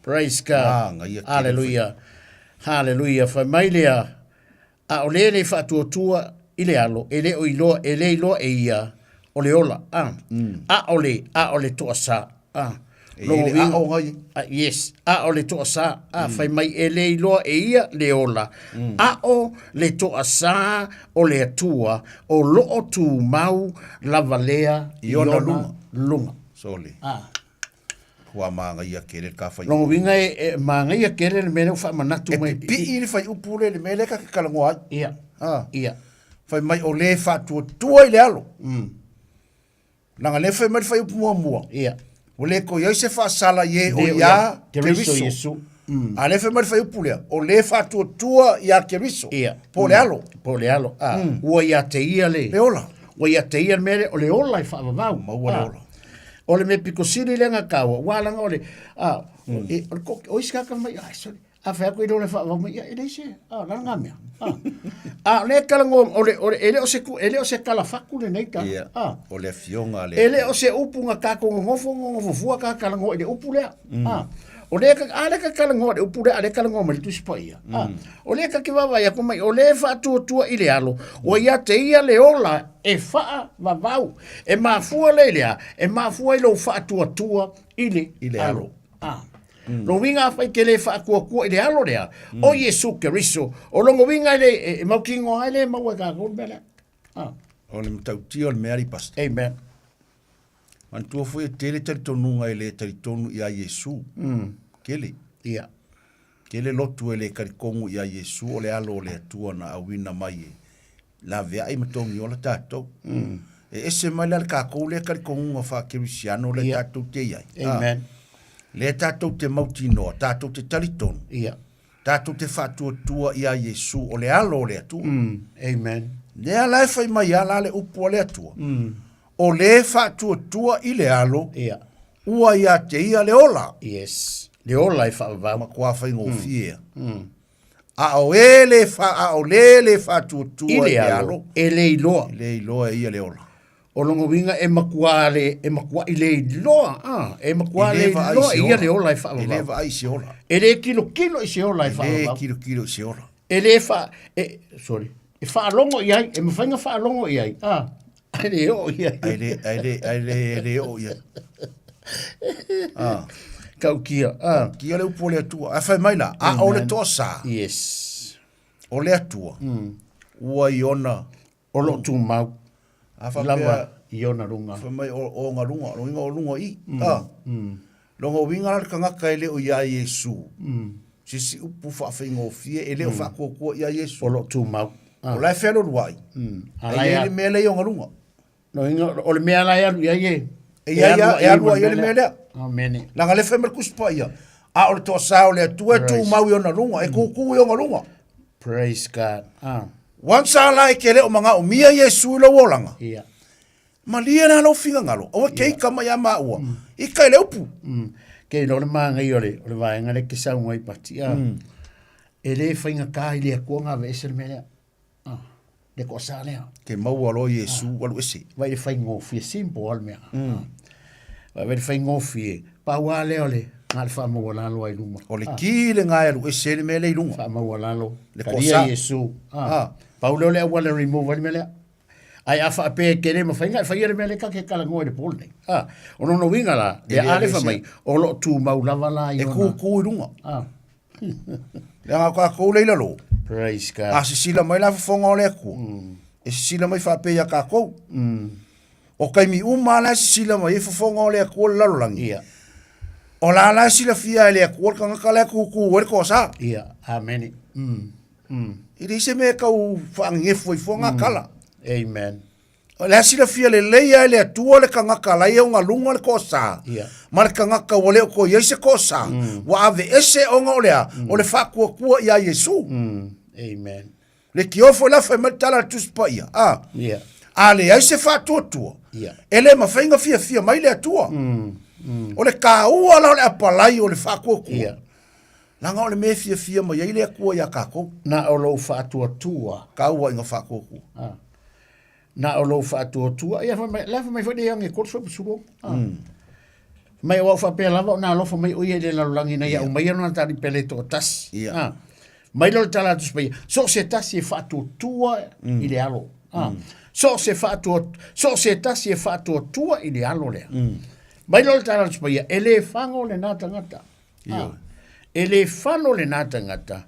Praise God. Hallelujah. Hallelujah. Whai mai lea. A o le whaatua i le alo. E le iloa e ia o le ola. A o le toa sa. Yes, a o le toa sa, fai mai e le iloa e ia le ola. A o le toa sa o le atua, o loo tu mau lava lea i ona lunga. Soli. Hua maanga ia kere ka fai. Longo winga e maanga ia kere le mele ufa manatu mai. E pi ili fai upule le mele ka kalangoa. Ia. Ia. Fai mai o le fatua tua i le alo. Nanga le fai mai fai upumua mua. Ia. O le ko yoi se whaasala ye o ia keriso. A le whemari whai upulea. O le whaatua ia keriso. Po le alo. Po le alo. Ua ia te ia le. Le ola. Ua ia te ia mere o le ola i whaavavau. Maua le ola. O le me piko siri lenga kaua. Wālanga o le. O iskaka mai. Sorry. A whaako i le whaavavau mai. E le se. Langa mea. Le kalango ele o se kala faku le nei ka. O le fionga le. Ele o se upunga ka ko ngofo fua ka kalango ele upu le. O le ka kalango le upu le ale kalango mai tu spaia. O le ka ki wawa ya ko mai o le fa tua i le alo. O ia te ia le ola e fa vavau. E mafua le lea. E mafua i lo fa tua i le alo. Lo winga fai ke le fa kua i le alo lea. O Yesu Keriso. O longo winga le maukingo ai le maua ka kumbele. O le mtautia o le meari pasta. Amen. Mantua foi tele taritonunga i le taritonu i a Yesu. Kele. Ia. Kele lotu e le karikongu i a Yesu o le alo o le atua na awina mai e. La vea i matongi o la tatou. E ese mai le kakou le karikongu nga wha kerisiano le tatou te iai. Amen. Le tatou te mautinoa, tatou te taritonu. Ia. Tatou te whaatua i a Yesu o le alo o le atua. Amen. Nea lai fai mai ala le upu o le atua. O le whaatua i le alo. Ia. Ua ia te ia le ola. Yes. Le ola i whaavavau. Ma kua whai ngō fia. A o le whaatua i le alo. E le iloa. Le iloa ia le ola. O longo winga e makua i le iloa. E makua le iloa ia le ola i whaavavau. E le va ai se ola. E le kilo i se ola i whaavavau. E le kilo i se ola. E le sorry. E whaalongo i ai, e mawhainga whaalongo i ai. Ai le o i ai. Ai le o i ai. Kau kia. Kia le upo le atua. A whai mai la, a o le toa sa. Yes. O le atua. Ua i ona. O lo tu mau. A wha lava i ona runga. Whai mai o ngā runga, o inga o runga i. Longa winga le kangaka e le o ia Yesu. Sisi upu whaafengo fie, e le o whaakua ia Yesu. O lo tu mau. O lai whelo ruai. E le mea lei o ngā runga. No inga, o le mea lai alu ia ye. E alua ia le mea lea. Amen. Langa le whamer kuspa ia. A o le toa sao le atua e tu mau i ona runga, e kuku i ona runga. Praise God. Once a lai ke le o mga o mia Yesu i lo wolanga. Ia. Ma lia na lo finga ngalo. O kei kama ia maa ua. I kai le upu. Kei no le maa ngai ole, o le vaenga le ke sau ngai pati. E le whainga kā i le akua ngā ve ese le mea. Le ko sa lea. Ke mau alo Yesu walu ese. Vai le whaingo fie simple al mea. Vai le whaingo fie. Pa ua leo le. Ngā le whaamaua lalo ai luma. O le ki le ngai alu ese le mea le ilunga. Whaamaua lalo. Le Karia Yesu. Pau leo lea ua le remove le mea lea. Ai afa pe kere ma fainga fa yere mele ka ke kala ngoi de polne ono no winga la le ale fa mai o lo tu mau lava la e ku runga le nga ka ko le lo praise God a sila mai la fonga le ku e sila mai fa pe ya ka ko o kai mi uma la sila mai fa fonga le ku la lo langi o la sila fia le ku ka nga kala ku wer ko sa amen i dise me ka u fa nge foi fonga kala. Amen. O le asila fia le leia le atua le kangaka lai o ngā lunga le kosa. Ma le kangaka o le o ko yeise kosa. Wa ave ese o ngā olea. O le whakua kua ia Yesu. Amen. Le kiofo la whai matala tuspa ia. A le aise whatua tua. E le mawhainga fia mai le atua. O le ka ua la o le apalai o le whakua kua. Langa o le me fia ma ia le kua ia kako. Na o lo whatua tua. Ka ua inga whakua kua. Na o lo whaatua tua, ia lafa mai whade ange korso pusuro. Mai o wha pēr lava, na lofa mai oia le lalulangi na ia o mai anona tari pele tō tas. Mai lo tala atu spai, so se tas e whaatua tua i le alo. So se tas e whaatua tua i le alo lea. Mai lo tala atu spai, e le whango le nā tangata. E le whano le nā tangata.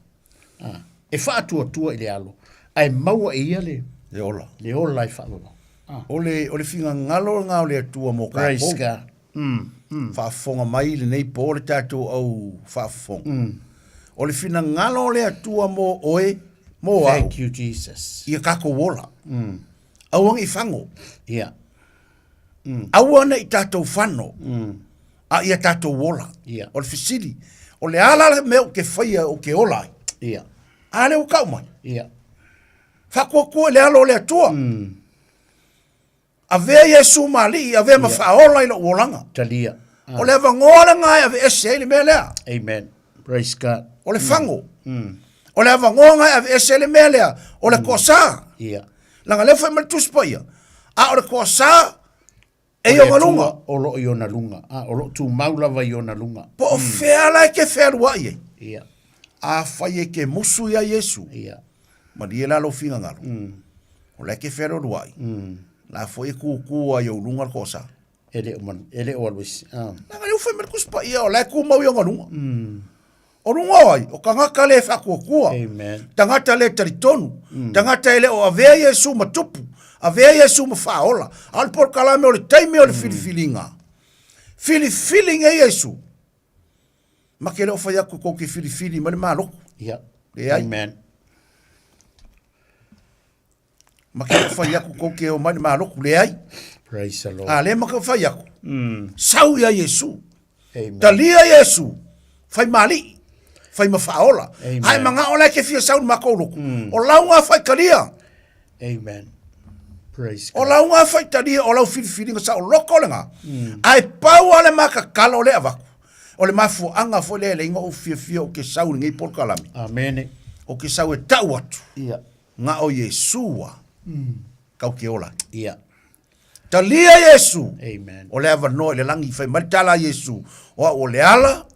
E whaatua tua i le alo. Ai maua e ia le. Le ola. Le ola i whaalola. O le finga ngalo ngā o le atua mo ka Praise God. Whaafonga mai le nei po le tātou au whaafonga. O le finga ngalo le atua mo oe mo au. Thank you, Jesus. Ia kako wola. Auang i whango. Ia. Auana i tātou whano. A ia tātou wola. Ia. O le fisili. O le ala meo ke whaia o ke olai. Ia. A le o kaumai. Ia. Whakua le alo le atua. A vea Yesu mali, a vea mawhaola i lo wolanga. Talia. O le avangola ngai a vea ese le mea lea. Amen. Praise God. O le whango. O le avangola ngai a vea ese le mea lea. O le kosa. Ia. Langa le whai malituspa ia. A o le kosa e o ngalunga. O lo i ona lunga. O lo tu maulava i ona lunga. Po o whea lai ke whea rua ie. Ia. A whai e ke musu ia Yesu. Ia. Ma di e la lo finga ngalo. O le ke whea rua ie. La foi ku ai o lunga kosa. Ele o alwis. Nanga le whai malituspa ia o le ku mau i o ngalunga. O runga ai, o kangaka le whakua. Amen. Tangata le taritonu. Tangata ele o avea Yesu matupu. Avea Yesu mawhaola. Alpor kalame o le taime o le filifilinga. Filifilinga e Yesu. Makele o whai aku kou ke filifili mani maloko. Yeah. Amen. Makele o whai aku kou ke o mani maloko. Le ai. Praise the Lord. Le maka whai aku. Sau ia Yesu. Amen. Talia Yesu. Whai mali. Fai mawhaola. Ai mga ola ke fia saun makoloko. O launga fai karia. Amen. Praise God. O launga fai taria o lau whiriwhiringa sa o loko lenga. Ai pau ale maka kala o le avaku. O le mafu anga fo le inga o fia o ke saun ngai polkalami. Amen. O ke sau e tau atu. Ia. Nga o Yesua. Kau ke ola. Ia. Talia Yesu. Amen. O le ava no le langi fai maritala Yesu. O le ala.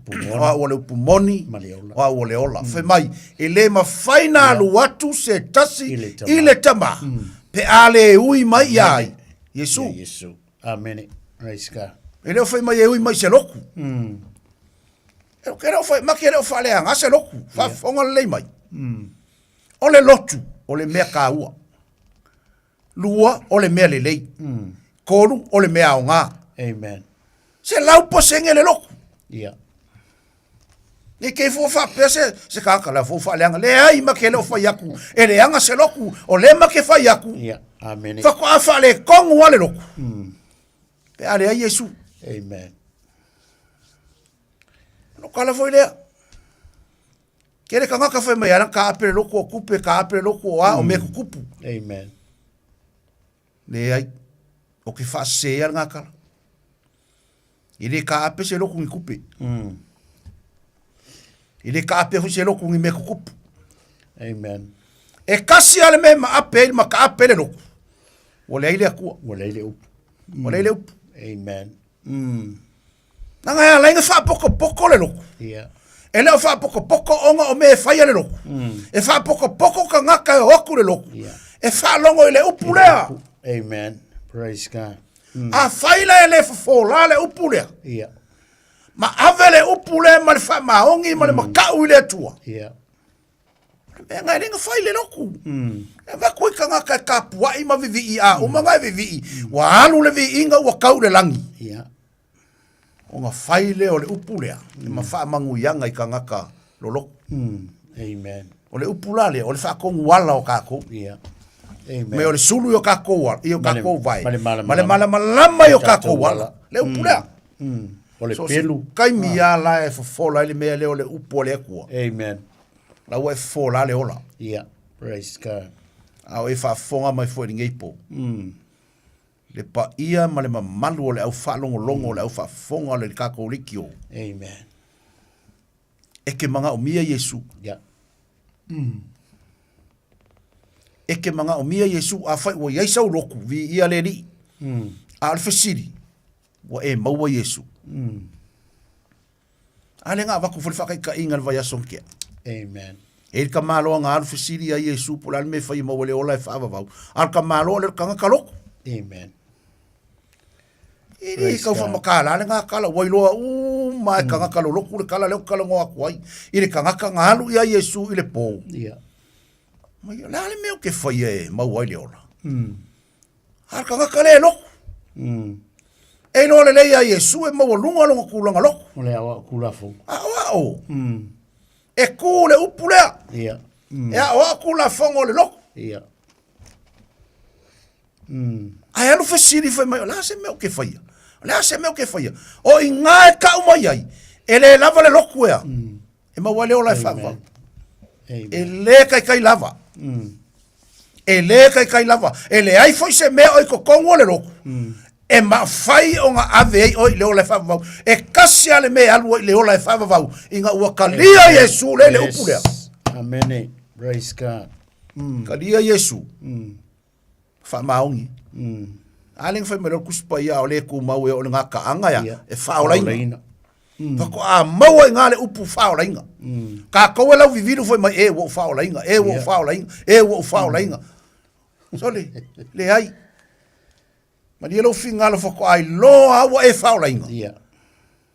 o o le upumoni o o le ola fe mai e le mafaina lu atu se tasi i le tama pe ale ui mai ai Yesu amen praise God e le fe mai e ui mai se loku e kero fe ma kero fa le anga se loku fa fonga le mai o le lotu o le mea ka ua lua o le mea le lei kolu o le mea o ngā amen se lau posenge le loku yeah ni ke fo fa pese se ka kala fo fa lenga le ai ma ke lo fa yaku e le anga se loku o le ma ke fa yaku yeah amen fa ko fa le kong wa le loku pe ale ai Yesu amen no kala fo le kere ka ngaka fa mai ana ka ape loku kupe ka ape loku a o me kupu amen le ai o ke fa se ya ngaka ile ka ape se loku ni kupe ile ka ape se loku ni me kupu amen e kasi ale me ma ape ma ka ape le loku wala ile ku wala ile up wala ile up amen nanga ya lenga fa poko le loku yeah ele fa poko onga o me fa le loku e fa poko ka ngaka e hoku le loku e fa longo ile upulea amen praise God a faila ele fo la le upulea yeah ma avele upule ma le fa maongi ma le makau ile tua yeah e ngai ringa faile loku e va koi ka ngaka ka pua i ma vivi a o ma vivi wa alu le vi inga wa kau le langi yeah o nga faile o le upulea e ma fa mangu yanga i ka ngaka lolo amen o le upulale o le fa kongu wala o ka ko yeah amen me o le sulu yo ka ko wala yo ka ko vai male malama yo ka ko wala le upulea o le pelu kai mi ala e fola ile me le o le upo le ku amen la we fola le ola yeah praise God a o fa fonga mai fo ngei po le pa ia ma le mamalu o le au fa longo le au fa fonga le ka ko likio amen e ke manga o mia Yesu yeah e ke manga o mia Yesu a fa o ye sau loku vi ia le ni al fasiri wa e maua Yesu ale nga va ku fa ka inga va ya sonke amen e ka malo nga al fasiri a Yesu pula me fa i mo le ola fa va al ka malo le ka ka loku amen Iri kau fa makala le nga kala wailoa mai ka ngaka lo loku le kala le kala ngoa kwai iri ka ngaka ngalu ia Yesu ile po yeah mai la le meu ke foi e mau wai le ola har ka ngaka le loku e no le ia Yesu e mau lunga lunga kulanga loku le awa kula fo o e ku le upulea yeah e awa kula fongo le loku yeah ai alu fasiri foi mai la se meu ke foi la se meu ke foi o inga ka o mai ai ele lava le loku e e mau wale ola fa e le kai lava e le kai lava e le ai foi se me o ko kongo le loku e ma fai o nga ave o le ola fa e kasi ale me alu le ola fa inga ua kalia Yesu le upulea amen praise God kalia Yesu fa maungi aleng fa mero kuspa ia ole ku mau e o nga ka anga ya e fa ola ina fa ko a mau e ngale upu fa ola inga ka ko la vivido foi mai e wo fa ola inga e wo fa ola inga e wo fa ola inga so le ai ma di lo finga lo fa ko ai lo a wo e fa ola inga yeah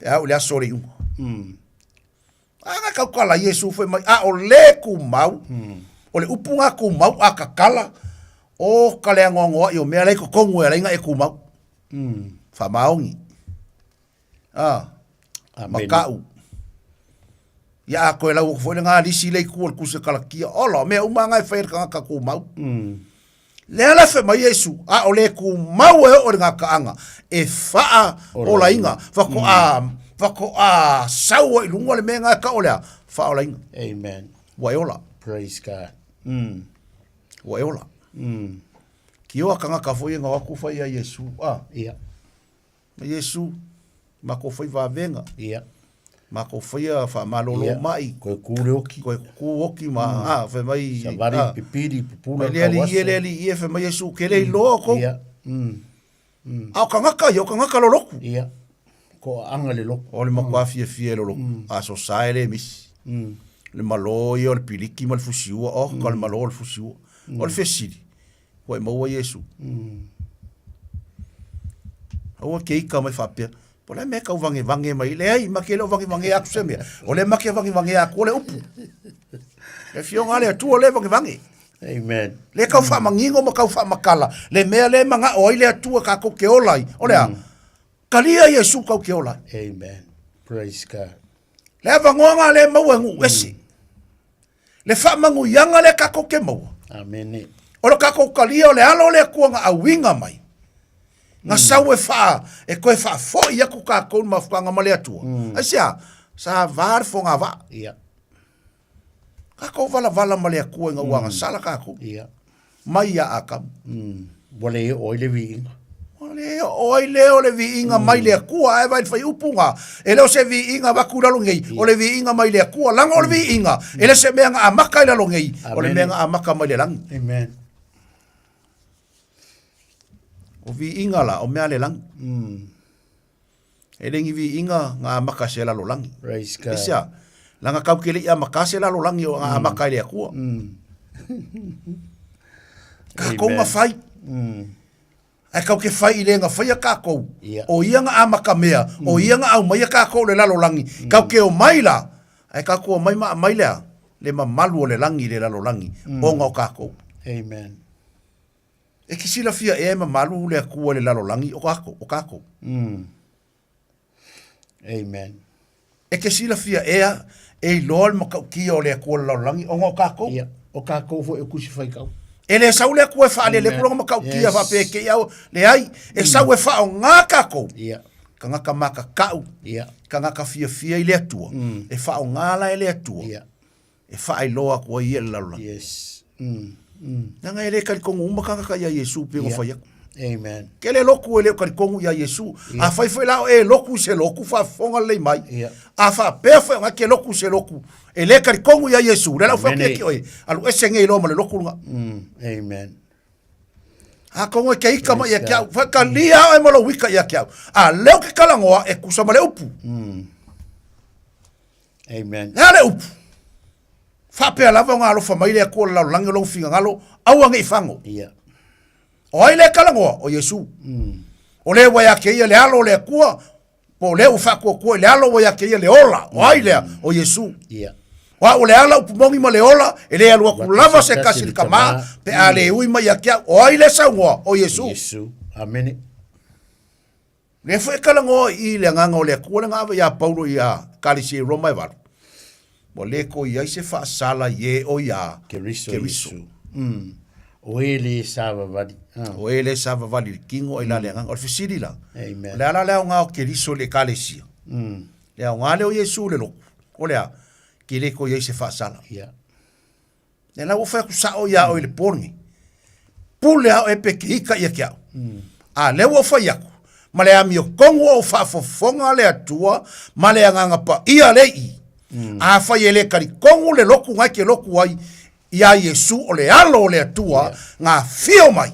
e a le asori un anga ka ko la Yesu foi mai a ole ku mau ole upu nga ku mau a kakala o kale ngongo yo me ale ko kongo era inga e kuma fa maungi makau ya ko la ko foi nga lisi le ku ku se kala kia ola me uma nga fe ka ku mau le ala fe mai Yesu a ole ku mau e o nga ka anga e fa ola inga fa ko a sau i lunga le me nga ka ola fa ola inga amen wa ola praise God wa ola ki o kanga ka foi nga ku foi a Yesu yeah Yesu ma ko foi va venga yeah ma ko foi a fa malolo mai ko ku oki ma fe mai sa vari pipiri pupula ka wasa le ie fe mai Yesu ke le lo ko yeah a kanga ka yo kanga ka lo loku yeah Ko anga le loko. O le makua fia lo loko. A so sae le misi. Le malo i o le piliki ma le fusiua. O ka le malo o le fusiua. O le fesiri. Ko e maua Yesu. O ke ika mai whapea. Po le me kau vange mai. Le ai, ma ke leo vange aku se mea. O le ma ke vange aku o le upu. Le fionga le atua le vange. Amen. Le kau wha mangingo ma kau wha makala. Le mea le manga o le atua ka ko ke olai. O lea. Kalia Yesu kau ke olai. Amen. Praise God. Le avangonga le maua ngu esi. Le wha mangu yanga le ka ko ke maua. Amen. O le ka ko kalia o le alo le kuanga a winga mai. Nga sau e wha, e koe wha fo i aku ka kou mawhanga ma le atua. Asia, sa var fo ngā wā. Ka kou vala ma le akua ngā wanga sala ka kou. Mai a akam. Wale e oi le vi inga. Wale e oi leo le vi inga mai le akua, e vai whai upunga. E leo se vi inga waku ralo ngei, o le vi inga mai le akua, langa o le vi inga. E le se mea ngā amaka i ralo ngei, o le mea ngā amaka mai le langi. Amen. O vi inga la, o mea le langi. E rengi vi inga ngā amaka se lalo langi. Praise God. Isia, langa kau kele i amaka se lalo langi o ngā amaka i le akua. Ka kou ngā whai. E kau ke whai i le ngā whai a ka kou. O ia ngā amaka mea, o ia ngā au mai a ka kou le lalo langi. Kau ke o mai la, e ka kou o mai mai lea, le ma malu o le langi le lalo langi. O ngā o ka kou. Amen. E kisila fia e ma malu le akua le lalo langi o kako. Amen. E kisila fia e lol ma kau kia o le akua le lalo langi o ngā kako. O kako fo e kusi whai kau. E le sau le akua e wha le kulonga ma kau kia wha pe ke iau le ai. E sau e wha o ngā kako. Ka ngaka maka kau. Ka ngaka fia i le atua. E wha o ngā la e le atua. E wha ai loa kua i e le lalo langi. Yes. Nanga ele kalikongu umakanga ka ya Yesu pe ngo faya. Amen. Kele loku ele kalikongu ya Yesu. A fai foi lao e loku se loku fa fonga le mai. A fa pe foi nga ke loku se loku. Ele kalikongu ya Yesu. Le lao fa ke oi. Alu esenge lo ma le loku nga. Amen. A kongo ke ika ma ya kia. Fa kalia e mo lo wika ya kia. A leo ke kalangoa e kusa ma le upu. Amen. Le upu. Fa pe lava nga lo fa mai le ko la langi lo finga ngalo au nga ifango. O ile kala ngo o Yesu. O le wa ya ke le alo le kua po le u fa ko le alo wa ya ke le ola. O ile o Yesu. Wa o le ala u mongi ma le ola e le alu ku lava se kasi kama pe ale ui ma ya ke o ile sa ngo o Yesu. Yesu. Amen. Le foi kala ngo i le nga le ku le nga ya Paulo ya kalisi Roma va. Mo le ko ia se fa sala ye o ya keriso. O ele sava vali. O ele sava vali kingo ila le ngang o fisiri la. Amen. Le ala le nga o keriso le kalesia. Le nga le o Yesu le lo. O le ke le ko ia se fa sala. Le la o fa ku sa o ya o le porni. Pule o e pe kika ia kia. A le o fa ya. Ma le ami o kongo o fa fonga le atua, ma le nga pa ia le i. A fa ele kari kongu le loku ngai ke loku ai ia Yesu o le alo o le atua ngā fio mai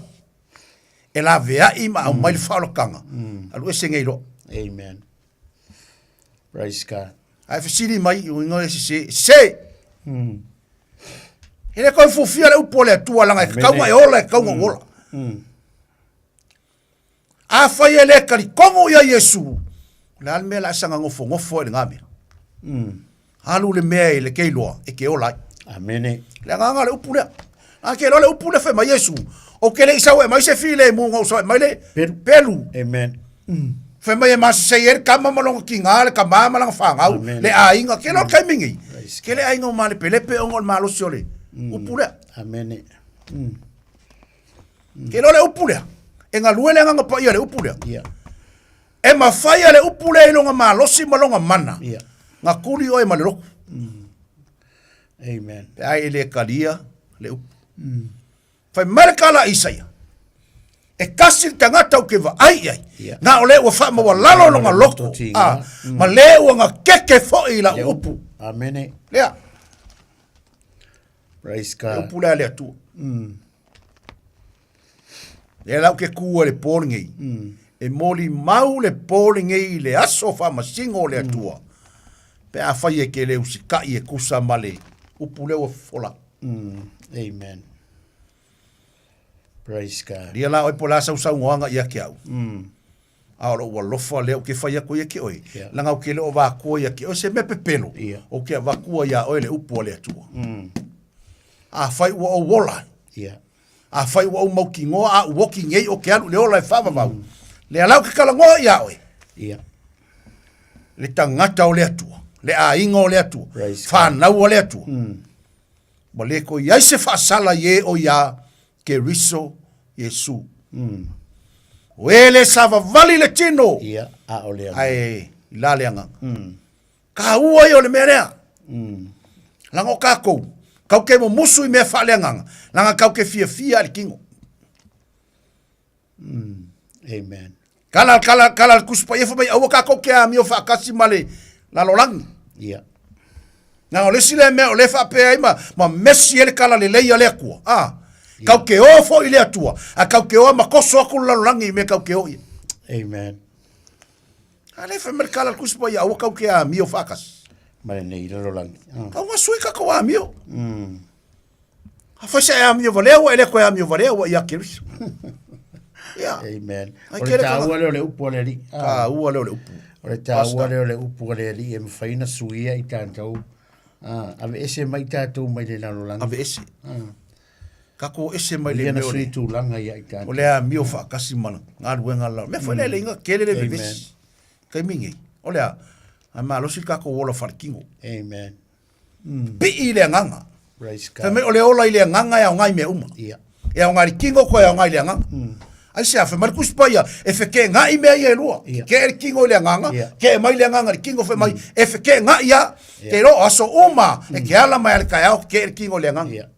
e la vea i ma au mai le whaolokanga alu e senge iro. Amen. Praise God. Ai fasiri mai i ngoi se ele koe fufia le upo le atua langa e kaunga e ola e kaunga ola a fa ele kari kongu ia Yesu le alme la sanga ngofo e le ngamea halu le mea le keiloa e ke ola. Amen. Le nganga le upu le. A ke le upu le fe ma Yesu. O ke le isawe mai se file mu ngo so mai le pelu. Amen. Fe mai ma se yer kama malong kinga le kama malang fanga le ainga ke lo kai mingi. Ke le ainga ma le pele pe ngol malo siole. Upu le. Amen. Ke lo le upu le. E nga luele nganga pa ia le upu le. E ma fai le upu le longa malo si malonga mana. Nga kuli o e ma le roku. Amen. Pe ai le kalia le upu. Fai marikala isaia. E kasi tangata o ke wa ai ai. Nga o le ua wha mawa lalo longa loko. Ma le ua nga keke fo i la upu. Amen. Lea. Praise God. Le upu lea lea tu. Le lau ke kua le pōringei. e moli mau le pole ngei le aso fa masingo le atua. Pe a fai e ke le usikai e kusa male. Upu leo fola. Amen. Praise God. Ria la oi pola sa usa ngoanga ia ke au. Aolo ua lofa leo ke fai ako ia ke oi. Langa o ke leo wa kua ia ke oi se mepe pelo. O ke wa kua ia oi le upu le atua. A fai ua o wola. A fai ua o mauki ngoa a uoki ngei o ke alu leo lai fava vau. Le alau ke kala ngoa ia oi. Le tangata o le atua. Le a inga o le atua. Whanau o le atua. Ma le ko iai se whaasala ye o ia ke riso Yesu. O ele sa vavali le tino. A o le ai, la le anga. Ka ua i o le merea. Lango kako. Kau ke mo musu i mea wha le anga. Langa kau ke fia le kingo. Amen. Kala kuspa ia whamai aua kako ke a mio whaakasi male lalolangi. Nga o lesi le mea o le whapea ima ma mesi ele kala le leia le akua. Kau ke ofo i le atua. A kau ke oa makoso aku lalolangi i mea kau ke oi. Amen. A le whamai kala kuspa ia aua kau ke a mio whaakasi. Mare nei lalolangi. Kau nga sui kako a mio. A whaisa e a mio valeo ele koe a mio valeo ia kirisu. Amen. O le tāua leo le upu le ri. Tāua leo le upu. O le tāua leo le upu le ri e mwhaina suia i tātou. Ave ese mai tātou mai le lalolangi. Ave ese. Kako ese mai le meo le. Liana sui tūlanga i ai tātou. O le a mio whaakasi mana. Ngā ruenga lau. Me whaile le inga kele le vivesi. Kai mingi. O le a. A malosi kako wola wharikingo. Amen. Pi i le nganga. Praise God. Ka me o le ola i le nganga e au ngai me uma. E au ngari kingo ko e au ngai le nganga. Ai se afe markus paia e fe ke ngai me ia lua ke er kingo le nganga ke mai le nganga kingo fe mai e fe ke ngai ia ke ro aso uma e ke ala mai ka ia ke er kingo le nganga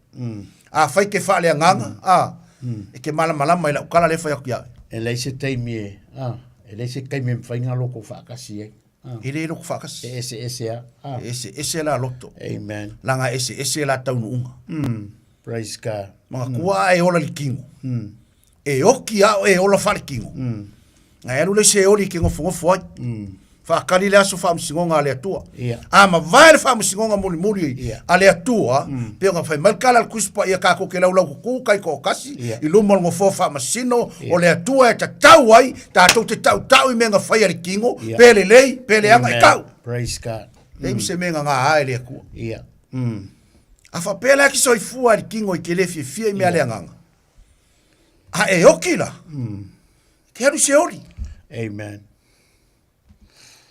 a fai ke fa le nganga e ke mala mai la kala le fa ia e le se taimi e le se kai me fa nga loko fa kasi e ele loko fa kasi ese la loto amen langa ese la taunu unga praise God mga kuā e ola li kingo e oki ao e ola wharikingo. Ngai alu le se ori ke ngofo ai. Whakari le aso whamsingonga ale atua. Ma vai le whamsingonga muli ale atua, peo ngā whai malkala al kuspa ia kako ke laulau kuku kai ko kasi, i lumal ngofo whamasino, o le atua e ta tau ai, tātou te tau i menga whai arikingo, pele lei, pele anga i kau. Praise God. Lei se menga ngā ae le akua. A whapela ki soi fua arikingo i ke le fia i mea le anganga. A e oki la. Ke haru se ori. Amen.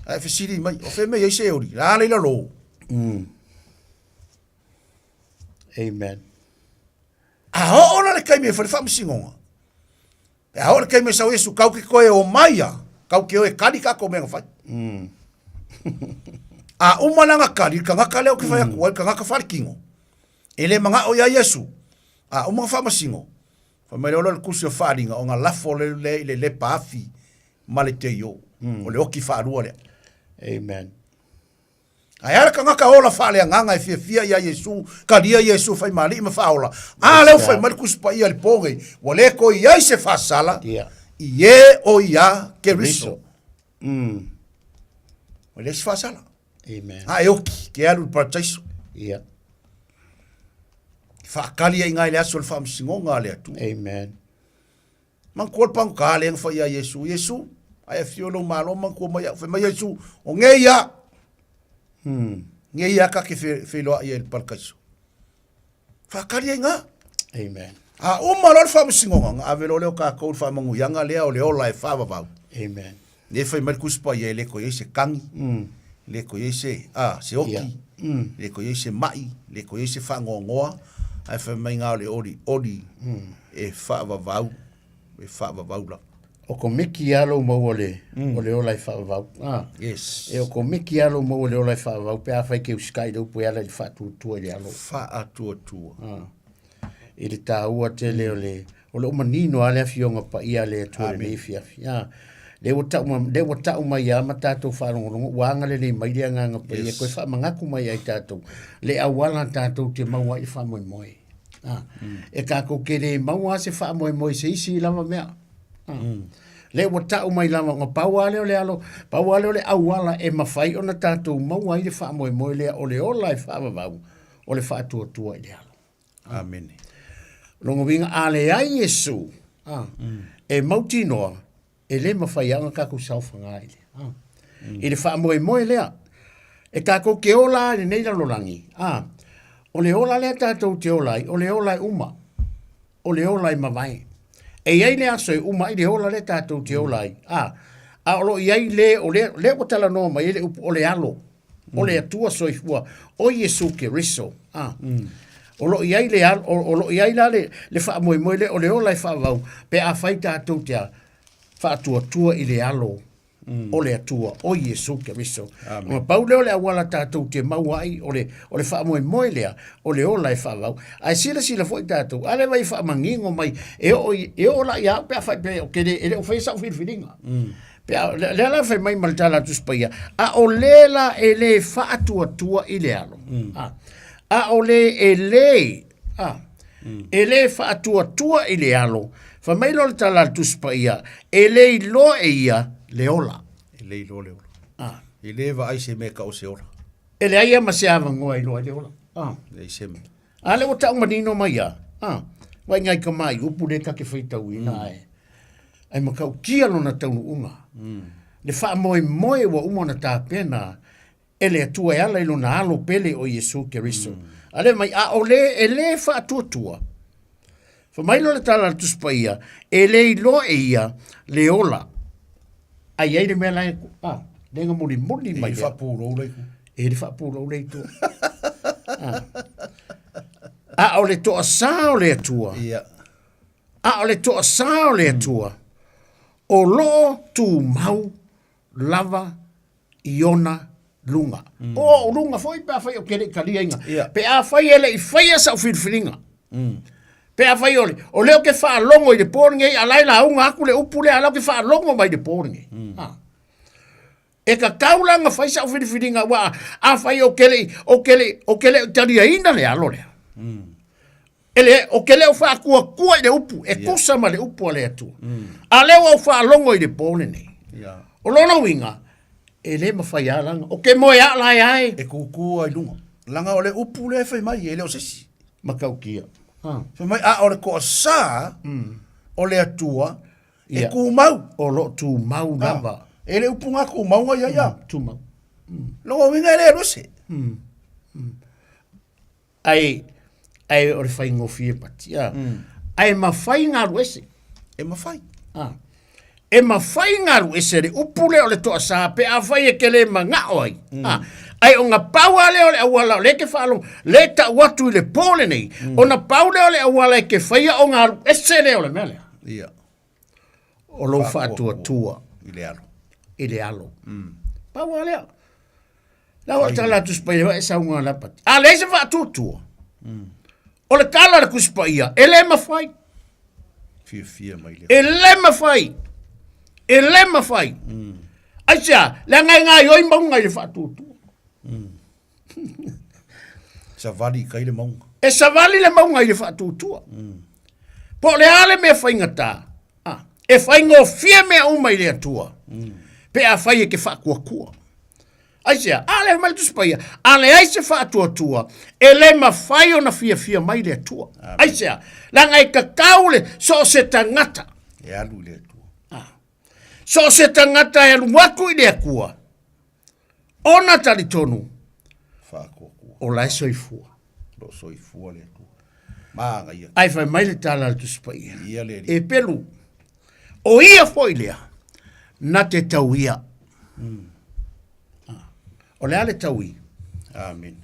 A e whesiri mai. O whe mei se ori. La leila lo. Amen. A ho ona le kai me whare whamsingonga. E a ho le kai me sau esu kau ke koe o maia. Kau ke oe kari kako menga whai. A umananga kari ka ngaka leo ke whai aku. Ka ngaka wharikingo. E le manga o ia Yesu. A umanga whamasingo. Mai le ola kusi o wharinga o ngā lafo le paafi ma le te yo. O le oki whaarua le. Amen. Ai ara ka ngaka ola whaalea nganga e fia ia Yesu, ka ria Yesu whai mali ima whaola. Leo whai mali kusi pa ia le pōngai, wa le ko ia i se whaasala, i e o ia ke riso. Wa le se whaasala. Amen. E oki, ke alu parataiso. Whaakali ai ngai le aso le whamsingonga le atu. Amen. Man kua pangu ka le ngwha ia Yesu. Yesu, ai a whiolo malo man kua mai au. Whai Yesu, o nge ia. Nge ia ka ke whiloa ia le palkaiso. Whaakali ai ngā. Amen. A umalo le whamsingonga. A velo leo ka kou le whamangu ianga lea o le ola e whavavau. Amen. Le whai marikuspa ia le ko ia se kangi. Le ko ia se, se oki. Le ko ia se mai. Le ko ia se whangongoa. Ai fa mai ngā le ori e whaavavau la. O ko miki alo mau o le ola i whaavavau. Yes. E o ko miki alo mau o le ola i whaavavau, pe a whai ke uskai rau pui ala i whaatua i le alo. Whaatua. I le tā ua te le o le umanino ale a fionga pa ia le atua le fiafi. Le wa tau mai a ma tātou wharongorongo, wanga le nei mai rea nganga pa ia, koe whamangaku mai ai tātou. Le awala tātou te maua i whamoe. E kako ke le maua se whamoe se isi lava mea. Le wa ta mai lava ngo pauale o le alo, pauale o le awala e mawhai o na tātou maua i le wha moe moe lea o le ola e wha wawau, o le wha tua tua i le alo. Amen. Longo winga ale ai Yesu, e mauti noa, e le mawhai anga kako sauwhanga i le. I le wha moe moe lea, e kako ke ola ni nei lalolangi. O le ola lea tātou te olai, o le olai uma, o le olai mawai. E iai le aso e uma i le ola le tātou te olai. A olo iai le, o le o tala noa mai, o le alo, o le atua soifua, o Yesu ke riso. O lo iai le alo, o lo iai la le wha moe moe le, o le olai wha wau, pe a whai tātou te a wha atua tua i le alo. O le atua, o Yesu ke riso. Ma pau leo le awala tātou te mauai, o le wha moe moe lea, o le ola e wha wau. Ai sila fwoi tātou, ale vai wha mangingo mai, e o la ia, pe a whai pe, o kere, e o whai sau whiringa. Pe a, le ala whai mai maltala tuspaia, a o lela e le wha atua tua i le alo. A o le e le wha atua tua i le alo, wha mai lo le tala tuspaia, e le i lo e ia, le ola. E le ilo le ola. E le va ai se me ka o se ola. E le aia ma se ava ngoa i loa le ola. Le se me. A le o tau manino mai a. Wai ngai ka mai, upu le kake whaitau i na e. Ai makau kia lona taunu unga. Le wha moe moe wa umona tā pena, e le atua e ala i lona alo pele o Yesu ke riso. A le mai, a o le, e le wha atua tua. Fa mai lo le tala tuspaia, e le i lo e ia, le ola. Ai ai le mea lai, lenga muli mai. E whapūrou leiku. E le whapūrou leiku. A o le toa sā o le atua. A o le toa sā o le atua. O lo tu mau lava iona lunga. O lunga foi pe a fai o kere kalia inga. Pe a fai ele i fai asa o whirwhiringa. Pe a fai ole, o leo ke wha longo i le pōringe, a laila aunga aku le upule a lau ke wha longo mai le pōringe. E ka kaulanga whai sa o whiriwhiringa wa, a whai o kele taria ina le alo lea. Ele, o kele o wha kua i le upu, e kusa ma le upu a le atu. A leo au wha longo i le pōringe. O lona winga, e le ma whai alanga, o ke moe a lai ai. E kukua i lunga. Langa o le upu le whai mai, e leo sesi. Makau kia. Fa mai a o le ko sa o le atua e ku mau o lo tu mau lava e le upunga ku mau nga ya tu mau lo winga le rose ai o le fai ngofie patia ai ma fai nga ruese e ma fai e ma fai nga ruese le upule o le to sa pe a fai e kele manga oi ai o nga paua leo le awala le ke whalong le ta watu le pole nei o na pau leo le awala ke whaia o nga ese leo le mele o lo whatua tua i le alo paua leo la o tala tu spaia e sa unga lapati a le se whatua tua o le kala le kuspaia e le mawhai fia mai le e le mawhai ai sia le ngai oi maunga i le whatua tua Savali kai le maunga. E savali le maunga i le whaatutua. Po le ale mea whaingata. E whaingo fia mea uma i le atua. Pe a whai e ke whakua kua. Aisea, ale mai tu spaia. Ale aise whaatua tua. E le ma whai o na fia mai le atua. Aisea, langa i ka kaule so se tangata. E alu le atua. So se tangata e alu waku i le akua. Ona tali tonu. O lai soifua. Lo soifua le tu. Manga ia. Ai fai mai le tala le tuspaia. Ia le. E pelu. O ia foi lea. Na te tauia. O lea le taui. Amen.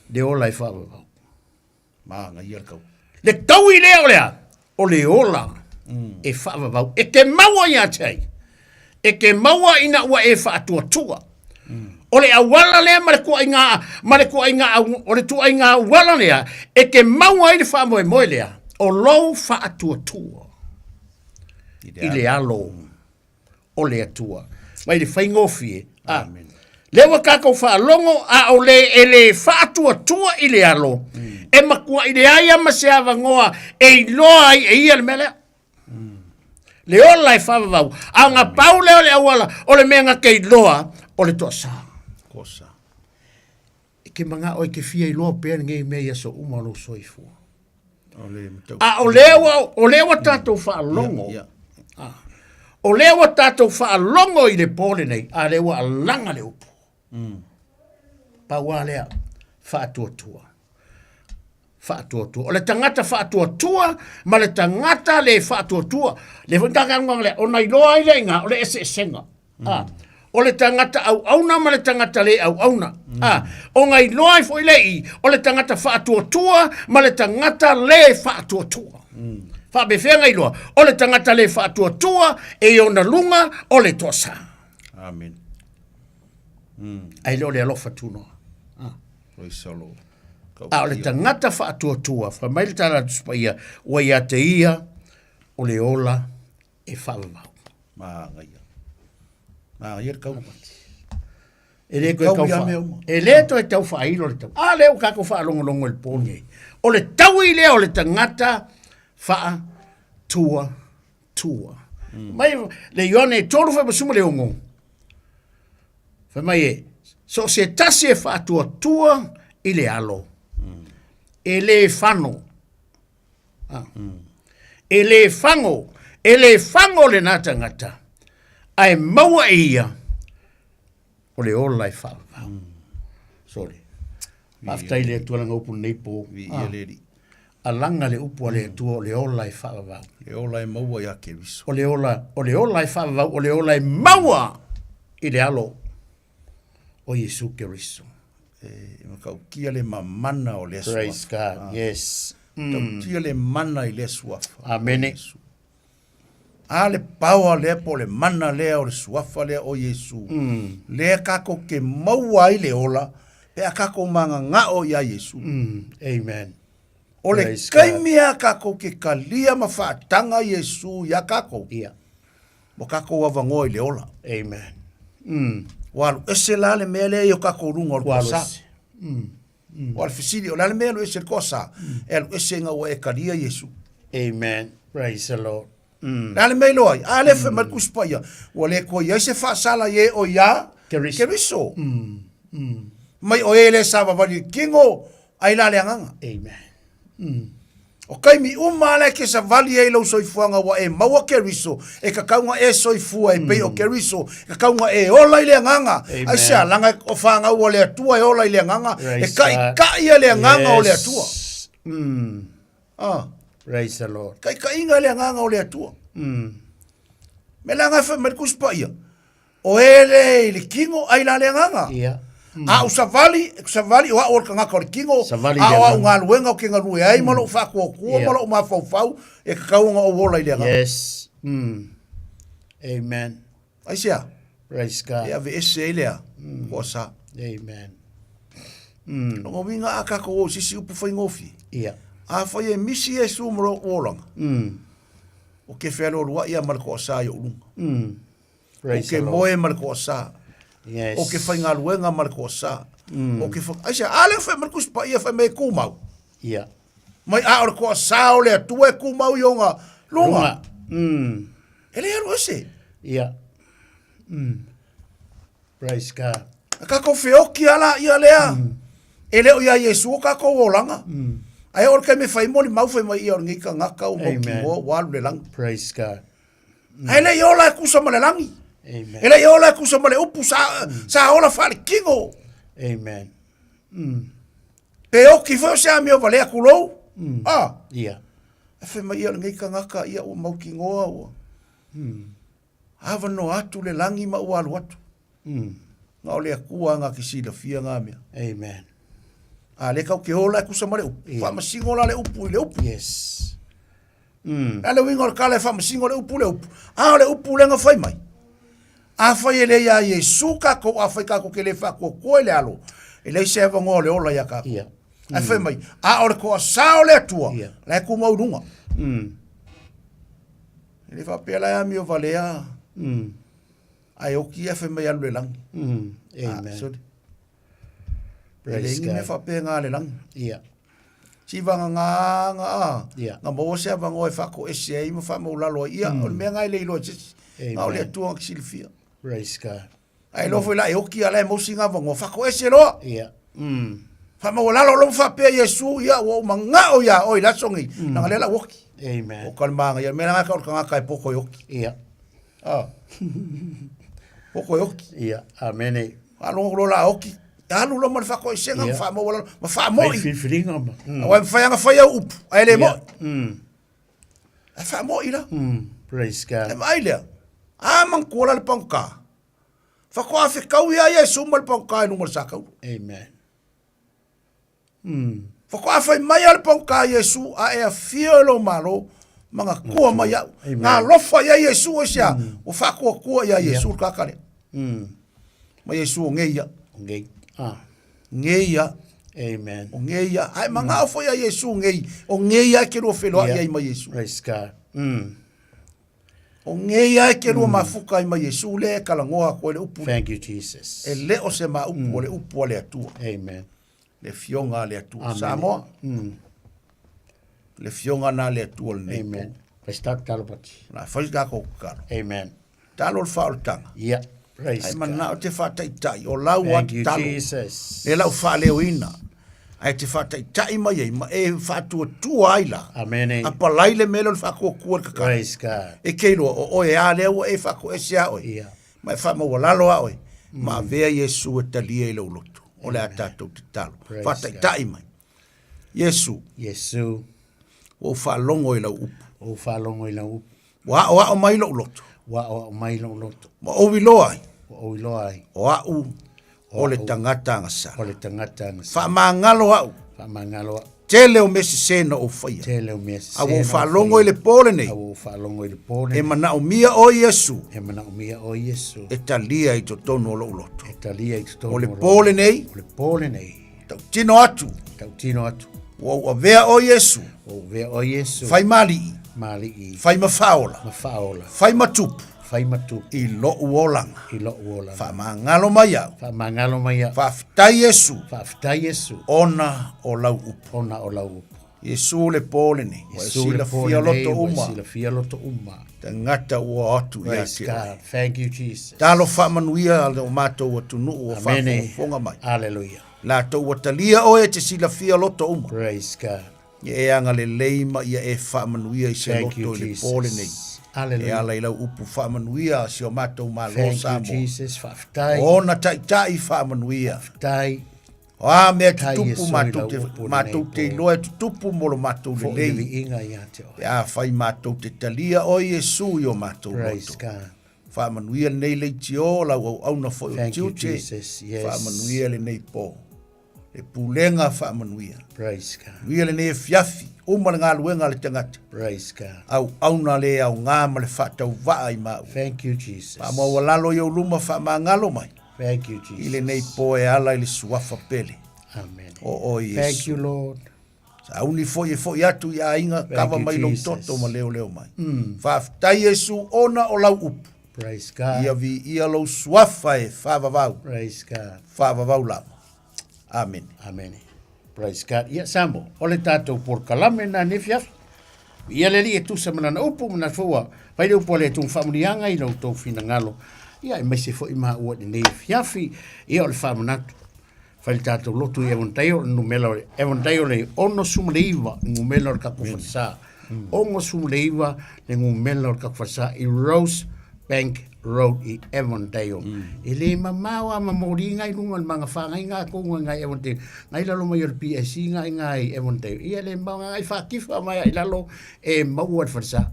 Le ola i whaavavau. Manga ia kau. Le taui lea o lea. O le ola. E whaavavau. E ke maua ia tei. E ke maua ina ua e whaatua tua. O le awala lea ma le kua inga o le tua inga awala lea e ke maua i le wha moe moe lea o lou wha atua tua i le alo o le atua mai le whaingofie le wa kako wha longo a o le e le wha atua tua i le alo e makua i le aia ma se avangoa e i loa i e ia le mele Le ola e whawawau. A ngā pau leo le awala, o le mea ngā kei loa, o le toa sa. Kosa. Ke manga o ke fia I loa pēr ngei mea ia so umalo soifua. O lewa tātou whaalongo. O lewa tātou whaalongo I le pōle nei, a lewa a langa le upu. Paua lea, whātua-tua. Whātua-tua. O le tangata whātua-tua, ma le tangata le whātua-tua. Le whantangangang le, o nei loa I le inga, o le ese esenga. O le tangata au auna ma le tangata le au auna. O ngai loa I foi lei, o le tangata whātua-tua, ma le tangata le whātua-tua. Whabewhenga I loa, o le tangata le whātua-tua, e o na lunga o le tosa. Amen. Ai leo le alofa tuno. Roisalo. O le tangata whātua-tua, whamaile tāna tuspaia, wa ia te ia, o le ola, e whawawau. Māngai. Ia kau mati. E le koe kau wha. E le to e tau whailo le tau. A leo kako whaalongolongo le pōnei. O le tau I leo le tangata wha-tua-tua. Mai le ione e tolu wha masuma le ongo. Wha mai e. So se tasi e wha-tua-tua I le alo. E le whano. E le whango. E le whango le nā tangata. Ai maua ia o le ola I whawawau. Sorry. Aftai le tualanga upu nei po. A langa le upu a le tua o le ola I whawawau. Le ola I maua ia ke riso. O le ola I whawawau, o le ola I maua I le alo o Yesu ke riso. Makau kia le mamana o le suafa. Praise God, yes. Tau kia le mana I le suafa. Amene. A le paua lea po le mana lea o le suafa lea o Yesu. Lea kako ke maua I le ola, pe a kako manga ngao ia Yesu. Amen. O le kaimia kako ke kalia mawhaatanga Yesu ia kako. Ia. Mo kako wavango I le ola. Amen. Walu ese la le mea lea I o kako runga o le kosa. Walu fisili o la le mea lo ese le kosa. E lo ese nga wa e kalia Yesu. Amen. Praise the Lord. Nale mai loai, ale fe mal kuspaia. Wale ko ia se fa sala ye o ya keriso. Mai o ele sava vali kingo ai la leanga. Amen. O kai mi umala ke sa vali e lo soifuanga wa e maua keriso e ka kaunga e soifua e pe o keriso ka kaunga e ola ile nganga ai se langa o fanga o le tua e ola ile nganga e kai ile nganga o le tua. Praise the Lord. Kai inga le nganga o le atua. Me langa fa me kuspaia. O ele le kingo ai la le nganga. Ia. A usavali o o kanga ko kingo. A o nga luenga o kinga lu ai malo fa ko malo ma fau e ka kaunga o wola ile nganga. Yes. Amen. Ai sia. Praise God. Ia ve ese ile a. Kosa. Amen. No winga aka ko o sisi upu fa ngofi. Ia. A foi e misi e sumro olanga. O ke felo lua ia marko sa yo lunga. O ke moe marko sa. Yes. O ke fainga luenga marko sa. O ke fa aisa ale fe marko spa ia fe me kumau. Ia. Mai a or ko sa o le tu e kumau yonga lunga. Ele ero ese. Ia. Praise God. Ka ko fe o ki ala ia lea. Ele o ia Yesu ka ko olanga. Ai or ke me fai moli mau fai mai or ngi ka ngaka o mo ki o walu le lang. Praise God. Ai le yola ku sa male langi. Amen. Ele yola ku sa male upu sa ola fa kingo. Amen. Pe o ki fo sa mi o vale ku lo. Ia. E fai mai or ngi ka ngaka ia o mo ki ngoa o. Hava no atu le langi ma walu atu. Nga o le akua nga ki sila fia nga mea. Amen. A le kau ke ola ku sa male upu. Fa masingo la le upu le upu. Yes. Ale wingo le kale fa masingo le upu le upu. A le upu le nga fai mai. A fai ele ya Yesu ka ko a fai ka ko ke le fa ko ko le alo. Ele se va ngo le ola ya ka. Ia. A fai mai. A o ko sa o le tua. Le ku mau dunga. Ele fa pela ya mi o valea. Ai o ki fa mai alu le lang. Amen. Ele ingi me fa pe nga le lang. Ia. si vanga nga Yeah. nga mo se vanga e fa ko e se i mo fa mo la lo ia o me nga ile lo se nga o le tu ang silfia Praise God. ai lo foi la e o ki ala mo singa vanga fa ko e se lo Yeah. fa mo la lo fa pe Yesu ia o manga o ia o ila songi nga le la woki Amen. o kalmanga ia me nga ka o ka kai poko yoki Yeah. poko yoki Yeah. Amen. alo lo la oki alu lo mo fa ko e se nga fa mo wala ma fa mo Ai filinga ma. wa fa nga fa ia up ai le mo fa mo ila Praise God. mai le man ko la pangka fa ko afi kau ia Yesu mal pangka no mo sakau Amen. fa ko afi mai al pangka Yesu a e fio lo malo manga ko mai na lo fa ia Yesu o sia o fa ko ia Yesu ka kale ma Yesu ngeia ngeia Amen. o ngeia ai manga fo ia Yesu ngei o ngeia ke ro felo ia ma Yesu Praise God. o ngeia ke ro mafuka ma Yesu le kala ngoa ko le upu Thank you, Jesus. e le o se ma upu le upu le atua Amen. le fionga le atua Amen. Samoa le fionga na le atua le nepo Amen. Pastor Talbot. na fai ka ko kalo Amen. talo le fa'o tanga Yeah. Praise ai God. mana o te fa tai tai o lau wa Thank you, talo Jesus. le lau fa le oina ai te fa tai tai mai ma e fa tu tu aila Amen. a palai le melo le fa ko ku ka Praise God. e keilo o e a le o e fa ko e sia o Yeah. ma fa mo wala lo a o ma vea Yesu e talia i lo lotu o le atato te talo Praise fa tai tai mai Yesu Yesu. o fa longo i la upu O falongo i la upu. wa o mai lo lotu Wa o mai lo loto. ma o wi lo ai O ilo ai. o a u o le tangata ngasa O le tangata ngasa. fa mangalo a u Fa mangalo. tele o mesi sena o faia Tele o mesi. a wo fa longo i le pole nei A wo falongo i le pole. e mana o mia o Yesu E mana o mia o Yesu. e talia i to tono lo lotu E talia i to. o le pole nei O le pole nei. tau tino atu Tau tino atu. o vea o Yesu O vea o Yesu. fai mali Mali i. fai mafaola Mafaola. fai matupu Fai matu. i lo uolanga I lo uola. fa mangalo mai au Fa mangalo mai a. fa fitai Yesu Fa fita Yesu. ona o lau upu Ona o lau upu. Yesu le pole ni wa Yesu sila le pole fia nei, loto wa uma sila fia loto uma. te ngata ua atu ia Praise te God. Thank you, Jesus. talo fa manuia al o mato o tunu o fa Amen. fonga mai Hallelujah. la to o talia o e te sila fia loto uma Praise God. e anga le leima ia e fa manuia i se Thank you, loto i le Jesus. pole nei e Hallelujah. ala i lau upu fa manuia si o mato malo Thank you, samo Jesus. Fa fitai. ona tai tai fa manuia Fitai. a me Tai tupu Yesu i matou lau te upu le matou nei te po. loe tupu mo lo matou le Fo le lei inga ia te o. a fai matou te talia o Yesu i o matou Praise loto God. fa manuia nei le tio la au na fo Thank you, tiute Jesus. Yes. fa manuia le nei po le pulenga fa manuia Praise God. nuia le nei fiafi o ma ngā luenga le tangata Praise God. au na le au ngā ma le whatau waa i mau Thank you, Jesus. pa mo walalo i au luma fa ma ngalo mai Thank you, Jesus. i le nei po e ala i le suafa pele Amen. o Yesu Thank you, Lord. sa uni fo atu ia inga Thank kava you, mai lo Jesus. toto ma leo mai fa tai Yesu ona o lau upu Praise God. ia vi ia lo suafa e fa vavau Praise God. fa vavau la amen Amen. Praise God. Ia sambo. Ole tātou por kalame na nefiaf. Ia le li e tu sa mana na upu mana fua. Pai le upu le tu whamurianga i lau tau fina ngalo. Ia e maise fo i maha ua ni nefiafi. Ia ole whamanatu. Whai tātou lotu i ewantaio numela ole. Ewantaio le ono sumleiva ngumela ole kakufasa. Ongo sumleiva le ngumela ole kakufasa i Rose Bank Road i Avondale. I le mamawa mamori ngai lunga mga whangai ngā konga ngai Avondale. Ngai lalo mai o PSC ngai ngai Avondale. Ia le mga ngai whakifa mai i lalo e maua at whansa.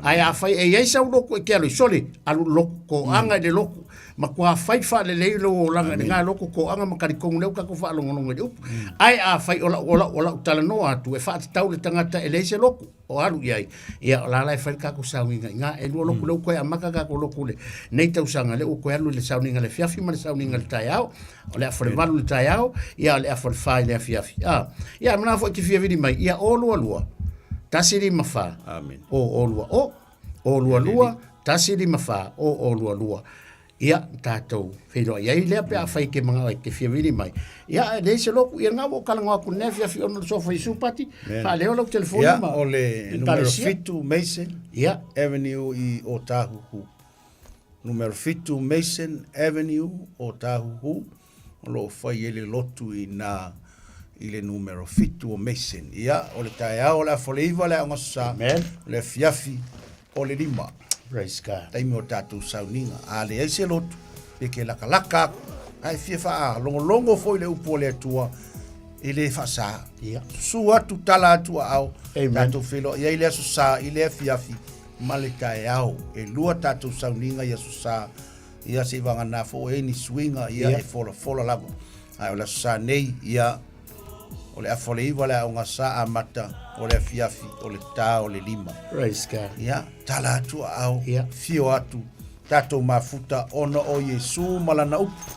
Ai a whai e eisa loko e kia lui. Sori, alu loko ko anga de loko. Ma kua whai wha le leilo o langa ni ngā loko ko anga makari kongu leo kako wha longononga di upu. Ai a whai ola utala noa atu e wha te tau le tangata e leise loko. O alu iai. Ia o lalai whai kako saunga. Ngā e lua loko leo koe a maka kako loko le. Nei tau sanga le o koe alu le sauninga le fiafi ma le sauninga le tai au. O le afore malu le tai au. Ia o le afore whai le fiafi. Ia mana fo ki fia vidi mai. Ia o lua lua. Tasiri mawha. Amen. O lua o. O lua lua. Tasiri mawha. O lua lua. Ia, tātou, whenua. Ia, lea pe a whai ke mga ke whiawiri mai. Ia, le se loku, ia ngā wo kalanga ku nefia fi ono sofa i supati. Wha leo lau telefoni Ia, ma. o le numero fitu Mason Avenue i Otahuhu. Numero fitu Mason Avenue o Otahuhu. O lo whai ele lotu i nā i le numero fitu o Mason. Ia, o le tae au le afoleiva le anga sa. Le fiafi o le lima. Praise God. Taimi o tātou sauninga. A le eise lotu. E ke laka laka. Ai fia wha longo longo foi le upo le atua. I le wha sa. Su atu tala atua au. Tātou whilo. Ia i le asu sa. I le fiafi. Ma le tae au. E lua tātou sauninga i asu sa. Ia se wanga nā fo e ni swinga. Ia e fola lava. Ai o le asu sa nei. Ia o le afole iwa le aunga sa a mata. O le fiafi, o le tā, o le lima. Praise God. Ia, tala atu au, fio atu, tatou mafuta, ono o Yesu malana upu.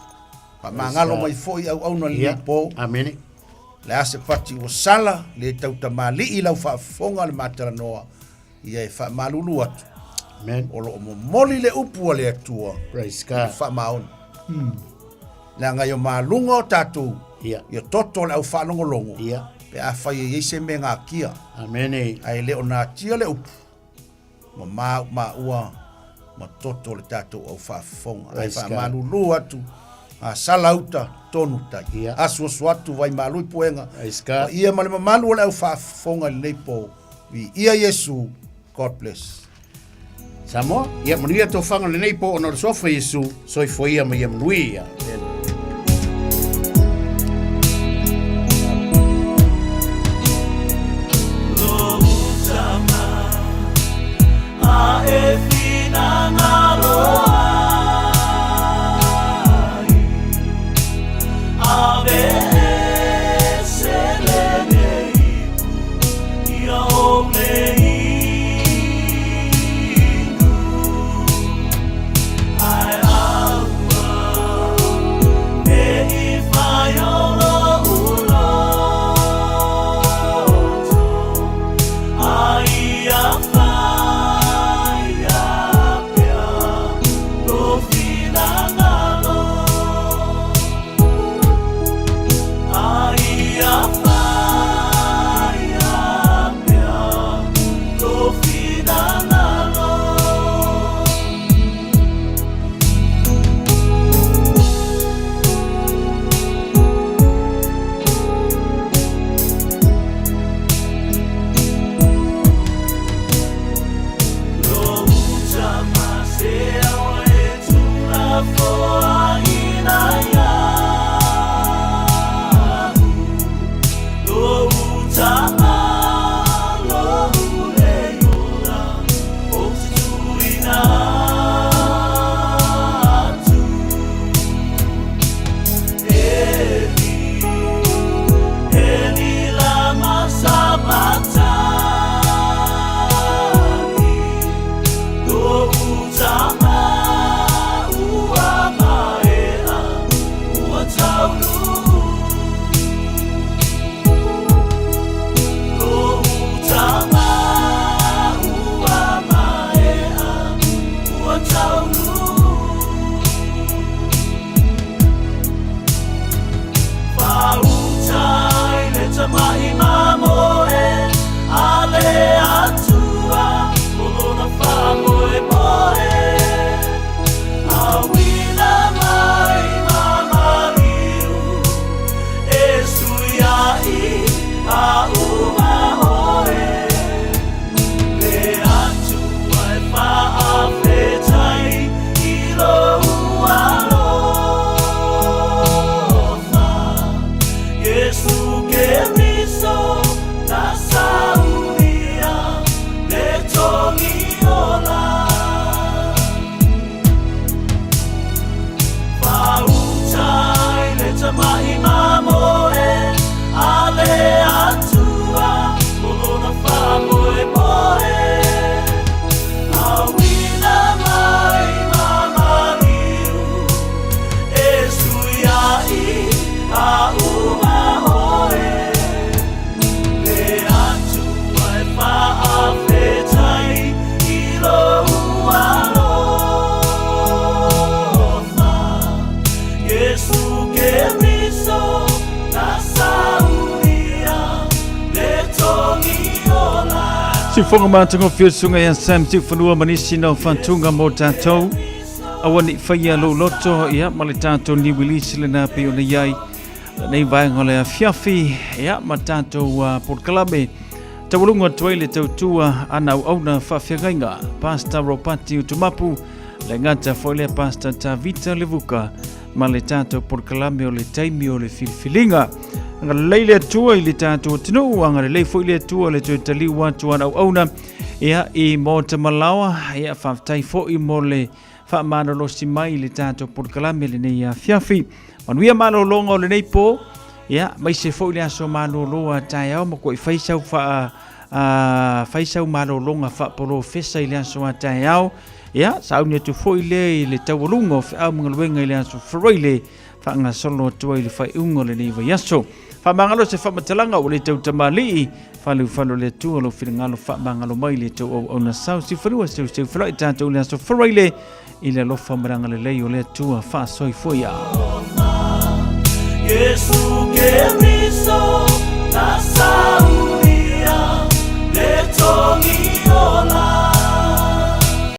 Pa mangalo mai foi au na lipo. Amene. Le ase pati o sala, le tauta mali i lau whaafonga le matara noa. Ia e wha malulu atu. Amen. O lo mo moli le upu le atua. Praise God. Wha maon. Le anga yo malunga o tatou. Ia. Ia toto le au whanongolongo. Ia. Pe a whai e se me ngā kia. Amene. Ai leo nā tia le upu. Ma ua, ma toto le tātou au whaafonga. Ai wha malulu atu, a salauta tonu tai. Asu atu vai malui poenga. Ia male malu le au whaafonga le po. Vi ia Yesu, God bless. Samoa, ia manuia tō whanga le nei po ona sofa Yesu, soi foia ma ia manuia. Sifonga matango fio sunga ya Sam Tifanua manisi na fantunga mo tatou. Awani faya lo loto ya malitato ni wilisi le na pio na yai. Nei vai ngole a fiafi ya matato wa Portkalabe. Tawulunga tuaile tautua ana auna fafiagainga. Pasta Ropati Utumapu. Lengata foile pasta Tavita Levuka. Malitato Portkalabe o le taimi o le filfilinga. Ngaleile tua ili tatu tinu angale foile tua le tali watu ana auna ya I mota malawa ya faftai fo I mole fa mano lo simai ili tatu Portkalabe le ne ya fiafi manuia mano longo le nei po ya mai se foile aso mano loa tayao mako I faisau fa faisau mano longa fa polo fesa ili aso tayao ya saunia tu foile le tawulungo fa mngalwenga ili aso foile fa nga solo tua ili fa ungo le nei yaso fa mangalo se fa matalanga o le tau tamali falu le tu lo filngalo fa mangalo mai le tu ona sau si frua se frua tanto le so foile ile lo fa marangale le o le tu fa soi foia Yesu ke miso na sauria le tongi ona